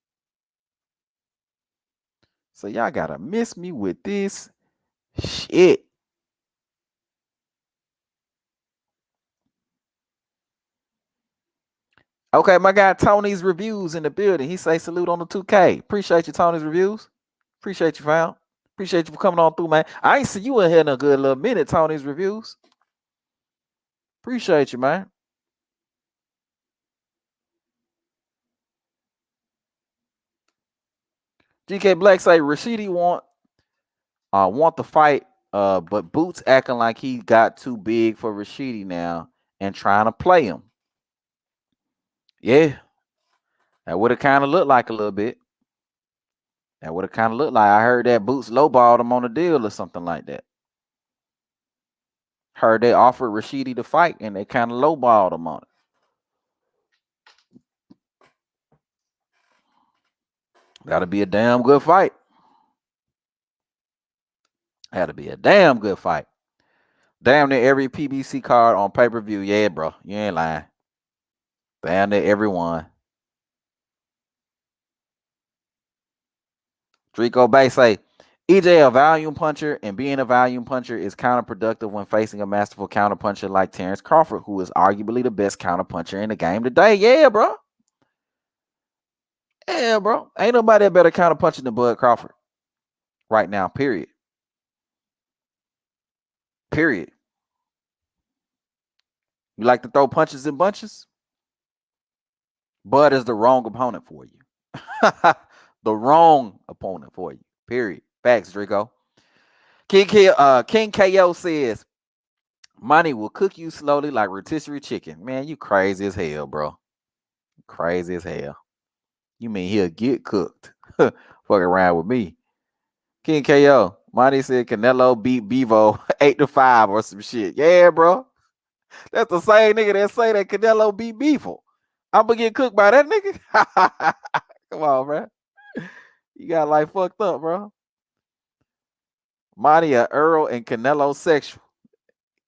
So y'all got to miss me with this shit. Okay, my guy Tony's Reviews in the building. He say salute on the 2K. Appreciate you, Tony's Reviews. Appreciate you, fam. Appreciate you for coming on through, man. I ain't see you in here in a good little minute, Tony's Reviews. Appreciate you, man. GK Black say Rashidi want the fight, but Boots acting like he got too big for Rashidi now and trying to play him. Yeah, that would have kind of looked like a little bit. That would have kind of looked like I heard that Boots lowballed him on a deal or something like that. Heard they offered Rashidi to fight and they kind of lowballed him on it. That'll be a damn good fight. That'll be a damn good fight. Damn near every PBC card on pay-per-view. Yeah, bro. You ain't lying. Damn near everyone. Drico Bay say, EJ a volume puncher, and being a volume puncher is counterproductive when facing a masterful counterpuncher like Terrence Crawford, who is arguably the best counterpuncher in the game today. Yeah, bro. Yeah, bro. Ain't nobody a better counterpuncher than Bud Crawford right now, period. Period. You like to throw punches in bunches? Bud is the wrong opponent for you. The wrong opponent for you. Period. Facts, Draco. King KO says, money will cook you slowly like rotisserie chicken. Man, you crazy as hell, bro. Crazy as hell. You mean he'll get cooked? Fuck around with me. King KO. Money said Canelo beat Bevo 8-5 or some shit. Yeah, bro. That's the same nigga that say that Canelo beat Bevo. I'm gonna get cooked by that nigga. Come on, bro. You got like fucked up, bro. Monty a Earl and Canelo sexual.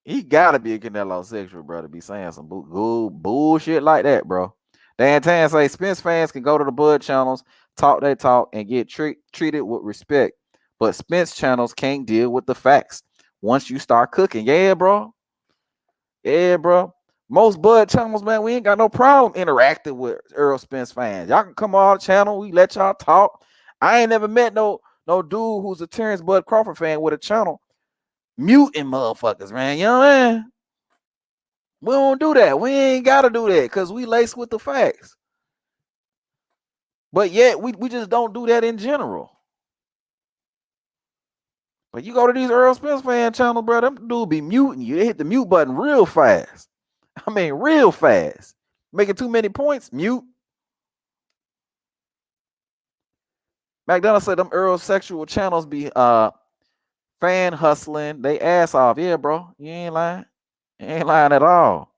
He gotta be a Canelo sexual, bro, to be saying some bullshit like that, bro. Dan Tan say Spence fans can go to the Bud channels, talk their talk, and get treated with respect. But Spence channels can't deal with the facts once you start cooking. Yeah, bro. Yeah, bro. Most Bud channels, man, we ain't got no problem interacting with Earl Spence fans. Y'all can come on the channel, we let y'all talk. I ain't never met no dude who's a Terrence Bud Crawford fan with a channel muting motherfuckers, man. You know what I mean? We don't do that. We ain't gotta do that because we lace with the facts. But yet we just don't do that in general. But you go to these Earl Spence fan channels, bro, them dude be muting you. They hit the mute button real fast. I mean, real fast. Making too many points, mute. McDonald said them Earl sexual channels be fan hustling. They ass off. Yeah, bro. You ain't lying. You ain't lying at all.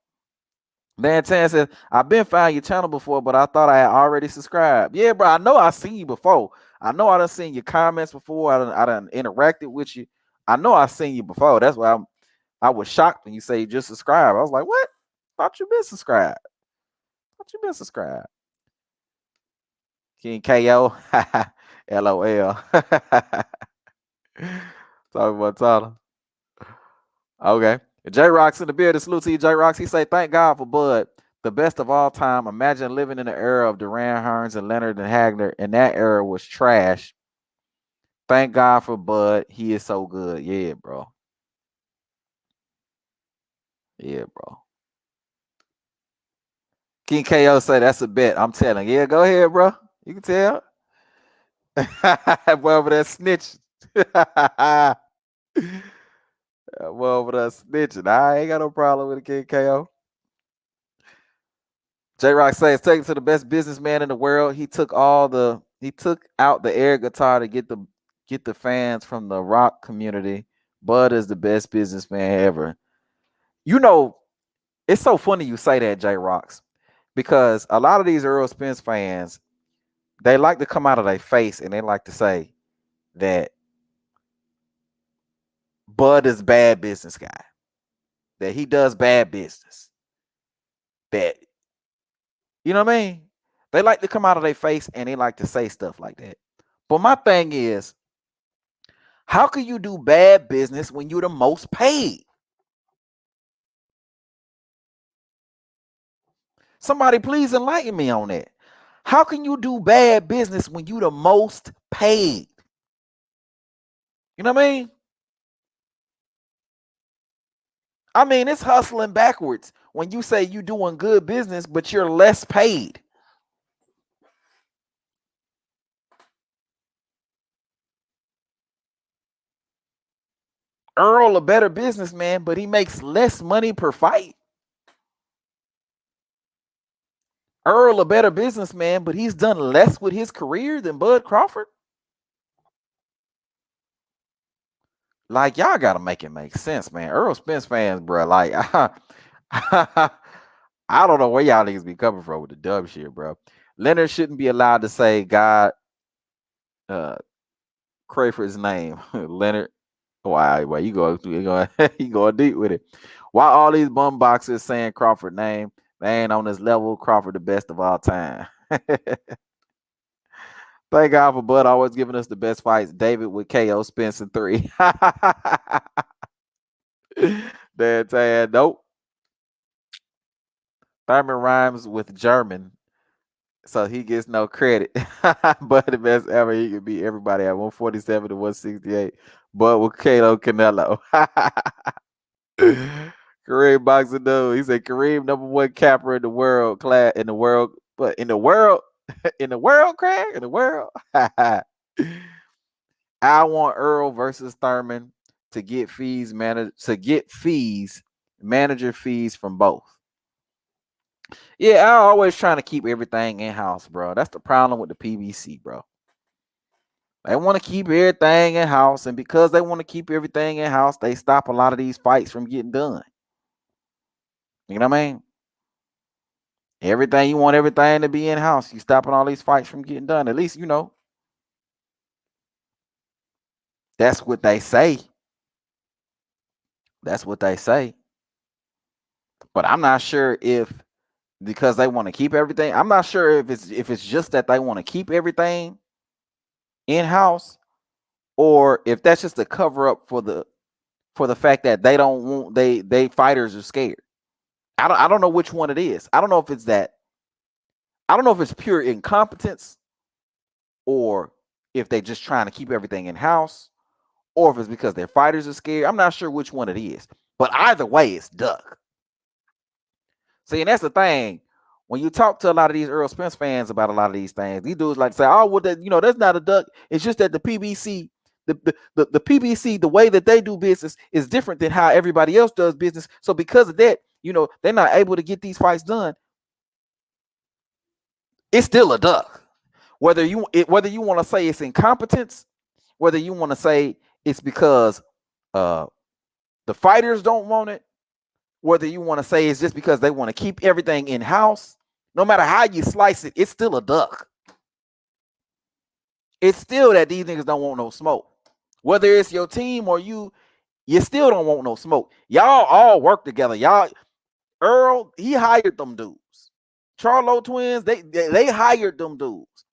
Dan Tan says, I've been found your channel before, but I thought I had already subscribed. Yeah, bro. I know I seen you before. I know I done seen your comments before. I done interacted with you. I know I seen you before. That's why I was shocked when you say you just subscribed. I was like, what? Thought you been subscribed. Thought you been subscribed. King KO. LOL. Talking about Tyler. Okay. J Rock's in the building. Salute to you, J Rocks. He say, thank God for Bud, the best of all time. Imagine living in the era of Duran Hearns and Leonard and Hagner, and that era was trash. Thank God for Bud. He is so good. Yeah, bro. Yeah, bro. King KO say that's a bet. I'm telling. Yeah, go ahead, bro. You can tell. Boy, over there snitching. Boy, over there snitching. I ain't got no problem with the King KO. J Rock says, taken to the best businessman in the world. He took out the air guitar to get the fans from the rock community. Bud is the best businessman ever. You know, it's so funny you say that, J Rocks, because a lot of these Earl Spence fans, they like to come out of their face and they like to say that Bud is a bad business guy, that he does bad business, that, you know what I mean? They like to come out of their face and they like to say stuff like that. But my thing is, how can you do bad business when you're the most paid? Somebody please enlighten me on that. How can you do bad business when you're the most paid? You know what I mean? I mean, it's hustling backwards when you say you're doing good business, but you're less paid. Earl, a better businessman, but he makes less money per fight. Earl, a better businessman, but he's done less with his career than Bud Crawford. Like, y'all gotta make it make sense, man. Earl Spence fans, bro. Like, I don't know where y'all niggas be coming from with the dumb shit, bro. Leonard shouldn't be allowed to say God, Crayford's name. Leonard. Why? You go you going deep with it. Why all these bum boxers saying Crawford name? They ain't on this level. Crawford the best of all time. Thank God for Bud always giving us the best fights. David with KO, Spence in 3. Dante, nope. Thurman rhymes with German, so he gets no credit. But the best ever, he could beat everybody at 147 to 168. But with Kato Canelo. Kareem boxing dude. He said Kareem #1 capper in the world class in the world, but in the world, in the world, Craig, in the world. I want Earl versus Thurman to get manager fees from both. Yeah, I always trying to keep everything in house, bro. That's the problem with the PBC, bro. They want to keep everything in house, and because they want to keep everything in house, they stop a lot of these fights from getting done. You know what I mean? You want everything to be in house. You stopping all these fights from getting done. At least, that's what they say. That's what they say. But I'm not sure if because they want to keep everything. I'm not sure if it's just that they want to keep everything in house, or if that's just a cover up for the fact that they don't want they fighters are scared. I don't know which one it is. I don't know if it's that. I don't know if it's pure incompetence, or if they're just trying to keep everything in house, or if it's because their fighters are scared. I'm not sure which one it is. But either way, it's duck. See, and that's the thing. When you talk to a lot of these Earl Spence fans about a lot of these things, these dudes like say, "Oh, well, that's not a duck. It's just that the PBC, the PBC, the way that they do business is different than how everybody else does business. So because of that, they're not able to get these fights done. It's still a duck. Whether you want to say it's incompetence, whether you want to say it's because the fighters don't want it, whether you want to say it's just because they want to keep everything in house, no matter how you slice it, it's still a duck. It's still that these niggas don't want no smoke. Whether it's your team or you still don't want no smoke. Y'all all work together. Earl, he hired them dudes. Charlo twins, they hired them dudes.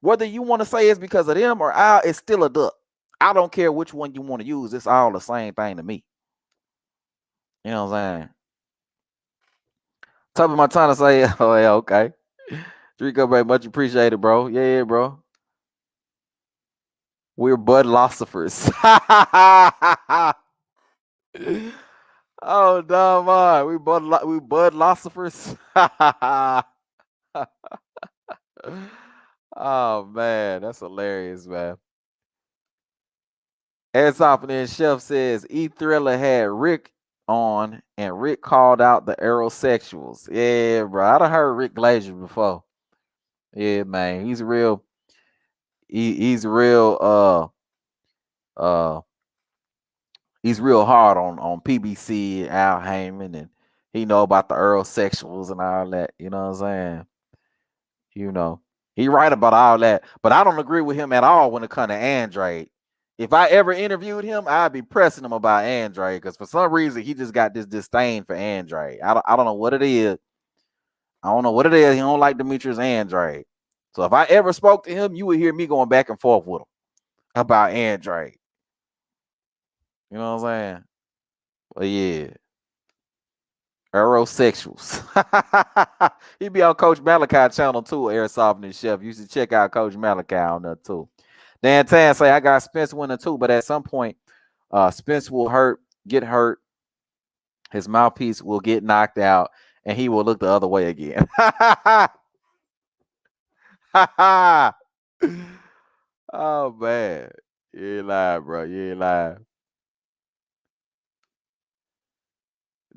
Whether you want to say it's because of them or it's still a duck. I don't care which one you want to use. It's all the same thing to me. You know what I'm saying? Top of my tongue to say, oh yeah, okay. Drico, very much appreciated, bro. Yeah, bro. We're Bud Lossifers. Oh, dumb on. We Bud Lossifers. Oh man, that's hilarious, man. As often as Chef says, E Thriller had Rick on, and Rick called out the aerosexuals. Yeah, bro. I done heard Rick Glazier before. Yeah, man. He's real. He's real. He's real hard on PBC and Al Heyman, and he know about the aerosexuals and all that. You know what I'm saying? He right about all that, but I don't agree with him at all when it comes to Andrade. If I ever interviewed him, I'd be pressing him about Andrade because for some reason he just got this disdain for Andrade. I don't know what it is. I don't know what it is. He don't like Demetrius Andrade. So if I ever spoke to him, you would hear me going back and forth with him about Andrade. You know what I'm saying? But yeah. Aerosexuals. He be on Coach Malachi channel too, Airsoft and Chef. You should check out Coach Malachi on that too. Dan Tan say I got Spence winning too, but at some point, Spence will get hurt. His mouthpiece will get knocked out, and he will look the other way again. Oh man, you ain't lying, bro. You ain't lying.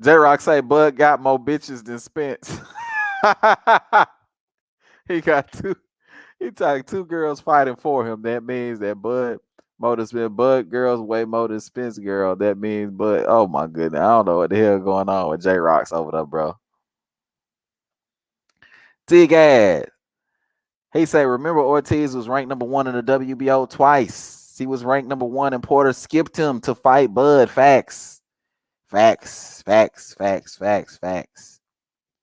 J-Rock say Bud got more bitches than Spence. He got two. He talking 2 girls fighting for him. That means that Bud more than Spence. Bud girls way more than Spence girl. That means Bud. Oh my goodness. I don't know what the hell going on with J-Rock's over there, bro. Tigad. He say, remember Ortiz was ranked #1 in the WBO twice. He was ranked #1 and Porter skipped him to fight Bud. Facts. Facts. Facts. Facts. Facts. Facts.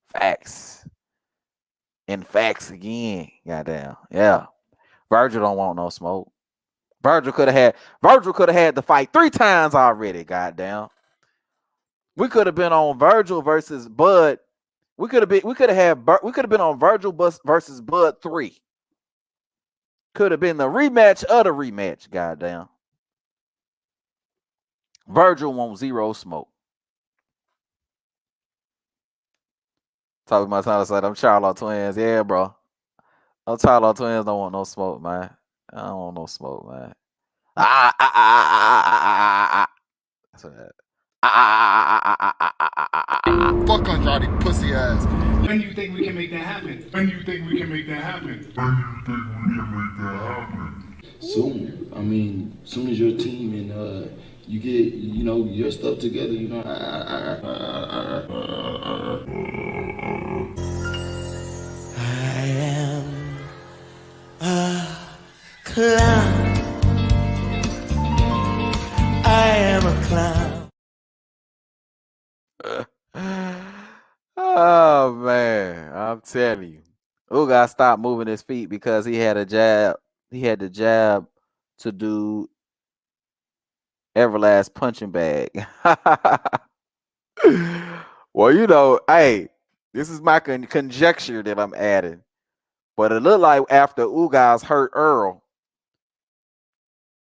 Facts. And facts again. Goddamn. Yeah. Virgil don't want no smoke. Virgil could have had the fight 3 times already. Goddamn. We could have been on Virgil versus Bud. We could have been on Virgil versus Bud 3. Could have been the rematch of the rematch. Goddamn. Virgil wants 0 smoke. Talking my time to say them Charlotte twins. Yeah, bro. Them Charlotte twins don't want no smoke, man. I don't want no smoke, man. That's what Fuck Andrade, pussy ass. When do you think we can make that happen? When do you think we can make that happen? When do you think we can make that happen? Soon. I mean, soon as your team and you get, your stuff together, I am a clown. I am a clown. Oh man, I'm telling you. Ugas stopped moving his feet because he had a jab. He had the jab to do Everlast punching bag. Well, hey, this is my conjecture that I'm adding. But it looked like after Ugas hurt Earl,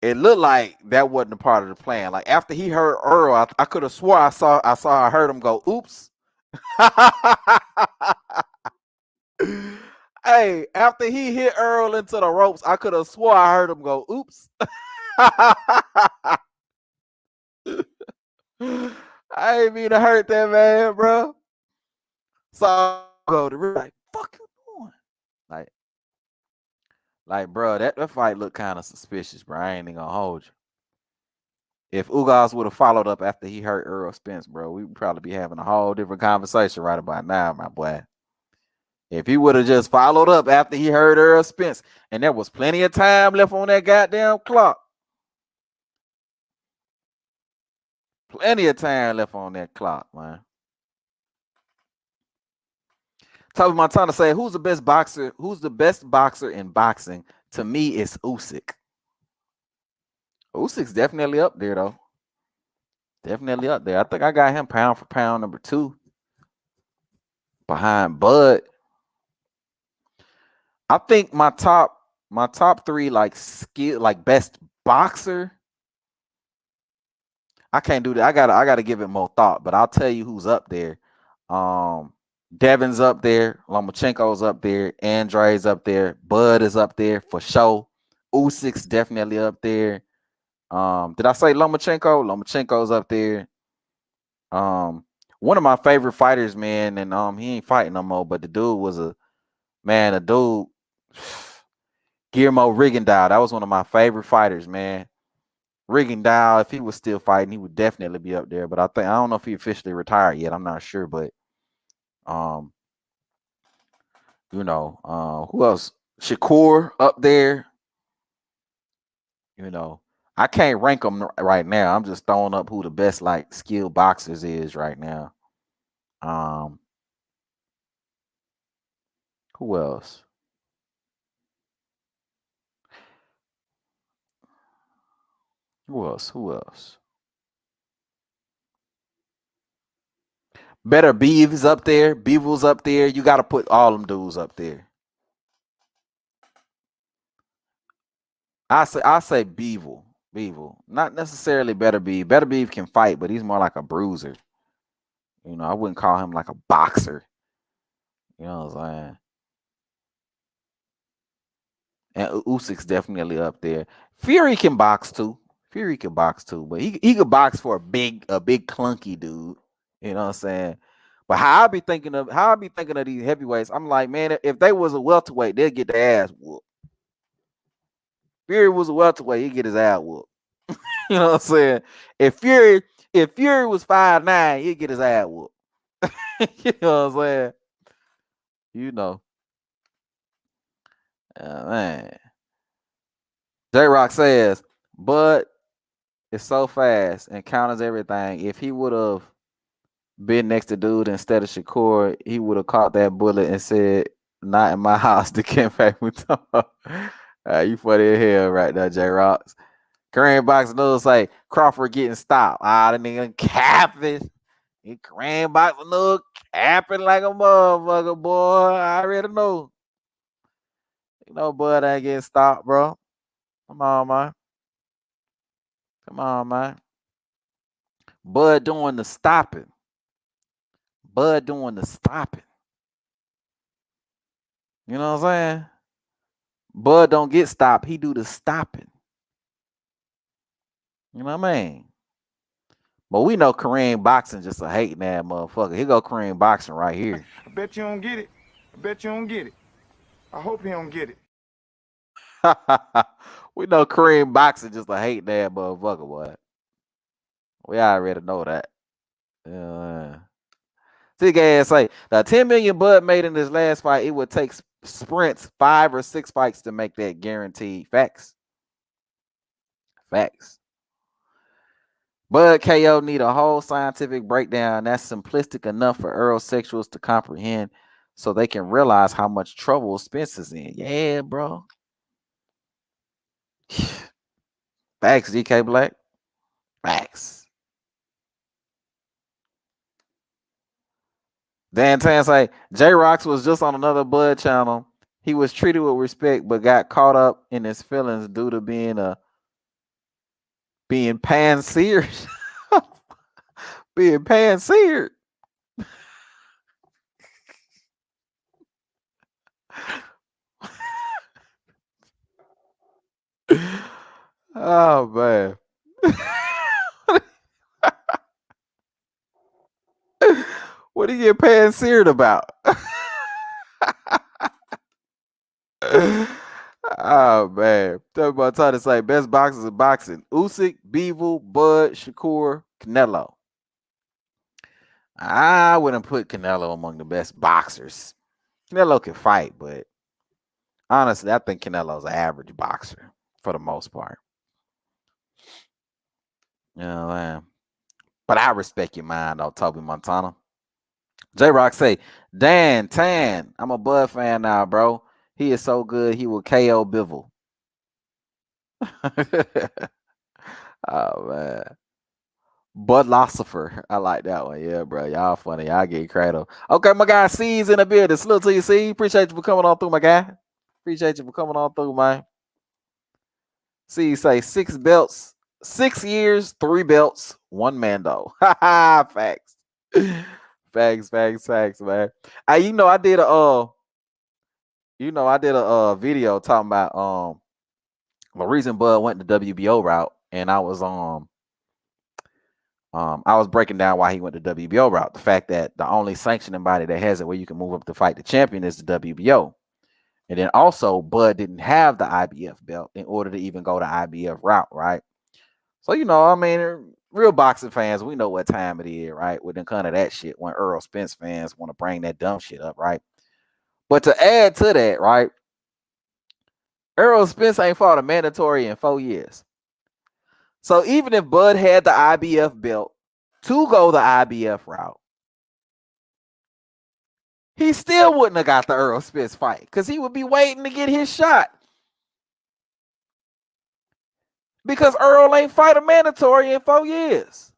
it looked like that wasn't a part of the plan. Like after he hurt Earl, I could have swore I heard him go, oops. Hey, after he hit Earl into the ropes, I could have swore I heard him go, oops. I ain't mean to hurt that man, bro. So I go to like, fuck you doing? Like, bro, that fight looked kind of suspicious, bro. I ain't even gonna hold you. If Ugas would have followed up after he hurt Earl Spence, bro, we would probably be having a whole different conversation right about now, my boy. If he would have just followed up after he hurt Earl Spence, and there was plenty of time left on that goddamn clock. Plenty of time left on that clock, man. Toby Montana say, who's the best boxer? Who's the best boxer in boxing? To me, it's Usyk. Usyk's definitely up there, though. Definitely up there. I think I got him pound for pound number 2 behind Bud. I think my top 3 like best boxer. I can't do that. I gotta give it more thought, but I'll tell you who's up there. Devin's up there, Lomachenko's up there, Andre's up there, Bud is up there for sure. Usyk's definitely up there. Did I say Lomachenko? Lomachenko's up there. One of my favorite fighters, man, and he ain't fighting no more, but the dude was Guillermo Rigondeaux. That was one of my favorite fighters, man. Rigondeaux, if he was still fighting, he would definitely be up there. But I don't know if he officially retired yet. I'm not sure, but who else? Shakur up there. I can't rank them right now. I'm just throwing up who the best like skilled boxers is right now. Who else? Who else? Better Beav's up there. Beavel's up there. You got to put all them dudes up there. I say Beavel. Not necessarily Better Beef. Better Beef can fight, but he's more like a bruiser. I wouldn't call him like a boxer. You know what I'm saying? And Usyk's definitely up there. Fury can box too. But he could box for a big clunky dude. You know what I'm saying? But how I be thinking of these heavyweights, I'm like, man, if they was a welterweight, they'd get their ass whooped. Fury was a welterweight, he'd get his ass whooped. You know what I'm saying? If Fury was 5'9", he'd get his ass whooped. You know what I'm saying? Man. J-Rock says, Bud is so fast and counters everything. If he would have been next to dude instead of Shakur, he would have caught that bullet and said, not in my house, the Ken Family. You funny as hell right now, J Rocks. Korean boxing news say Crawford getting stopped. The nigga capping. Korean boxing news capping like a motherfucker, boy. I already know. You know, Bud ain't getting stopped, bro. Come on, man. Come on, man. Bud doing the stopping. Bud doing the stopping. You know what I'm saying? Bud don't get stopped. He do the stopping. You know what I mean? But we know Korean boxing just a hating ass motherfucker. Here go Korean boxing right here. I bet you don't get it. I bet you don't get it. I hope he don't get it. We know Korean boxing just a hating ass motherfucker, boy. We already know that. Yeah. See, say the 10 million Bud made in this last fight, it would take sprints 5 or 6 fights to make that guaranteed. Facts. Facts. Bud KO need a whole scientific breakdown that's simplistic enough for Eurosexuals to comprehend so they can realize how much trouble Spence is in. Yeah, bro. Facts, DK Black. Facts. Dan Tan say J Rocks was just on another Bud channel. He was treated with respect, but got caught up in his feelings due to being pan-seared. Being pan-seared. Oh man. What do you get pan-seared about? Oh man. Tell me about time to say best boxers in boxing. Usyk, Bivol, Bud, Shakur, Canelo. I wouldn't put Canelo among the best boxers. Canelo can fight, but honestly, I think Canelo's an average boxer for the most part. You know, man. But I respect your mind, though, Toby Montana. J-Rock say, Dan Tan, I'm a Bud fan now, bro. He is so good, he will KO Bivol. Oh, man. Budlosopher. I like that one. Yeah, bro. Y'all funny. Y'all get cradle. Okay, my guy C's in the building. Salute to you, C. Appreciate you for coming on through, my guy. Appreciate you for coming on through, man. C say 6 belts, 6 years, 3 belts, 1 Mando. Facts. Facts, man. I did a video talking about the reason Bud went the WBO route, and I was breaking down why he went the WBO route. The fact that the only sanctioning body that has it where you can move up to fight the champion is the WBO. And then also Bud didn't have the IBF belt in order to even go the IBF route, right? So, real boxing fans, we know what time it is, right? With kind of that shit when Earl Spence fans want to bring that dumb shit up, right? But to add to that, right? Earl Spence ain't fought a mandatory in 4 years. So even if Bud had the IBF belt to go the IBF route, he still wouldn't have got the Earl Spence fight because he would be waiting to get his shot. Because Earl ain't fight a mandatory in 4 years.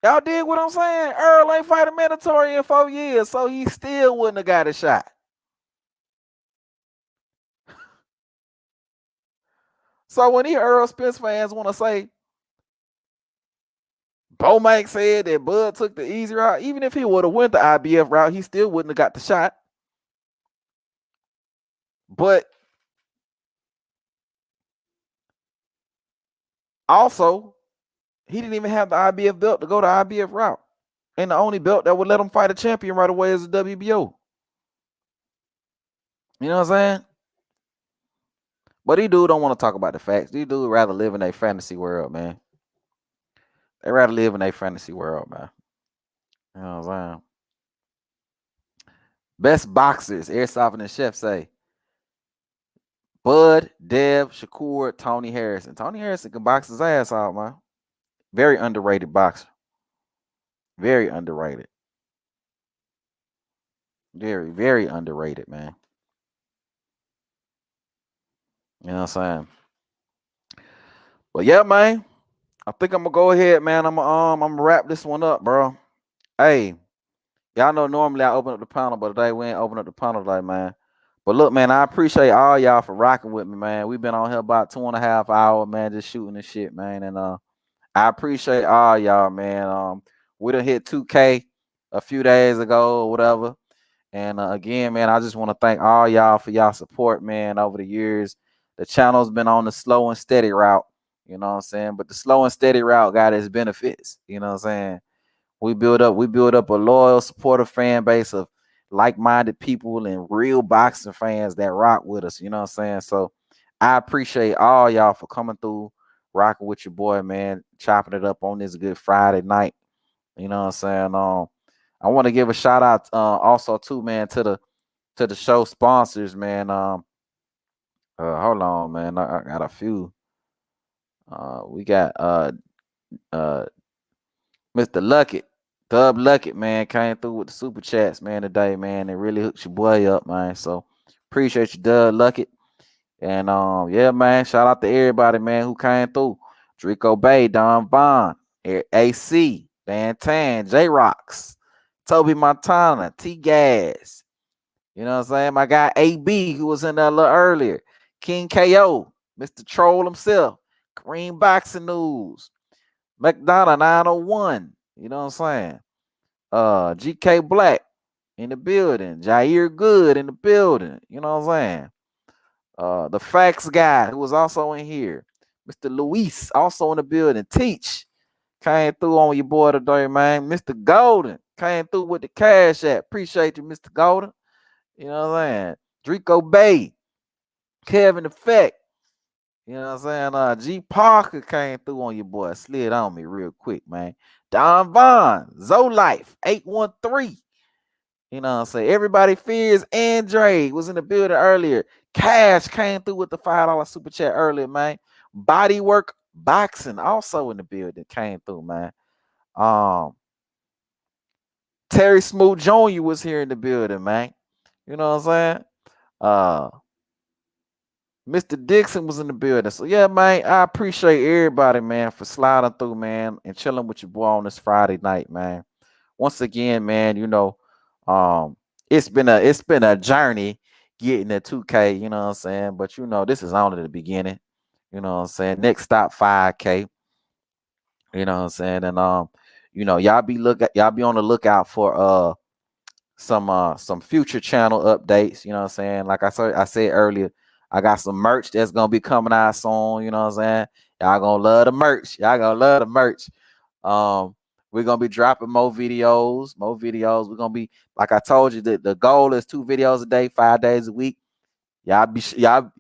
Y'all dig what I'm saying? Earl ain't fight a mandatory in 4 years, so he still wouldn't have got a shot. So when these Earl Spence fans want to say, Bomac said that Bud took the easy route, even if he would have went the IBF route, he still wouldn't have got the shot. But also, he didn't even have the IBF belt to go the IBF route. And the only belt that would let him fight a champion right away is the WBO. You know what I'm saying? But these dudes don't want to talk about the facts. These dudes rather live in a fantasy world, man. They rather live in a fantasy world, man. You know what I'm saying? Best boxers, Airsoft and the Chef say Bud, Dev, Shakur, Tony Harrison. Tony Harrison can box his ass out, man. Very underrated boxer. Very underrated. Very, very underrated, man. You know what I'm saying? But yeah, man. I think I'm gonna go ahead, man. I'm gonna wrap this one up, bro. Hey, y'all know normally I open up the panel, but today we ain't open up the panel today, man. But look, man, I appreciate all y'all for rocking with me, man. We've been on here about 2.5 hours, man, just shooting this shit, man. And I appreciate all y'all, man. We done hit 2K a few days ago or whatever. And again, man, I just want to thank all y'all for y'all support, man, over the years. The channel's been on the slow and steady route, you know what I'm saying? But the slow and steady route got its benefits, you know what I'm saying? We build up a loyal, supportive fan base of like-minded people and real boxing fans that rock with us, you know what I'm saying? So I appreciate all y'all for coming through, rocking with your boy, man, chopping it up on this good Friday night. You know what I'm saying? I want to give a shout out also too, man, to the show sponsors, man. Hold on, man. I got a few. We got Mr. Luckett, Dub Luckett, man, came through with the super chats, man, today, man. It really hooked your boy up, man. So appreciate you, Dub Luckett. And yeah, man, shout out to everybody, man, who came through. Drico Bay, Don Vaughn, AC, Van Tan, J Rocks, Toby Montana, T Gas. You know what I'm saying? My guy AB, who was in there a little earlier. King KO, Mr. Troll himself, Green Boxing News, McDonough 901. You know what I'm saying? GK Black in the building. Jair Good in the building. You know what I'm saying? The Facts guy who was also in here. Mr. Luis also in the building. Teach came through on your boy today, man. Mr. Golden came through with the cash app. Appreciate you, Mr. Golden. You know what I'm saying? Drico Bay, Kevin Effect. You know what I'm saying? G Parker came through on your boy. Slid on me real quick, man. Don Vaughn, Zolife, 813. You know what I'm saying? Everybody fears Andre was in the building earlier. Cash came through with the $5 super chat earlier, man. Bodywork Boxing also in the building came through, man. Terry Smooth Jr. was here in the building, man. You know what I'm saying? Mr. Dixon was in the building. So yeah, man, I appreciate everybody, man, for sliding through, man, and chilling with your boy on this Friday night, man. Once again, man, you know, it's been a journey getting to 2K, you know what I'm saying? But you know, this is only the beginning. You know what I'm saying? Next stop 5K. You know what I'm saying? And you know, y'all be on the lookout for some future channel updates. You know what I'm saying? Like I said earlier, I got some merch that's gonna be coming out soon. You know what I'm saying? Y'all gonna love the merch. Y'all gonna love the merch. We're gonna be dropping more videos. We're gonna be, like I told you, the goal is 2 videos a day, 5 days a week. Y'all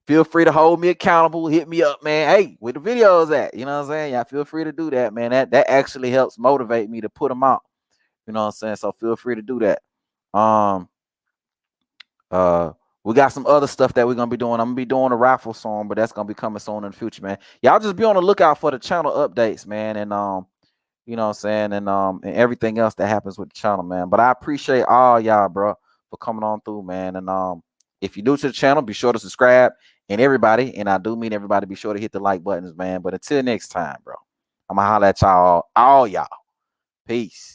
feel free to hold me accountable. Hit me up, man. Hey, where the videos at? You know what I'm saying? Y'all feel free to do that, man. That actually helps motivate me to put them out. You know what I'm saying? So feel free to do that. We got some other stuff that we're gonna be doing. I'm gonna be doing a raffle song, but that's gonna be coming soon in the future, man. Y'all just be on the lookout for the channel updates, man, and you know what I'm saying, and everything else that happens with the channel, man. But I appreciate all y'all, bro, for coming on through, man. And if you're new to the channel, be sure to subscribe. And everybody, and I do mean everybody, be sure to hit the like buttons, man. But until next time, bro, I'm gonna holler at y'all, all y'all. Peace.